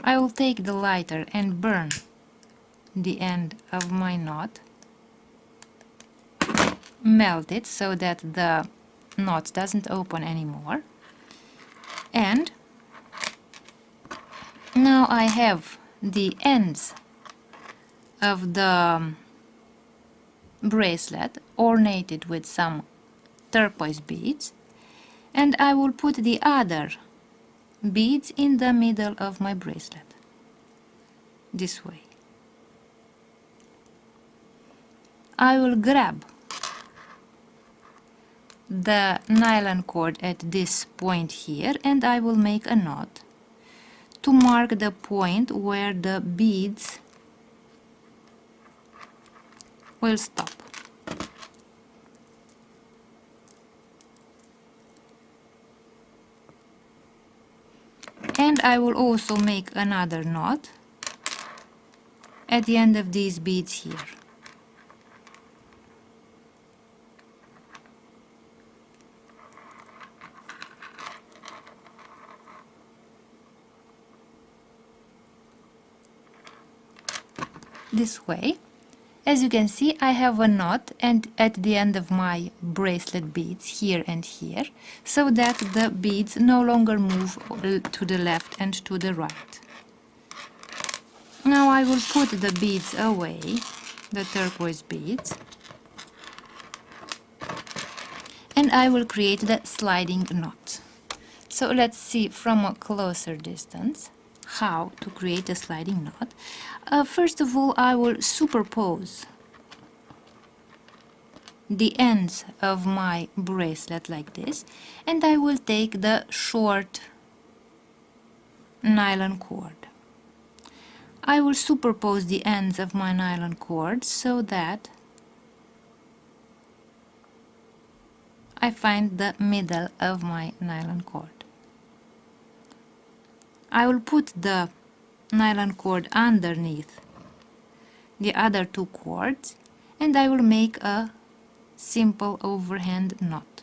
I will take the lighter and burn the end of my knot, melt it so that the knot doesn't open anymore, and now I have the ends of the bracelet ornated with some turquoise beads, and I will put the other beads in the middle of my bracelet, this way. I will grab the nylon cord at this point here and I will make a knot to mark the point where the beads will stop. And I will also make another knot at the end of these beads here. This way. As you can see, I have a knot and at the end of my bracelet beads here and here, so that the beads no longer move to the left and to the right. Now I will put the beads away, the turquoise beads, and I will create the sliding knot. So let's see from a closer distance how to create a sliding knot. First of all, I will superpose the ends of my bracelet like this, and I will take the short nylon cord. I will superpose the ends of my nylon cord so that I find the middle of my nylon cord. I will put the nylon cord underneath the other two cords and I will make a simple overhand knot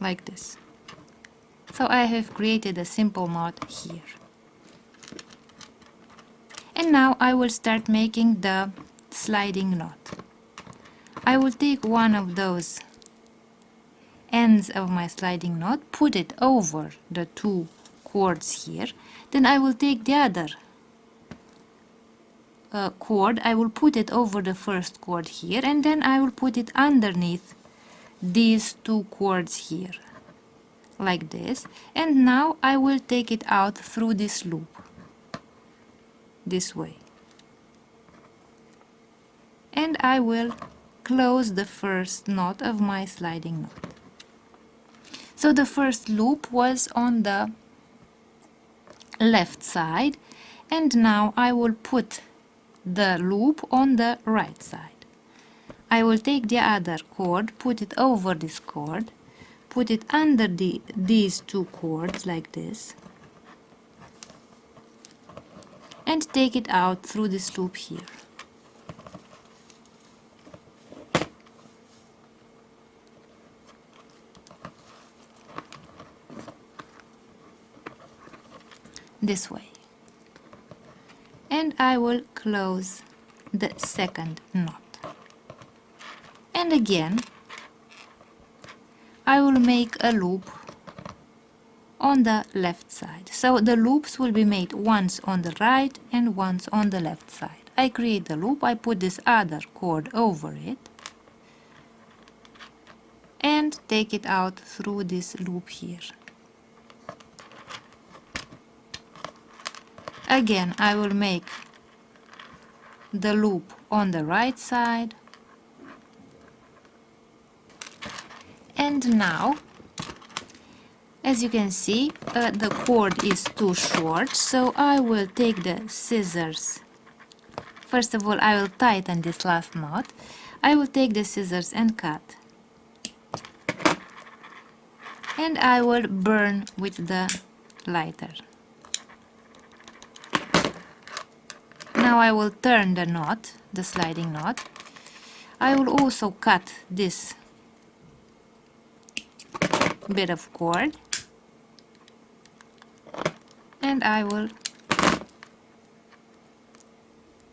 like this. So I have created a simple knot here. And now I will start making the sliding knot. I will take one of those ends of my sliding knot, put it over the two cords here, then I will take the other cord, I will put it over the first cord here, and then I will put it underneath these two cords here, like this, and now I will take it out through this loop, this way, and I will close the first knot of my sliding knot. So the first loop was on the left side, and now I will put the loop on the right side. I will take the other cord, put it over this cord, put it under these two cords like this, and take it out through this loop here. This way, and I will close the second knot, and again I will make a loop on the left side. So the loops will be made once on the right and once on the left side. I create the loop, I put this other cord over it and take it out through this loop here. Again, I will make the loop on the right side, and now, as you can see, the cord is too short, so I will take the scissors. First of all, I will tighten this last knot. I will take the scissors and cut, and I will burn with the lighter. Now I will turn the knot, the sliding knot. I will also cut this bit of cord, and I will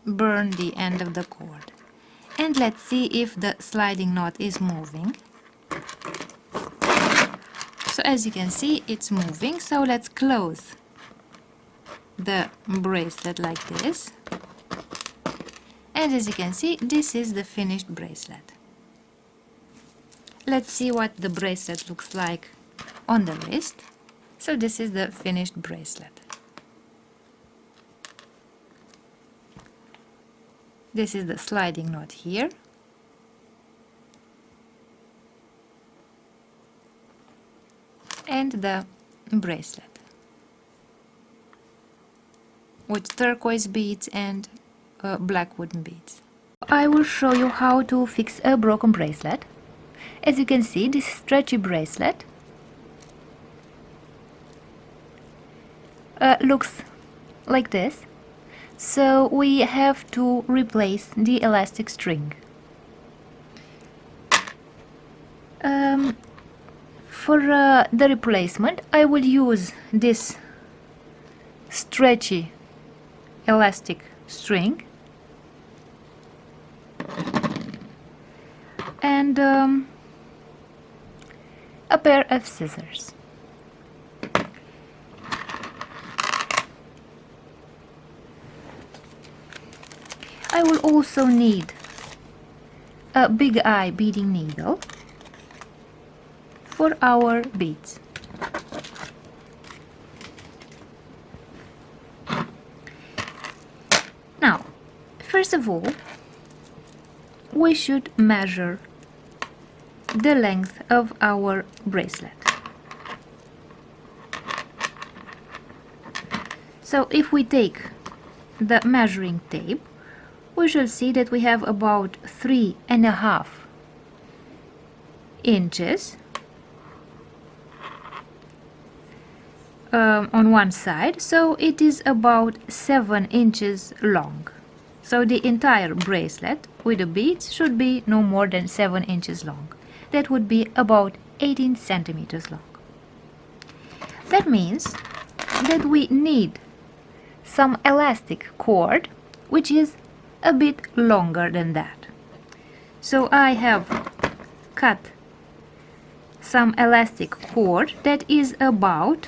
burn the end of the cord. And let's see if the sliding knot is moving. So as you can see, it's moving, so let's close the bracelet like this. And as you can see, this is the finished bracelet. Let's see what the bracelet looks like on the wrist. So this is the finished bracelet. This is the sliding knot here. And the bracelet with turquoise beads and black wooden beads. I will show you how to fix a broken bracelet. As you can see, this stretchy bracelet looks like this. So we have to replace the elastic string. For the replacement, I will use this stretchy elastic string and a pair of scissors. I will also need a big eye beading needle for our beads. Now, first of all, we should measure the length of our bracelet. So if we take the measuring tape, we shall see that we have about 3.5 inches on one side, so it is about 7 inches long. So the entire bracelet with the beads should be no more than 7 inches long. That would be about 18 centimeters long. That means that we need some elastic cord which is a bit longer than that. So I have cut some elastic cord that is about,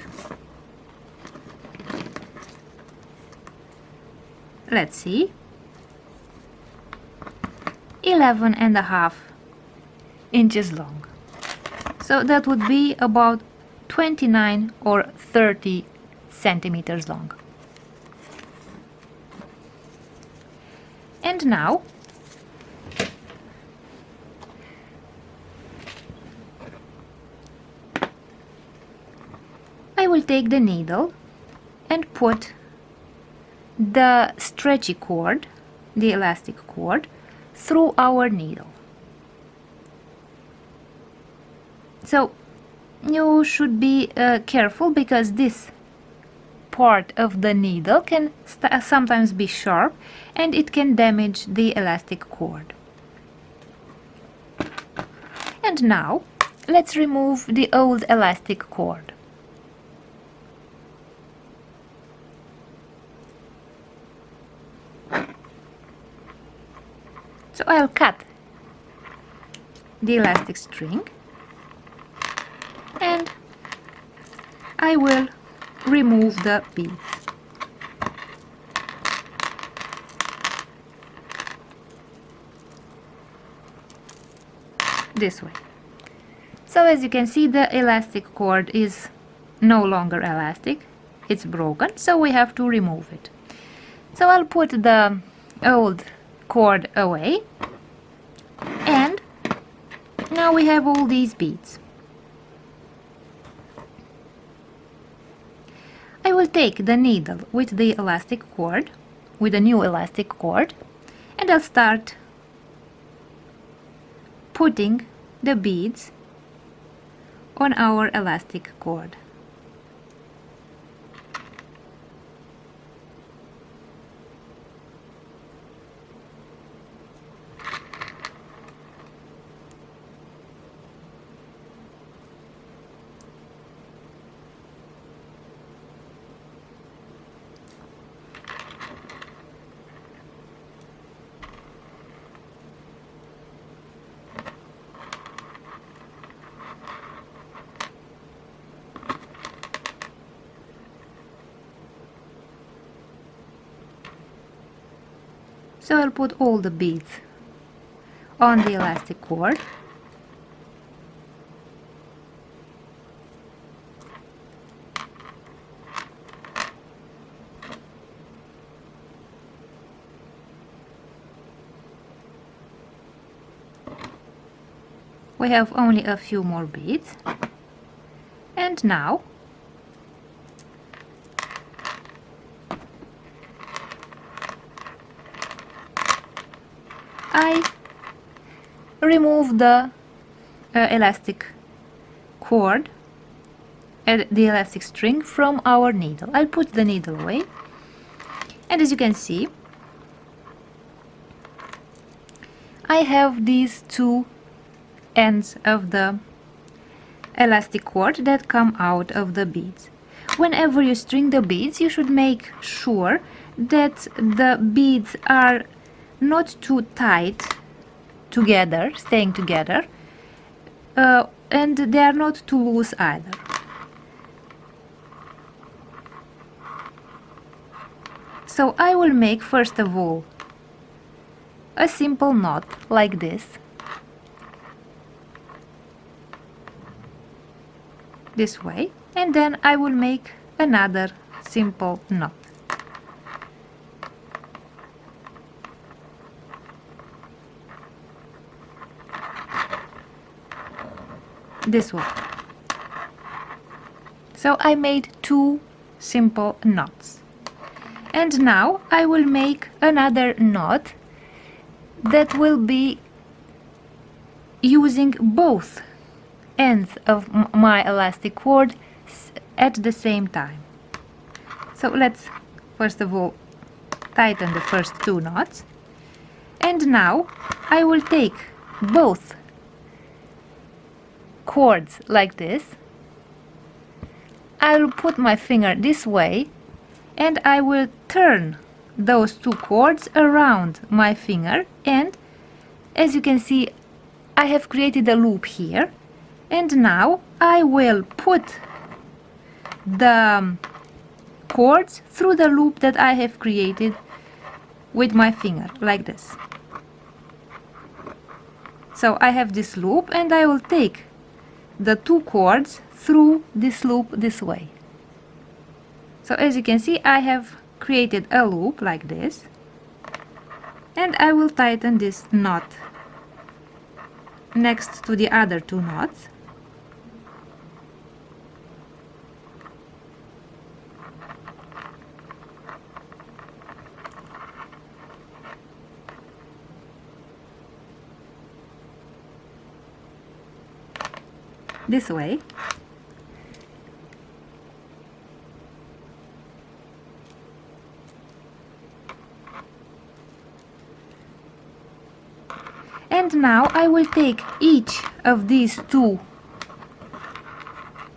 let's see, 11.5 inches long. So that would be about 29 or 30 centimeters long. And now I will take the needle and put the stretchy cord, the elastic cord, through our needle. So you should be careful, because this part of the needle can sometimes be sharp and it can damage the elastic cord. And now let's remove the old elastic cord. So I'll cut the elastic string and I will remove the beads. This way. So as you can see, the elastic cord is no longer elastic, it's broken, so we have to remove it. So I'll put the old cord away, and now we have all these beads. I will take the needle with the elastic cord, with a new elastic cord, and I'll start putting the beads on our elastic cord. So I'll put all the beads on the elastic cord We have only a few more beads. And now I remove the elastic cord, the elastic string from our needle. I'll put the needle away, and as you can see, I have these two ends of the elastic cord that come out of the beads. Whenever you string the beads, you should make sure that the beads are not too tight together, staying together, and they are not too loose either. So I will make first of all a simple knot like this. This way, and then I will make another simple knot. This way. So I made two simple knots. And now I will make another knot that will be using both ends of my elastic cord at the same time. So let's first of all tighten the first two knots, and now I will take both cords like this. I will put my finger this way and I will turn those two cords around my finger, and as you can see, I have created a loop here. And now I will put the cords through the loop that I have created with my finger, like this. So I have this loop, and I will take the two cords through this loop this way. So as you can see, I have created a loop like this, and I will tighten this knot next to the other two knots. This way. And now I will take each of these two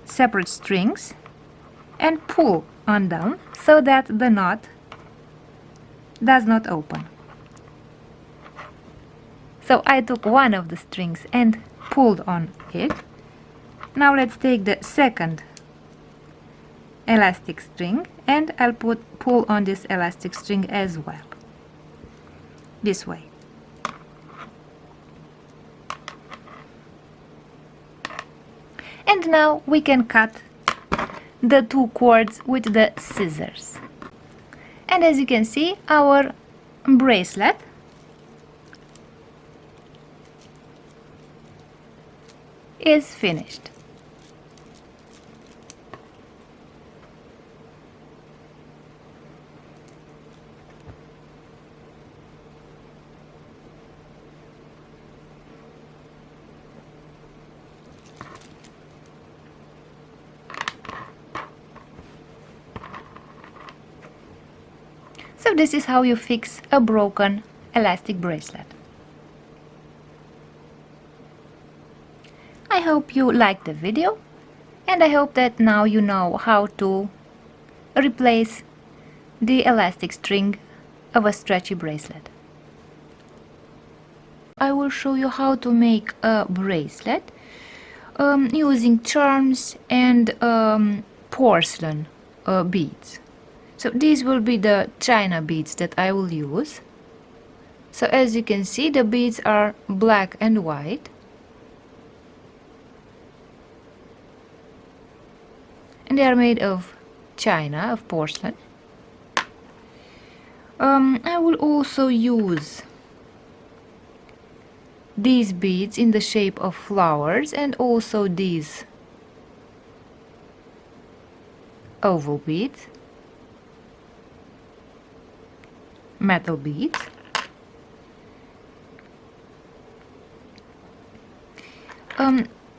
separate strings and pull on them so that the knot does not open. So I took one of the strings and pulled on it. Now let's take the second elastic string, and I'll pull on this elastic string as well. This way. And now we can cut the two cords with the scissors. And as you can see, our bracelet is finished. So this is how you fix a broken elastic bracelet. I hope you liked the video, and I hope that now you know how to replace the elastic string of a stretchy bracelet. I will show you how to make a bracelet using charms and porcelain beads. So these will be the china beads that I will use. So as you can see, the beads are black and white. And they are made of china, of porcelain. I will also use these beads in the shape of flowers and also these oval beads, metal beads.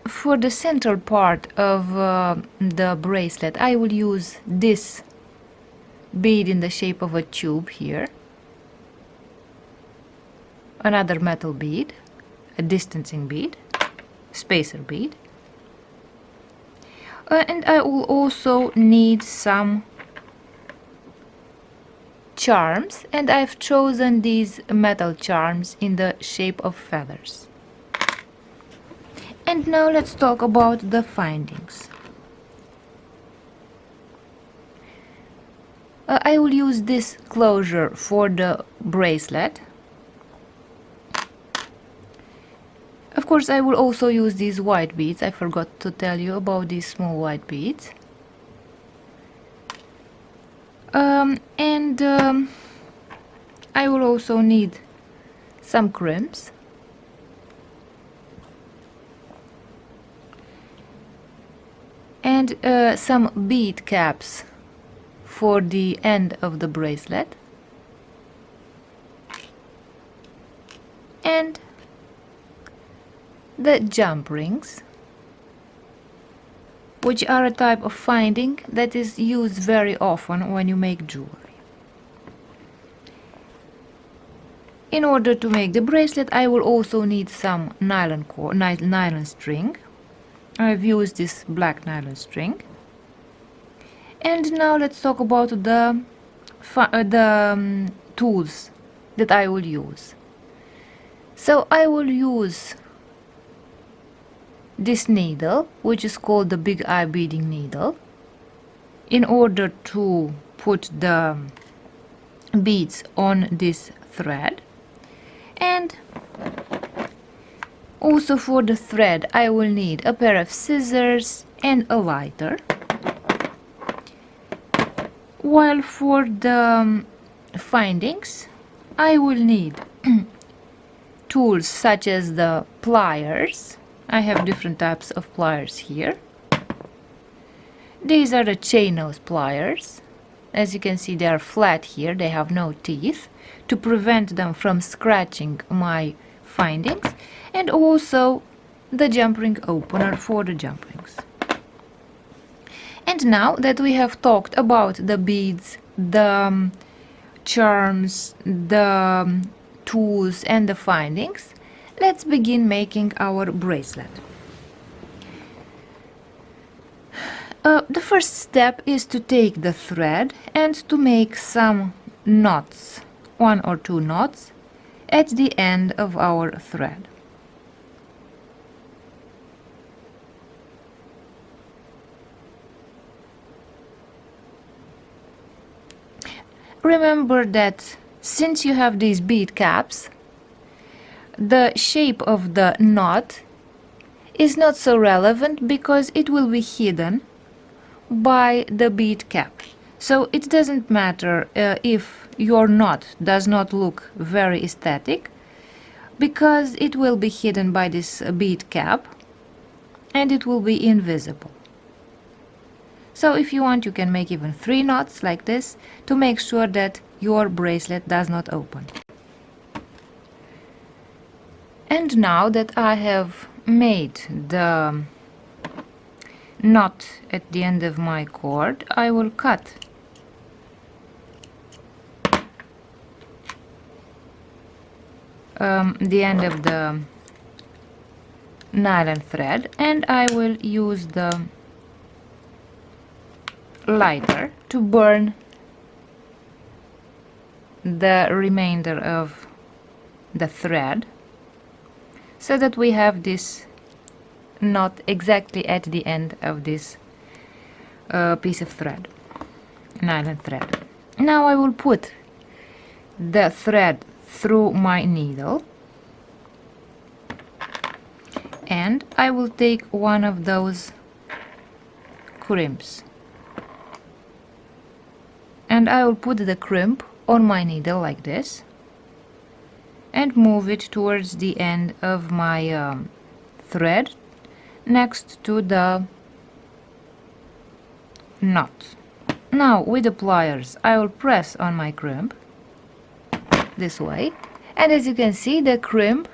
For the central part of the bracelet, I will use this bead in the shape of a tube here, another metal bead, a distancing bead, spacer bead, and I will also need some charms, and I've chosen these metal charms in the shape of feathers. And now let's talk about the findings. I will use this closure for the bracelet. Of course, I will also use these white beads. I forgot to tell you about these small white beads. I will also need some crimps. And some bead caps for the end of the bracelet, and the jump rings, which are a type of finding that is used very often when you make jewelry. In order to make the bracelet, I will also need some nylon string. I've used this black nylon string. And now let's talk about the tools that I will use. So I will use this needle, which is called the big eye beading needle, in order to put the beads on this thread. And also for the thread, I will need a pair of scissors and a lighter. While for the findings, I will need tools such as the pliers. I have different types of pliers here. These are the chain nose pliers. As you can see, they are flat here, they have no teeth, to prevent them from scratching my findings, and also the jump ring opener for the jump rings. And now that we have talked about the beads, the charms, the tools and the findings, let's begin making our bracelet. The first step is to take the thread and to make some knots, 1 or 2 knots, at the end of our thread. Remember that since you have these bead caps, the shape of the knot is not so relevant because it will be hidden by the bead cap. So it doesn't matter if your knot does not look very aesthetic, because it will be hidden by this bead cap and it will be invisible. So if you want, you can make even 3 knots like this to make sure that your bracelet does not open. And now that I have made the knot at the end of my cord, I will cut the end of the nylon thread, and I will use the lighter to burn the remainder of the thread, so that we have this knot exactly at the end of this piece of thread, nylon thread. Now I will put the thread through my needle, and I will take one of those crimps, and I will put the crimp on my needle like this, and move it towards the end of my thread next to the knot. Now with the pliers I will press on my crimp this way, and as you can see, the crimp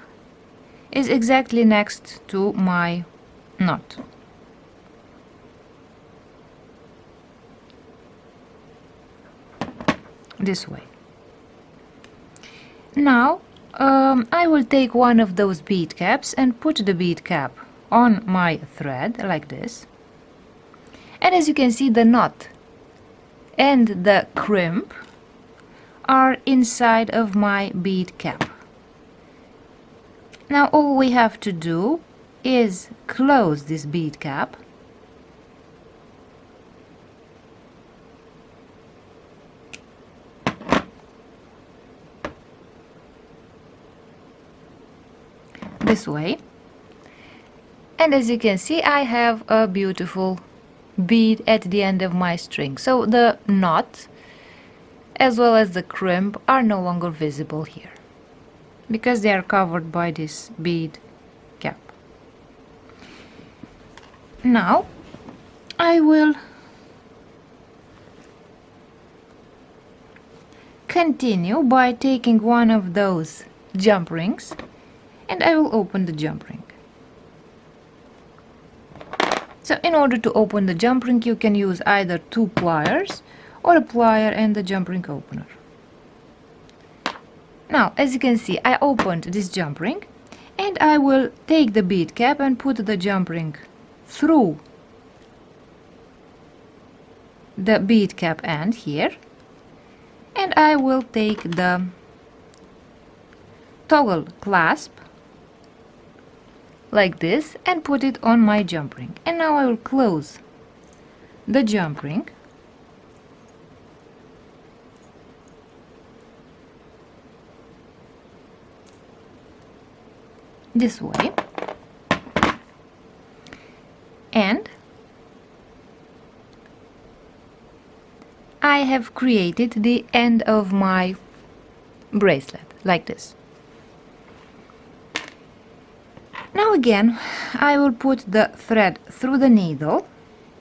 is exactly next to my knot. This way. Now I will take one of those bead caps and put the bead cap on my thread like this, and as you can see, the knot and the crimp are inside of my bead cap. Now all we have to do is close this bead cap this way, and as you can see, I have a beautiful bead at the end of my string, so the knot as well as the crimp are no longer visible here because they are covered by this bead cap. Now I will continue by taking one of those jump rings, and I will open the jump ring. So in order to open the jump ring, you can use either two pliers or a plier and the jump ring opener. Now, as you can see, I opened this jump ring, and I will take the bead cap and put the jump ring through the bead cap end here, and I will take the toggle clasp like this and put it on my jump ring. And now I will close the jump ring this way, and I have created the end of my bracelet like this. Now again I will put the thread through the needle,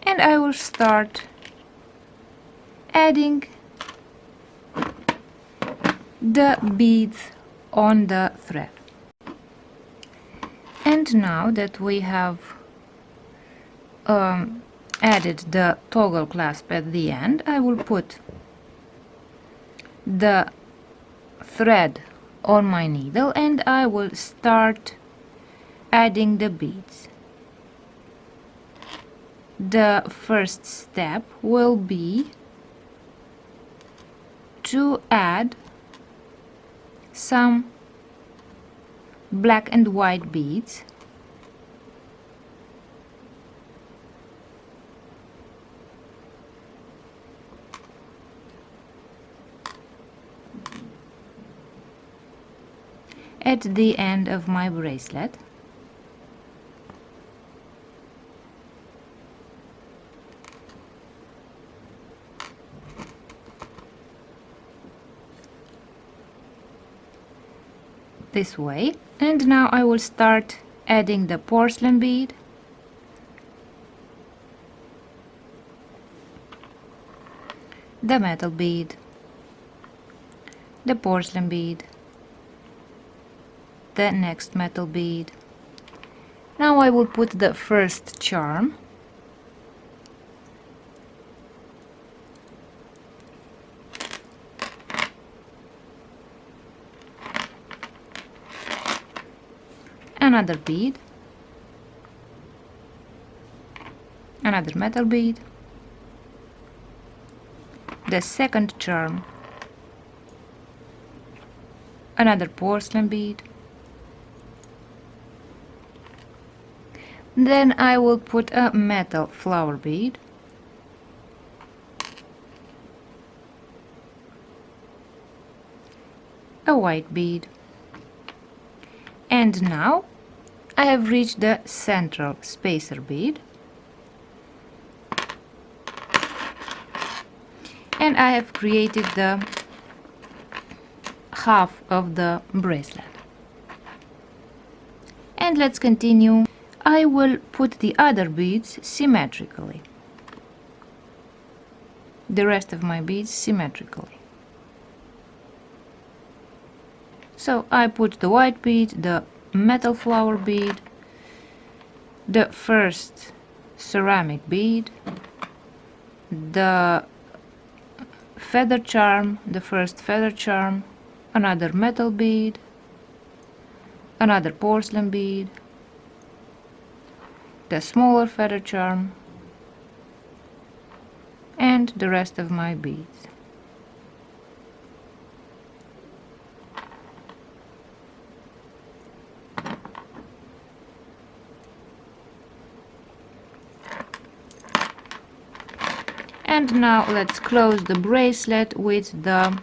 and I will start adding the beads on the thread. And now that we have added the toggle clasp at the end, I will put the thread on my needle and I will start adding the beads. The first step will be to add some black and white beads at the end of my bracelet. This way, and now I will start adding the porcelain bead, the metal bead, the porcelain bead, the next metal bead. Now I will put the first charm, another bead, another metal bead, the second charm, another porcelain bead. Then I will put a metal flower bead, a white bead, and now I have reached the central spacer bead, and I have created the half of the bracelet. And let's continue. I will put the other beads symmetrically. The rest of my beads symmetrically. So I put the white bead, the metal flower bead, the first ceramic bead, the feather charm, the first feather charm, another metal bead, another porcelain bead, the smaller feather charm, and the rest of my beads. And now let's close the bracelet with the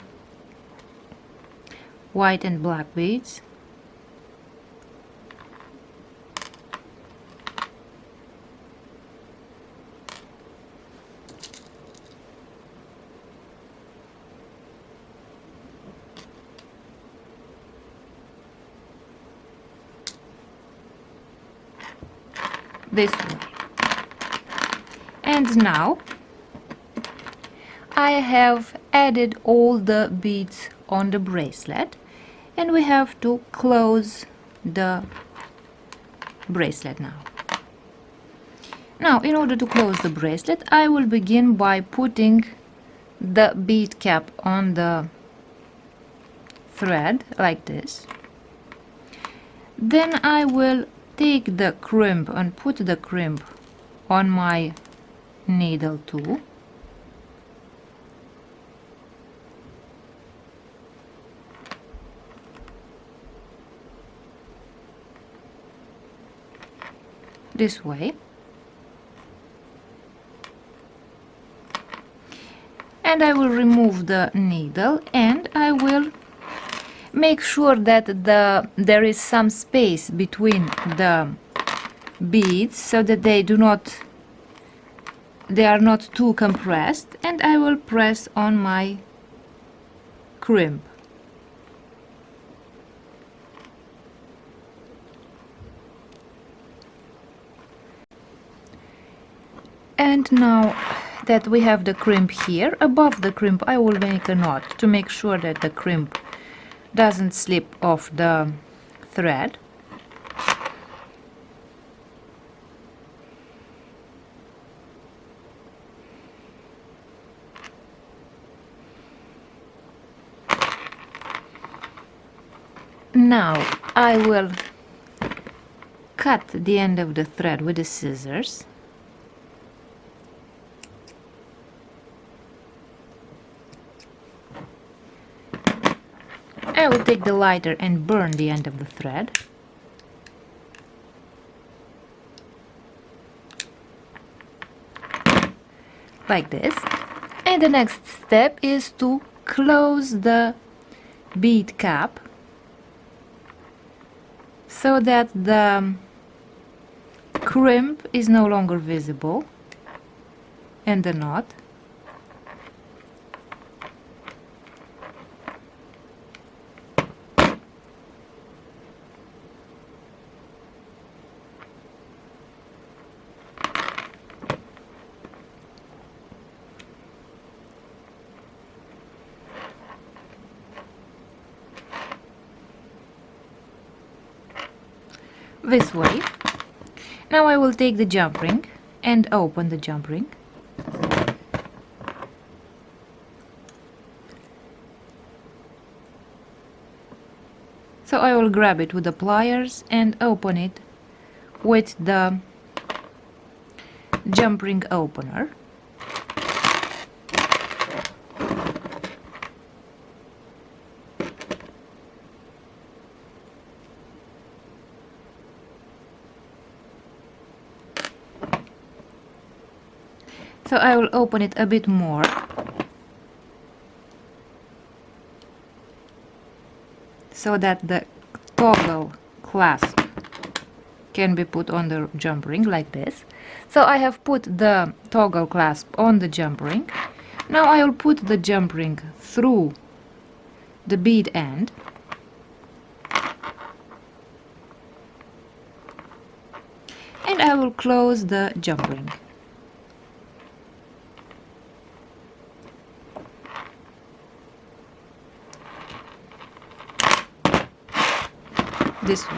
white and black beads. This way. And now I have added all the beads on the bracelet, and we have to close the bracelet now. Now, in order to close the bracelet, I will begin by putting the bead cap on the thread like this. Then I will take the crimp and put the crimp on my needle too. This way. And I will remove the needle, and I will make sure that there is some space between the beads so that they are not too compressed, and I will press on my crimp. And now that we have the crimp here, above the crimp I will make a knot to make sure that the crimp doesn't slip off the thread. Now I will cut the end of the thread with the scissors. I will take the lighter and burn the end of the thread. Like this. And the next step is to close the bead cap so that the crimp is no longer visible and the knot. This way. Now I will take the jump ring and open the jump ring. So I will grab it with the pliers and open it with the jump ring opener. So I will open it a bit more. So that the toggle clasp can be put on the jump ring like this. So I have put the toggle clasp on the jump ring. Now I will put the jump ring through the bead end, and I will close the jump ring. This way.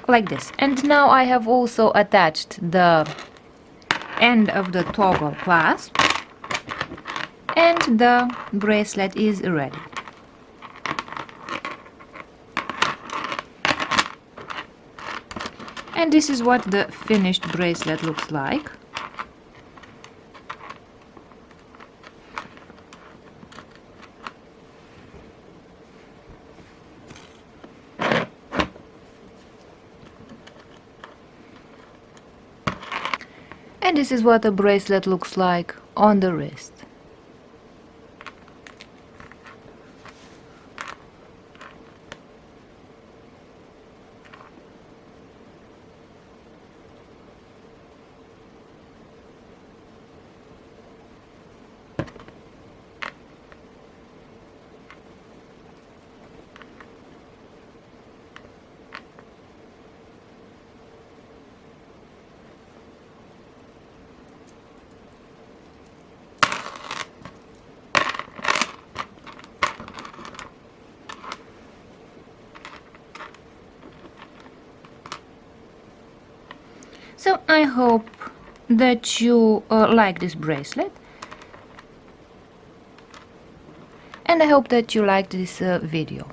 Like this. And now I have also attached the end of the toggle clasp, and the bracelet is ready. And this is what the finished bracelet looks like. And this is what a bracelet looks like on the wrist. So I hope that you like this bracelet, and I hope that you liked this video.